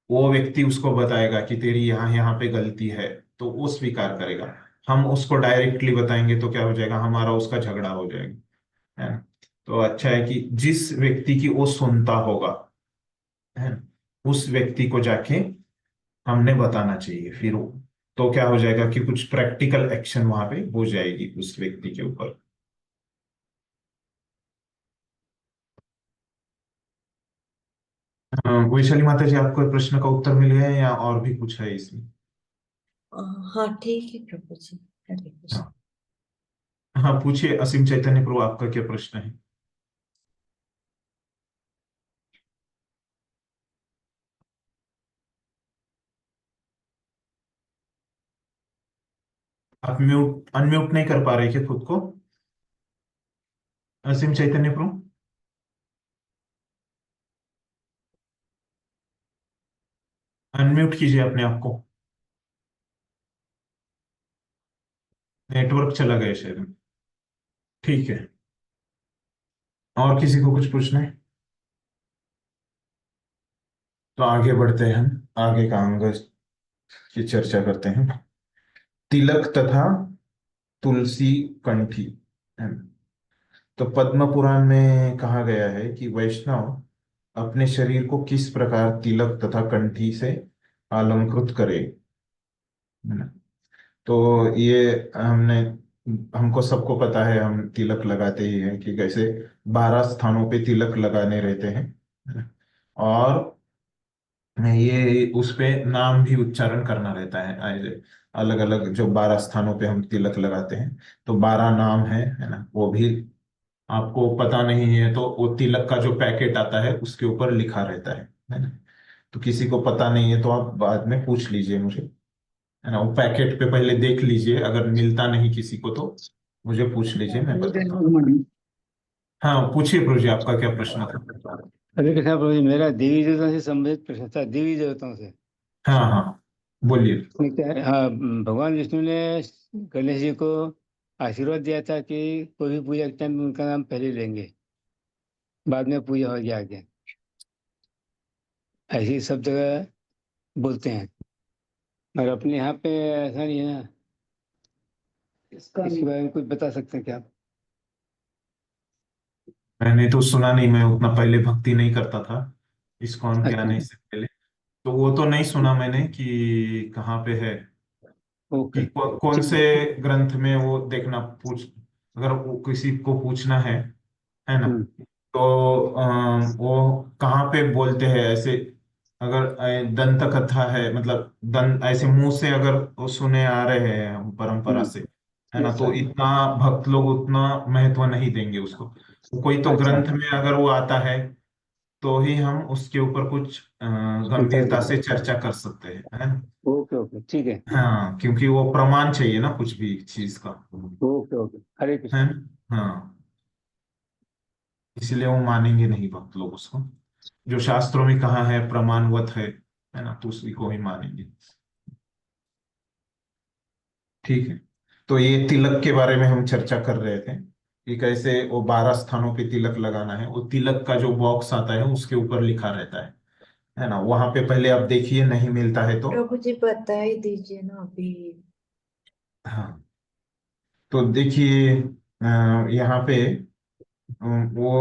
वो व्यक्ति उसको बताएगा कि तेरी यहाँ यहाँ पे गलती है, तो वो स्वीकार करेगा। हम उसको डायरेक्टली बताएंगे तो क्या हो जाएगा, हमारा उसका झगड़ा हो जाएगा, है ना। तो अच्छा है कि जिस व्यक्ति की वो सुनता होगा, है ना, उस व्यक्ति को जाके हमने बताना चाहिए, फिर वो, तो क्या हो जाएगा कि कुछ प्रैक्टिकल एक्शन वहां पे हो जाएगी उस व्यक्ति के ऊपर। वैशाली माता जी, आपको प्रश्न का उत्तर मिल गया है या और भी कुछ है इसमें? हाँ ठीक है प्रभु जी, हरे कृष्ण। हाँ, हाँ पूछिए असीम चैतन्य प्रभु, आपका क्या प्रश्न है? आप म्यूट अनम्यूट नहीं कर पा रहे क्या खुद को, असीम चैतन्य प्रभु? अनम्यूट कीजिए अपने आप को, नेटवर्क चला गया शायद। ठीक है, और किसी को कुछ पूछना है तो आगे बढ़ते हैं, हम आगे का अंग की चर्चा करते हैं। तिलक तथा तुलसी कंठी, है ना? तो पद्म पुराण में कहा गया है कि वैष्णव अपने शरीर को किस प्रकार तिलक तथा कंठी से अलंकृत करे, है ना। तो ये हमने हमको सबको पता है, हम तिलक लगाते ही हैं कि कैसे 12 स्थानों पे तिलक लगाने रहते हैं, है ना? और ये उस पे नाम भी उच्चारण करना रहता है, अलग अलग जो 12 स्थानों पे हम तिलक लगाते हैं, तो 12 नाम है ना, वो भी आपको पता नहीं है तो वो तिलक का जो पैकेट आता है उसके ऊपर लिखा रहता है ना। तो किसी को पता नहीं है तो आप बाद में पूछ लीजिए मुझे, है ना, वो पैकेट पे पहले देख लीजिए, अगर मिलता नहीं किसी को तो मुझे पूछ लीजिए, मैं बताता हूँ। हाँ पूछिए प्रभु जी, आपका क्या प्रश्न था? हरे कृष्णा प्रभु जी, मेरा देवी देवताओं से संबंधित प्रश्न था, देवी देवताओं से। हाँ हाँ बोलिए। उसमें क्या है, हाँ, भगवान विष्णु ने गणेश जी को आशीर्वाद दिया था कि कोई भी पूजा के टाइम में उनका नाम पहले लेंगे, बाद में पूजा हो गया आगे, ऐसी सब जगह बोलते हैं। और अपने यहाँ पे ऐसा नहीं है ना, इसके बारे में कुछ बता सकते हैं क्या आप? मैंने तो सुना नहीं, मैं उतना पहले भक्ति नहीं करता था इस्कॉन के अच्छा, आने से पहले, तो वो तो नहीं सुना मैंने कि कहाँ पे है, ओके, कि कौन ठीक से है। ग्रंथ में वो देखना, पूछ, अगर वो किसी को पूछना है ना, हम्म तो वो कहाँ पे बोलते हैं ऐसे, अगर दंत कथा है, मतलब दंत ऐसे मुंह से अगर वो सुने आ रहे हैं हम परंपरा हम्म से, है ना, तो अच्छा, इतना भक्त लोग उतना महत्व नहीं देंगे उसको। तो कोई तो अच्छा, ग्रंथ में अगर वो आता है तो ही हम उसके ऊपर कुछ उत्तर गंभीरता से दीजिए। चर्चा कर सकते हैं, है ना। ओके ओके, ठीक है। हाँ क्योंकि वो प्रमाण चाहिए ना कुछ भी चीज का, ओके ओके, हरे है कृष्ण। ना। हाँ, इसलिए वो मानेंगे नहीं भक्त लोग उसको, जो शास्त्रों में कहा है प्रमाणवत है ना, तो उसी को ही मानेंगे। ठीक है, तो ये तिलक के बारे में हम चर्चा कर रहे थे कि कैसे वो 12 स्थानों पे तिलक लगाना है। वो तिलक का जो बॉक्स आता है उसके ऊपर लिखा रहता है ना। वहां पे पहले आप देखिए, नहीं मिलता है तो प्रभु जी बता ही दीजिए ना अभी। हाँ, तो देखिए यहाँ पे वो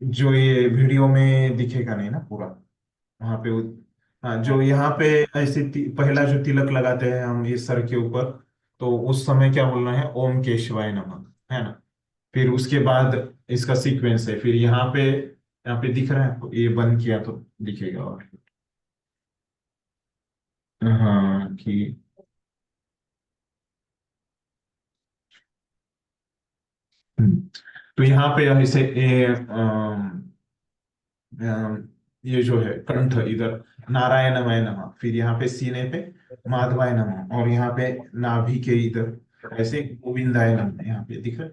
जो ये वीडियो में दिखेगा नहीं ना पूरा, वहां पे हाँ, जो यहाँ पे ऐसे पहला जो तिलक लगाते हैं हम इस सर के ऊपर, तो उस समय क्या बोलना है, ओम केशवाय नमः, है ना। फिर उसके बाद इसका सीक्वेंस है, फिर यहाँ पे दिख रहा है आपको, ये बंद किया तो दिखेगा। और हाँ कि तो यहाँ पे ऐसे ये जो है कंठ इधर नारायणमय नमः, फिर यहाँ पे सीने पे माधवाय नमः, और यहाँ पे नाभि के इधर ऐसे गोविंदाय नमः, यहाँ पे दिख रहा है।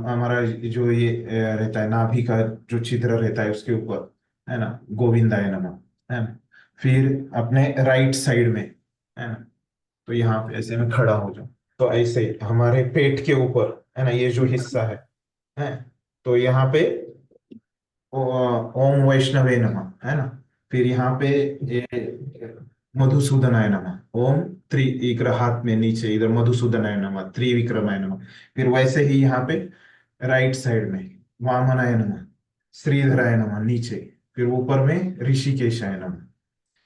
हमारा जो ये रहता है नाभि का जो छिद्र रहता है उसके ऊपर, है ना, गोविंदाय नमः, है ना। फिर अपने राइट साइड में, है ना, तो यहाँ पे ऐसे में खड़ा हो जाओ, तो ऐसे हमारे पेट के ऊपर, है ना, ये जो हिस्सा है, तो यहाँ पे ओम वैष्णवे नमः, है ना। फिर यहाँ पे ये मधुसूदनाय नमः, ओम त्रिविक्रम, हाथ में नीचे इधर मधुसूदनाय नमः, त्रिविक्रमाय नमः। फिर वैसे ही यहाँ पे राइट साइड में वामनाय नमः, श्रीधराय नमः नीचे, फिर ऊपर में ऋषिकेशाय नमः।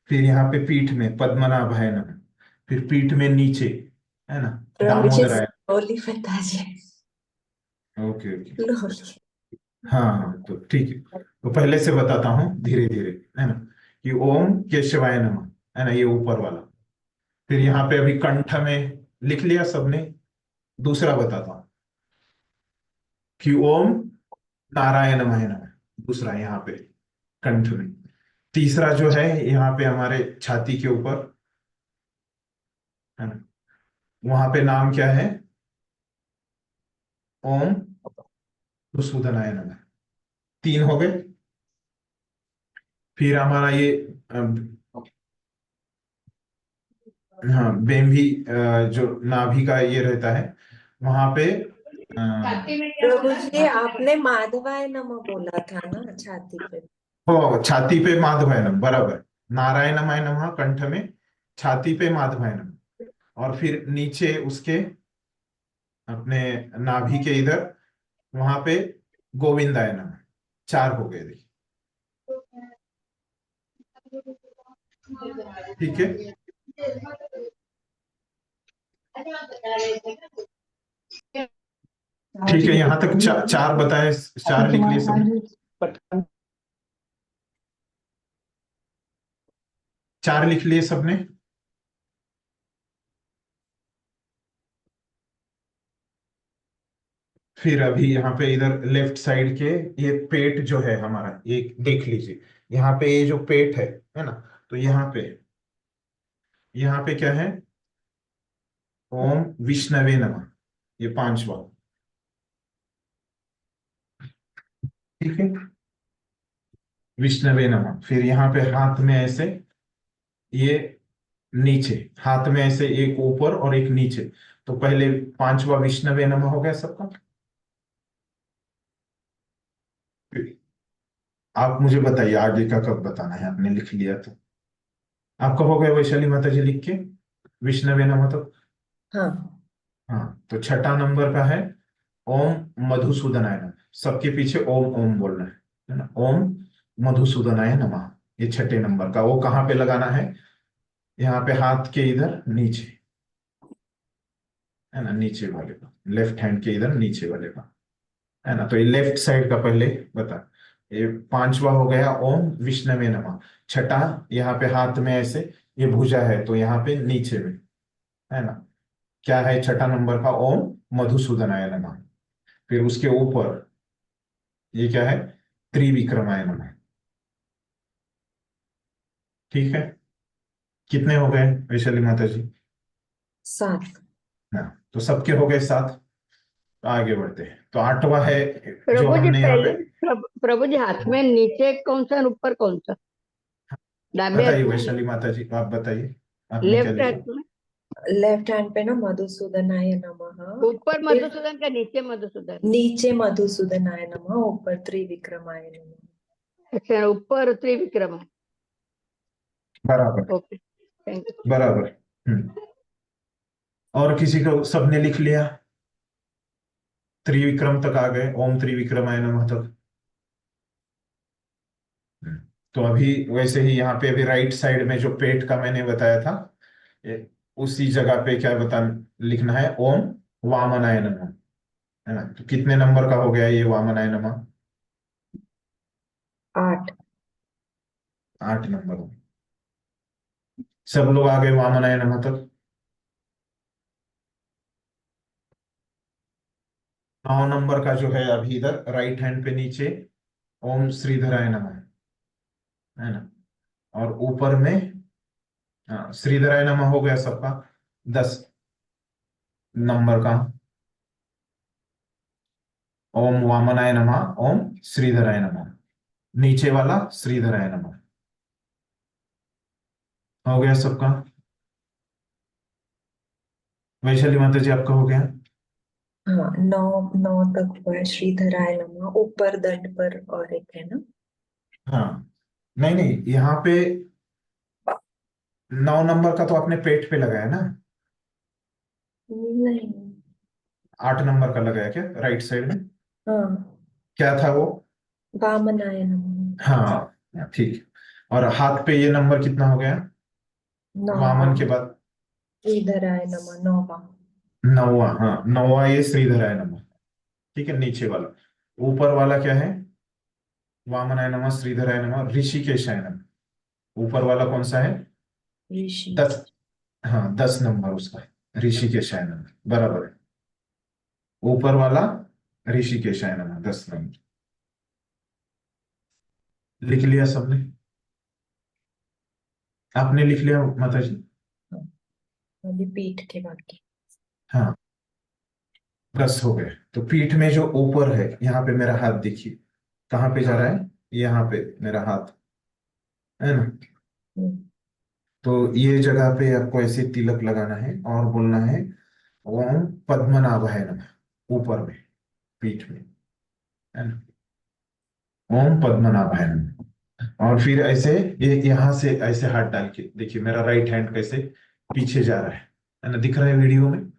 फिर यहाँ पे पीठ में पद्मनाभाय नमः, फिर पीठ में नीचे, है ना, प्रभु जी दामोदराय। स्लोली बता जी। Okay okay, slowly. हाँ हाँ, तो ठीक है, तो पहले से बताता हूँ धीरे धीरे, है ना, कि ओम केशवाय नमः, है ना, ये ऊपर वाला। फिर यहाँ पे अभी कंठ में लिख लिया सबने। दूसरा बताता हूँ कि ओम नारायणमय नमः, दूसरा यहाँ पे कंठ में। तीसरा जो है यहाँ पे हमारे छाती के ऊपर, है ना, वहां पे नाम क्या है, ओम मधुसूदनाय नमः। तीन हो गए। फिर हमारा ये हाँ, बेम्भी जो नाभि का ये रहता है वहां पे प्रभु जी आपने माधवाय नमः बोला था ना छाती पे। हो, छाती पे माधवाय नमः, बराबर। नारायणमय नमः कंठ में, छाती पे माधवाय नमः, और फिर नीचे उसके अपने नाभि के इधर वहां पे गोविंदाय नमः। चार हो गए, देखिए, ठीक है। ठीक है, यहाँ तक चार बताए, चार लिख लिए सबने, चार लिख लिए सबने। फिर अभी यहाँ पे इधर लेफ्ट साइड के ये पेट जो है हमारा, ये देख लीजिए, यहाँ पे ये जो पेट है ना, तो यहाँ पे क्या है, ओम विष्णवे नमः, ये पांचवा, ठीक है, विष्णवे नमः। फिर यहाँ पे हाथ में ऐसे, ये नीचे हाथ में ऐसे एक ऊपर और एक नीचे, तो पहले पांचवा विष्णवे नमः हो गया सबका। आप मुझे बताइए आगे का कब बताना है, आपने लिख लिया तो आपका हो गया वैशाली माता जी लिख के विष्णवे नमः तो। हाँ हाँ, तो छठा नंबर का है ओम मधुसूदनाय नमः, सबके पीछे ओम ओम बोलना है ना, ओम मधुसूदनाय नमः। ये छठे नंबर का, वो कहाँ पे लगाना है, यहाँ पे हाथ के इधर नीचे, है ना, नीचे वाले का, लेफ्ट हैंड के इधर नीचे वाले का, है ना। तो ये लेफ्ट साइड का पहले बता। ये पांचवा हो गया ओम विष्णवे नमः। छठा यहाँ पे हाथ में ऐसे, ये भुजा है तो यहाँ पे नीचे में, है ना, क्या है छठा नंबर का, ओम मधुसूदनाय नमः। फिर उसके ऊपर ये क्या है, त्रिविक्रमाय नमः, ठीक है। कितने हो गए वैशाली माता जी? 7। हाँ, तो सबके हो गए 7। तो आगे बढ़ते हैं, तो आठवां है जो प्रभु जी हमने यहाँ पे, पहले प्रभु जी हाथ में नीचे कौन सा और ऊपर कौन सा? डाबे बताइए हाथ में, वैशाली माता जी, आप बताइए आपने क्या लेफ्ट लिखा। हाथ में। लेफ्ट हैंड पे ना मधुसूदनाय नमः, ऊपर फिर मधुसूदन का नीचे मधुसूदन? नीचे मधुसूदनाय नमः, ऊपर त्रिविक्रमाय नमः। अच्छा, ऊपर त्रिविक्रम है। बराबर, ओके, थैंक यू। बराबर। और किसी को सबने लिख लिया? त्रिविक्रम तक आ गए, ओम त्रिविक्रमाय नमः तक। हम्म, तो अभी वैसे ही यहाँ पे अभी राइट साइड में जो पेट का मैंने बताया था, उसी जगह पे क्या बता लिखना है, ओम वामनाय नमः, है ना? तो कितने नंबर का हो गया ये वामनाय नमः? 8। 8 नंबर हो गए। सब लोग आ गए वामनाय नमः तक? 9 नंबर का जो है अभी इधर राइट हैंड पे नीचे, ओम श्रीधराय नमः, है ना? और ऊपर में, हाँ, श्रीधराय नमः हो गया सबका। 10 नंबर का ओम वामनाय नमः, ओम श्रीधराय नमः, नीचे वाला श्रीधराय नमः हो गया सबका। वैशाली माता जी आपका हो गया? हाँ, 9 9 तक हुआ है, श्रीधराय नमः, ऊपर दंड पर और एक है ना। हाँ, नहीं नहीं, यहाँ पे 9 नंबर का तो आपने पेट पे लगाया ना? नहीं। 8 नंबर का लगाया क्या राइट साइड में? हाँ, क्या था वो? वामनाय नमः। हाँ, ठीक। और हाथ पे ये नंबर कितना हो गया 9वां, वामन के बाद? श्रीधराय नमः, 9वां। 9वां, हाँ, 9वां ये श्रीधराय नमः। ठीक है, नीचे वाला। ऊपर वाला क्या है? वामनाय नमः, श्रीधराय नमः, ऋषिकेशाय नमः। ऊपर वाला कौन सा है? ऋषि। 10। हाँ, 10 नंबर उसका है, ऋषिकेशाय नमः, बराबर है। ऊपर वाला ऋषिकेशाय नमः, 10 नंबर। लिख लिया सबने? आपने लिख लिया माता जी? हाँ, अभी पीठ के बाकी। हाँ, 10 हो गए। तो पीठ में जो ऊपर है, यहाँ पे मेरा हाथ देखिए, कहाँ पे जा रहा है? यहाँ पे मेरा हाथ, है ना? हम्म, तो ये जगह पे आपको ऐसे तिलक लगाना है और बोलना है ओम पद्मनाभाय नमः, ऊपर में, पीठ में, है ना? ओम पद्मनाभाय नमः। और फिर ऐसे ये यहाँ से ऐसे हाथ डाल के देखिए, मेरा राइट हैंड कैसे पीछे जा रहा है ना? दिख रहा है वीडियो में?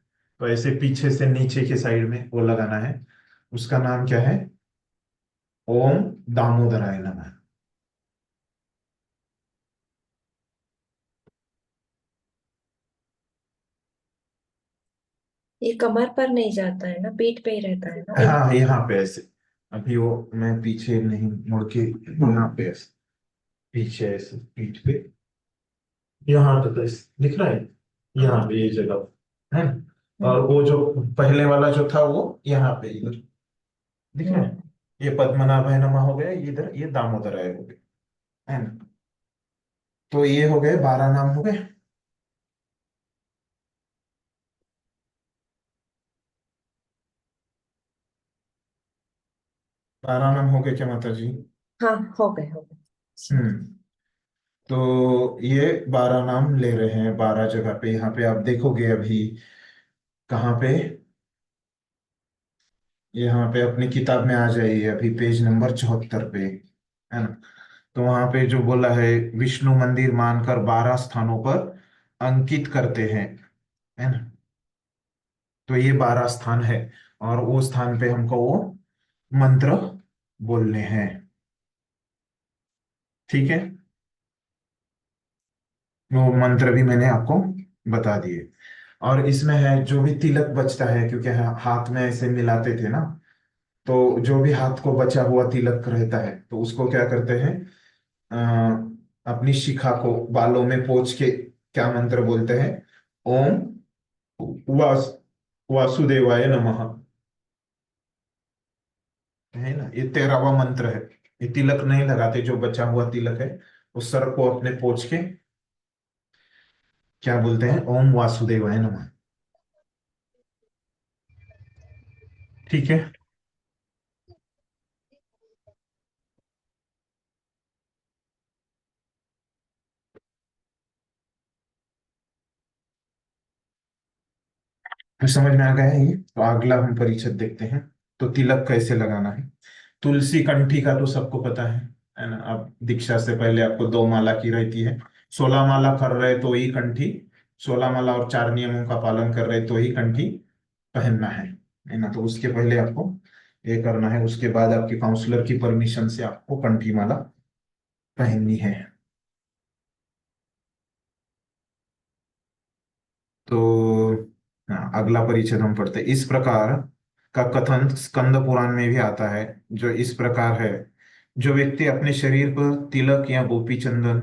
तो ऐसे पीछे से नीचे के साइड में वो लगाना है। उसका नाम क्या है? ओम दामोदराय नमः। ये कमर पर नहीं जाता है ना, पीठ पे ही रहता है ना, हाँ, यहाँ पे ऐसे। अभी वो मैं पीछे नहीं मुड़ के, यहाँ पे ऐसे, पीछे ऐसे पीठ पे, यहाँ तक ऐसे दिख रहा है, यहाँ पे ये जगह है। और वो जो पहले वाला जो था वो यहाँ पे इधर दिख रहा है। हम्म, ये पद्मनाभाय नमः हो गया, इधर ये दामोदराय हो गया, है ना? तो ये हो गए 12 नाम हो गए। बारह नाम हो गए क्या माता जी? हाँ, हो गए हो गए। हम्म। तो ये 12 नाम ले रहे हैं 12 जगह पे। यहाँ पे आप देखोगे अभी, कहाँ पे? यहाँ पे अपनी किताब में आ जाइए, अभी पेज नंबर 74 पे, है ना? तो वहां पे जो बोला है, विष्णु मंदिर मानकर 12 स्थानों पर अंकित करते हैं, है ना? तो ये 12 स्थान है, और वो स्थान पे हमको वो मंत्र बोलने हैं। ठीक है, वो मंत्र भी मैंने आपको बता दिए। और इसमें है जो भी तिलक बचता है, क्योंकि हाथ में ऐसे मिलाते थे ना, तो जो भी हाथ को बचा हुआ तिलक रहता है, तो उसको क्या करते हैं, अपनी शिखा को बालों में पोंछ के क्या मंत्र बोलते हैं? ओम वास वासुदेवाय नमः, है ना? ये 13वां मंत्र है। ये तिलक नहीं लगाते, जो बचा हुआ तिलक है उस सर को अपने पोंछ के क्या बोलते हैं? ओम वासुदेवाय नमः। ठीक है। तो समझ में आ गया है ये। तो अगला हम परिच्छेद देखते हैं। तो तिलक कैसे लगाना है। तुलसी कंठी का तो सबको पता है ना। अब दीक्षा से पहले आपको 2 माला की रहती है। 16 माला कर रहे तो ही कंठी, 16 माला और 4 नियमों का पालन कर रहे तो ही कंठी पहनना है ना। तो उसके पहले आपको ये करना है, उसके बाद आपके काउंसलर की परमिशन से आपको कंठी माला पहननी है। तो हाँ, अगला परिच्छेद हम पढ़ते हैं। इस प्रकार का कथन स्कंद पुराण में भी आता है, जो इस प्रकार है। जो व्यक्ति अपने शरीर पर तिलक या गोपी चंदन,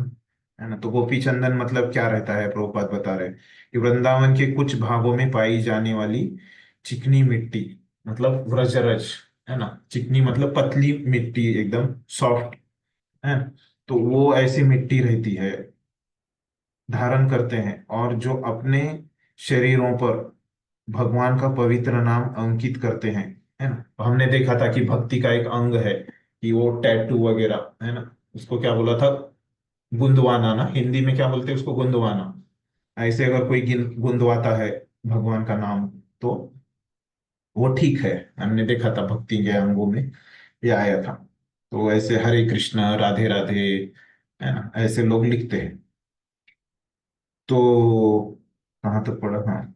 है ना। तो गोपी चंदन मतलब क्या रहता है, प्रभुपाद बता रहे हैं कि वृंदावन के कुछ भागों में पाई जाने वाली चिकनी मिट्टी, मतलब व्रजरज, है ना। चिकनी मतलब पतली मिट्टी, एकदम सॉफ्ट, है ना। तो वो ऐसी मिट्टी रहती है, धारण करते हैं, और जो अपने शरीरों पर भगवान का पवित्र नाम अंकित करते हैं, है ना। तो हमने देखा था कि भक्ति का एक अंग है कि वो टैटू वगैरह, है ना। उसको क्या बोला था, गुंदवाना ना, हिंदी में क्या बोलते हैं उसको, गुंदवाना। ऐसे अगर कोई गुंदवाता है भगवान का नाम, तो वो ठीक है। हमने देखा था भक्ति के अंगों में ये आया था। तो ऐसे हरे कृष्ण राधे राधे, है ना, ऐसे लोग लिखते हैं। तो कहाँ तक पढ़ा, हाँ।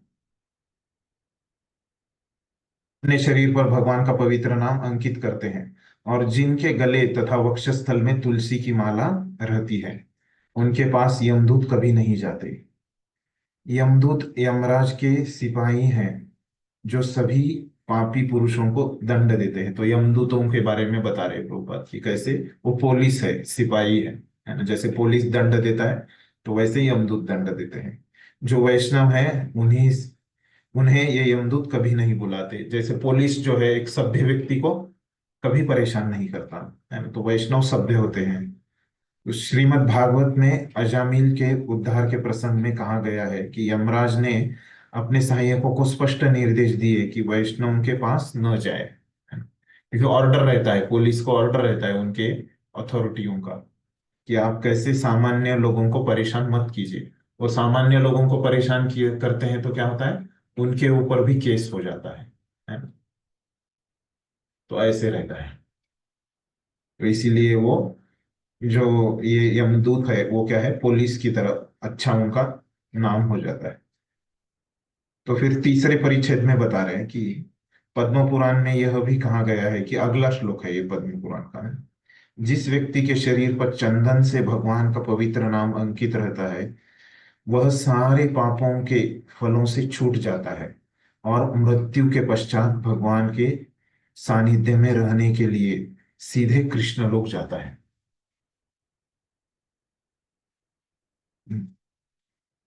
अपने शरीर पर भगवान का पवित्र नाम अंकित करते हैं, और जिनके गले तथा वक्षस्थल में तुलसी की माला रहती है, उनके पास यमदूत कभी नहीं जाते। यमदूत यमराज के सिपाही हैं, जो सभी पापी पुरुषों को दंड देते हैं। तो यमदूतों के बारे में बता रहे हैं प्रभुपाद कि कैसे वो पुलिस है, सिपाही है ना। जैसे पुलिस दंड देता है, तो वैसे ही यमदूत दंड देते हैं। जो वैष्णव है, उन्हीं उन्हें ये यमदूत कभी नहीं बुलाते। जैसे पुलिस जो है एक सभ्य व्यक्ति को कभी परेशान नहीं करता, है ना। तो वैष्णव सभ्य होते हैं। तो श्रीमद् भागवत में अजामिल के उद्धार के प्रसंग में कहा गया है कि यमराज ने अपने सहायकों को स्पष्ट निर्देश दिए कि वैष्णव के पास न जाए, है ना। क्योंकि ऑर्डर रहता है, पुलिस को ऑर्डर रहता है उनके अथॉरिटियों का कि आप कैसे सामान्य लोगों को परेशान मत कीजिए। वो सामान्य लोगों को परेशान किए करते हैं तो क्या होता है, उनके ऊपर भी केस हो जाता है ना। तो ऐसे रहता है। तो इसीलिए वो जो ये यमदूत है, वो क्या है, पुलिस की तरह अच्छा उनका नाम हो जाता है। तो फिर तीसरे परिच्छेद में बता रहे हैं कि पद्म पुराण में यह भी कहा गया है कि, अगला श्लोक है ये पद्म पुराण का है। जिस व्यक्ति के शरीर पर चंदन से भगवान का पवित्र नाम अंकित रहता है, वह सारे पापों के फलों से छूट जाता है, और मृत्यु के पश्चात भगवान के सानिध्य में रहने के लिए सीधे कृष्ण लोक जाता है।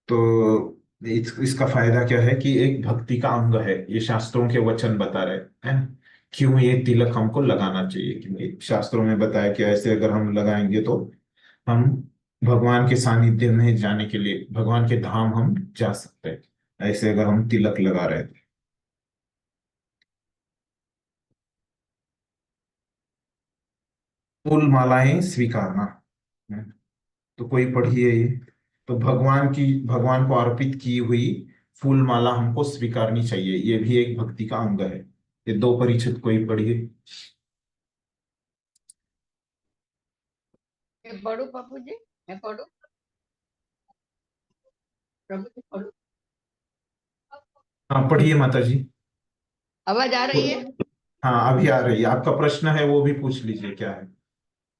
तो इसका फायदा क्या है कि एक भक्ति का अंग है, ये शास्त्रों के वचन बता रहे हैं क्यों ये तिलक हमको लगाना चाहिए। क्योंकि शास्त्रों में बताया कि ऐसे अगर हम लगाएंगे तो हम भगवान के सानिध्य में जाने के लिए, भगवान के धाम हम जा सकते हैं, ऐसे अगर हम तिलक लगा रहे थे। फूल मालाएं स्वीकारना, है। तो कोई पढ़िए ये। तो भगवान को अर्पित की हुई फूल माला हमको स्वीकारनी चाहिए, ये भी एक भक्ति का अंग है। ये 2 परिच्छेद कोई पढ़िए। मैं पढ़ू पप्पू जी, मैं पढ़ू, प्रभु जी पढ़ू। हाँ पढ़िए माता जी। आवाज आ रही है? हाँ अभी आ रही है। आपका प्रश्न है वो भी पूछ लीजिए, क्या है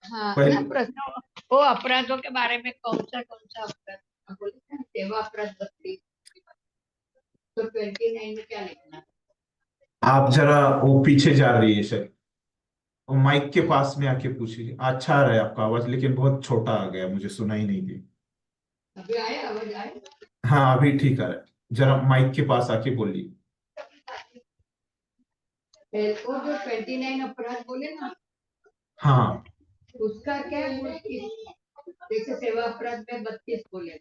हाँ पहले। ना, प्रश्न वो अपराधों के बारे में कौन सा अपराध बोले थे? सेवा अपराध 32, तो 29 में क्या लिखना है? आप जरा वो पीछे जा रही है सर, वो माइक के पास में आके पूछिए। अच्छा आ रहा है आपका आवाज, लेकिन बहुत छोटा आ गया, मुझे सुना ही नहीं दी। अभी आया, आवाज आया? हाँ अभी ठीक आ रहा है, जरा माइक के पास आके बोलिए। वो जो 29 अपराध बोले ना, हाँ उसका क्या है? जैसे सेवा अपराध में 32 बोले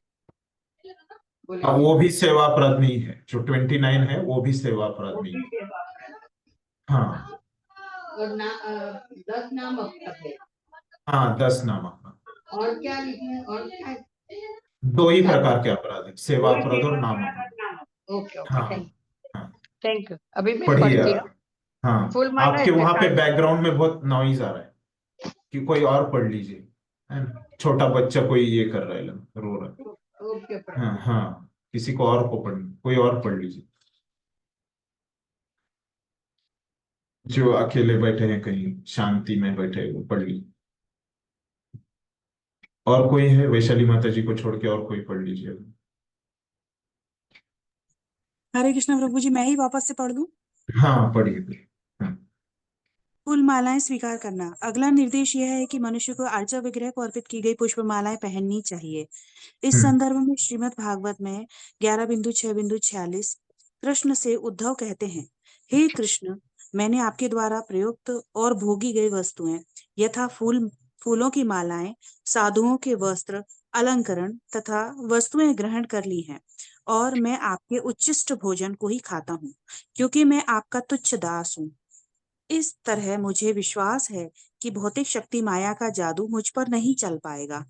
बोले हाँ, वो भी सेवा अपराध नहीं है। जो 29 है वो भी सेवा अपराध वो नहीं भी है। सेवा अपराध। हाँ और 10 नाम अपराध है। हाँ 10 नाम अपराध। और क्या लिखे हैं? और क्या? 2 ही प्रकार के अपराध है, सेवा वही अपराध और सेवा नाम अपराध अपराध। और नाम अपराध। ओके ओके, हाँ थैंक हाँ। Thank you. अभी मैं पढ़िए पढ़ती हूँ। आप। हाँ, फूल माला आपके वहां पे स्वीकार। बैकग्राउंड में बहुत नॉइज आ रहा है, कि कोई और पढ़ लीजिए, है ना। छोटा बच्चा कोई ये कर रहा है, रो रहा है। ओके हाँ हाँ, किसी को और को पढ़, कोई और पढ़ लीजिए, जो अकेले बैठे हैं कहीं शांति में बैठे हैं, वो पढ़ लीजिए। और कोई है, वैशाली माता जी को छोड़ के और कोई पढ़ लीजिए। हरे कृष्ण प्रभु जी, मैं ही वापस से पढ़ दूं। हाँ पढ़िए पढ़िए। हाँ। फूल मालाएं स्वीकार करना। अगला निर्देश यह है कि मनुष्य को अर्चा विग्रह को अर्पित की गई पुष्प मालाएं पहननी चाहिए। इस हम्म। संदर्भ में श्रीमद् भागवत में 11.6.46 कृष्ण से उद्धव कहते हैं, हे कृष्ण, मैंने आपके द्वारा प्रयुक्त और भोगी गई वस्तुएं यथा फूलों की मालाएं, साधुओं के वस्त्र, अलंकरण तथा वस्तुएं ग्रहण कर ली हैं, और मैं आपके उच्चिष्ट भोजन को ही खाता हूँ, क्योंकि मैं आपका तुच्छ दास हूँ। इस तरह मुझे विश्वास है कि भौतिक शक्ति माया का जादू मुझ पर नहीं चल पाएगा।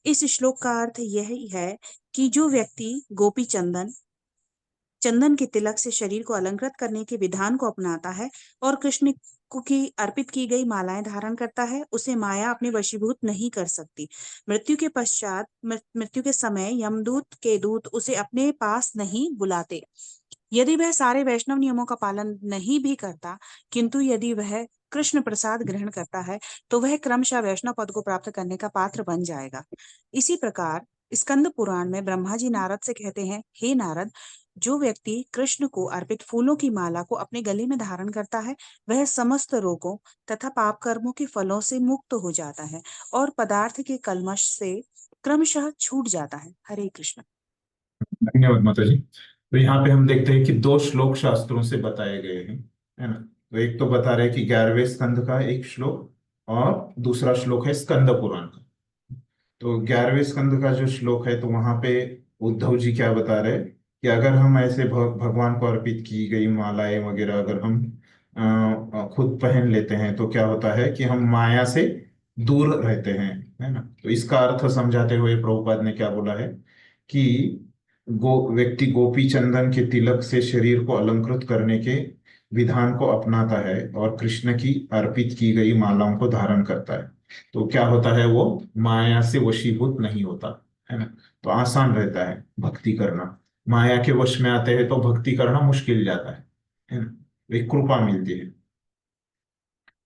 इस श्लोक का अर्थ यह है कि जो व्यक्ति गोपी चंदन के तिलक से शरीर को अलंकृत करने के विधान को अपनाता है और कृष्ण को की अर्पित की गई मालाएं धारण करता है, उसे माया अपने वशीभूत नहीं कर सकती। मृत्यु के समय यमदूत के दूत उसे अपने पास नहीं बुलाते। यदि वह सारे वैष्णव नियमों का पालन नहीं भी करता, किंतु यदि वह कृष्ण प्रसाद ग्रहण करता है, तो वह क्रमशः वैष्णव पद को प्राप्त करने का पात्र बन जाएगा। इसी प्रकार स्कंद पुराण में ब्रह्मा जी नारद से कहते हैं, हे नारद, जो व्यक्ति कृष्ण को अर्पित फूलों की माला को अपने गले में धारण करता है, वह समस्त रोगों तथा पाप कर्मों के फलों से मुक्त हो जाता है और पदार्थ के कल्मश से क्रमशः छूट जाता है। हरे कृष्ण। धन्यवाद माता जी। तो यहाँ पे हम देखते हैं कि दो श्लोक शास्त्रों से बताए गए हैं, है ना। तो एक तो बता रहे हैं कि 11वें स्कंद का एक श्लोक, और दूसरा श्लोक है स्कंद पुराण का। तो 11वें स्कंद का जो श्लोक है, तो वहां पे उद्धव जी क्या बता रहे हैं कि अगर हम ऐसे भगवान को अर्पित की गई मालाएं वगैरह अगर हम खुद पहन लेते हैं, तो क्या होता है कि हम माया से दूर रहते हैं, है ना। तो इसका अर्थ समझाते हुए प्रभुपाद ने क्या बोला है कि व्यक्ति गोपी चंदन के तिलक से शरीर को अलंकृत करने के विधान को अपनाता है और कृष्ण की अर्पित की गई मालाओं को धारण करता है, तो क्या होता है, वो माया से वशीभूत नहीं होता, है ना। तो आसान रहता है भक्ति करना। माया के वश में आते हैं तो भक्ति करना मुश्किल जाता है ना। तो एक कृपा मिलती है।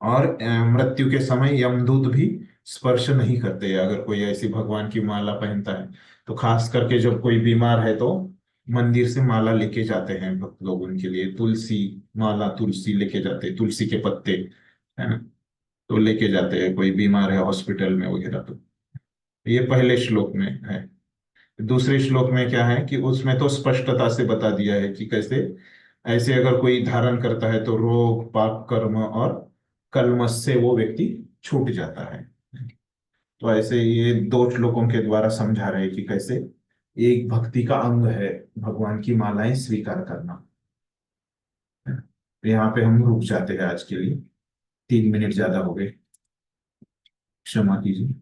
और मृत्यु के समय यमदूत भी स्पर्श नहीं करते अगर कोई ऐसी भगवान की माला पहनता है। तो खास करके जब कोई बीमार है, तो मंदिर से माला लेके जाते हैं भक्त लोग, उनके लिए तुलसी माला, तुलसी लेके जाते हैं, तुलसी के पत्ते, है ना। तो लेके जाते हैं, कोई बीमार है हॉस्पिटल में वगैरह। तो ये पहले श्लोक में है। दूसरे श्लोक में क्या है कि उसमें तो स्पष्टता से बता दिया है कि कैसे ऐसे अगर कोई धारण करता है तो रोग, पाप, कर्म और कल्मश से वो व्यक्ति छूट जाता है। तो ऐसे ये दो श्लोकों के द्वारा समझा रहे हैं कि कैसे एक भक्ति का अंग है भगवान की मालाएं स्वीकार करना। यहाँ पे हम रुक जाते हैं आज के लिए, 3 मिनट ज्यादा हो गए, क्षमा कीजिए।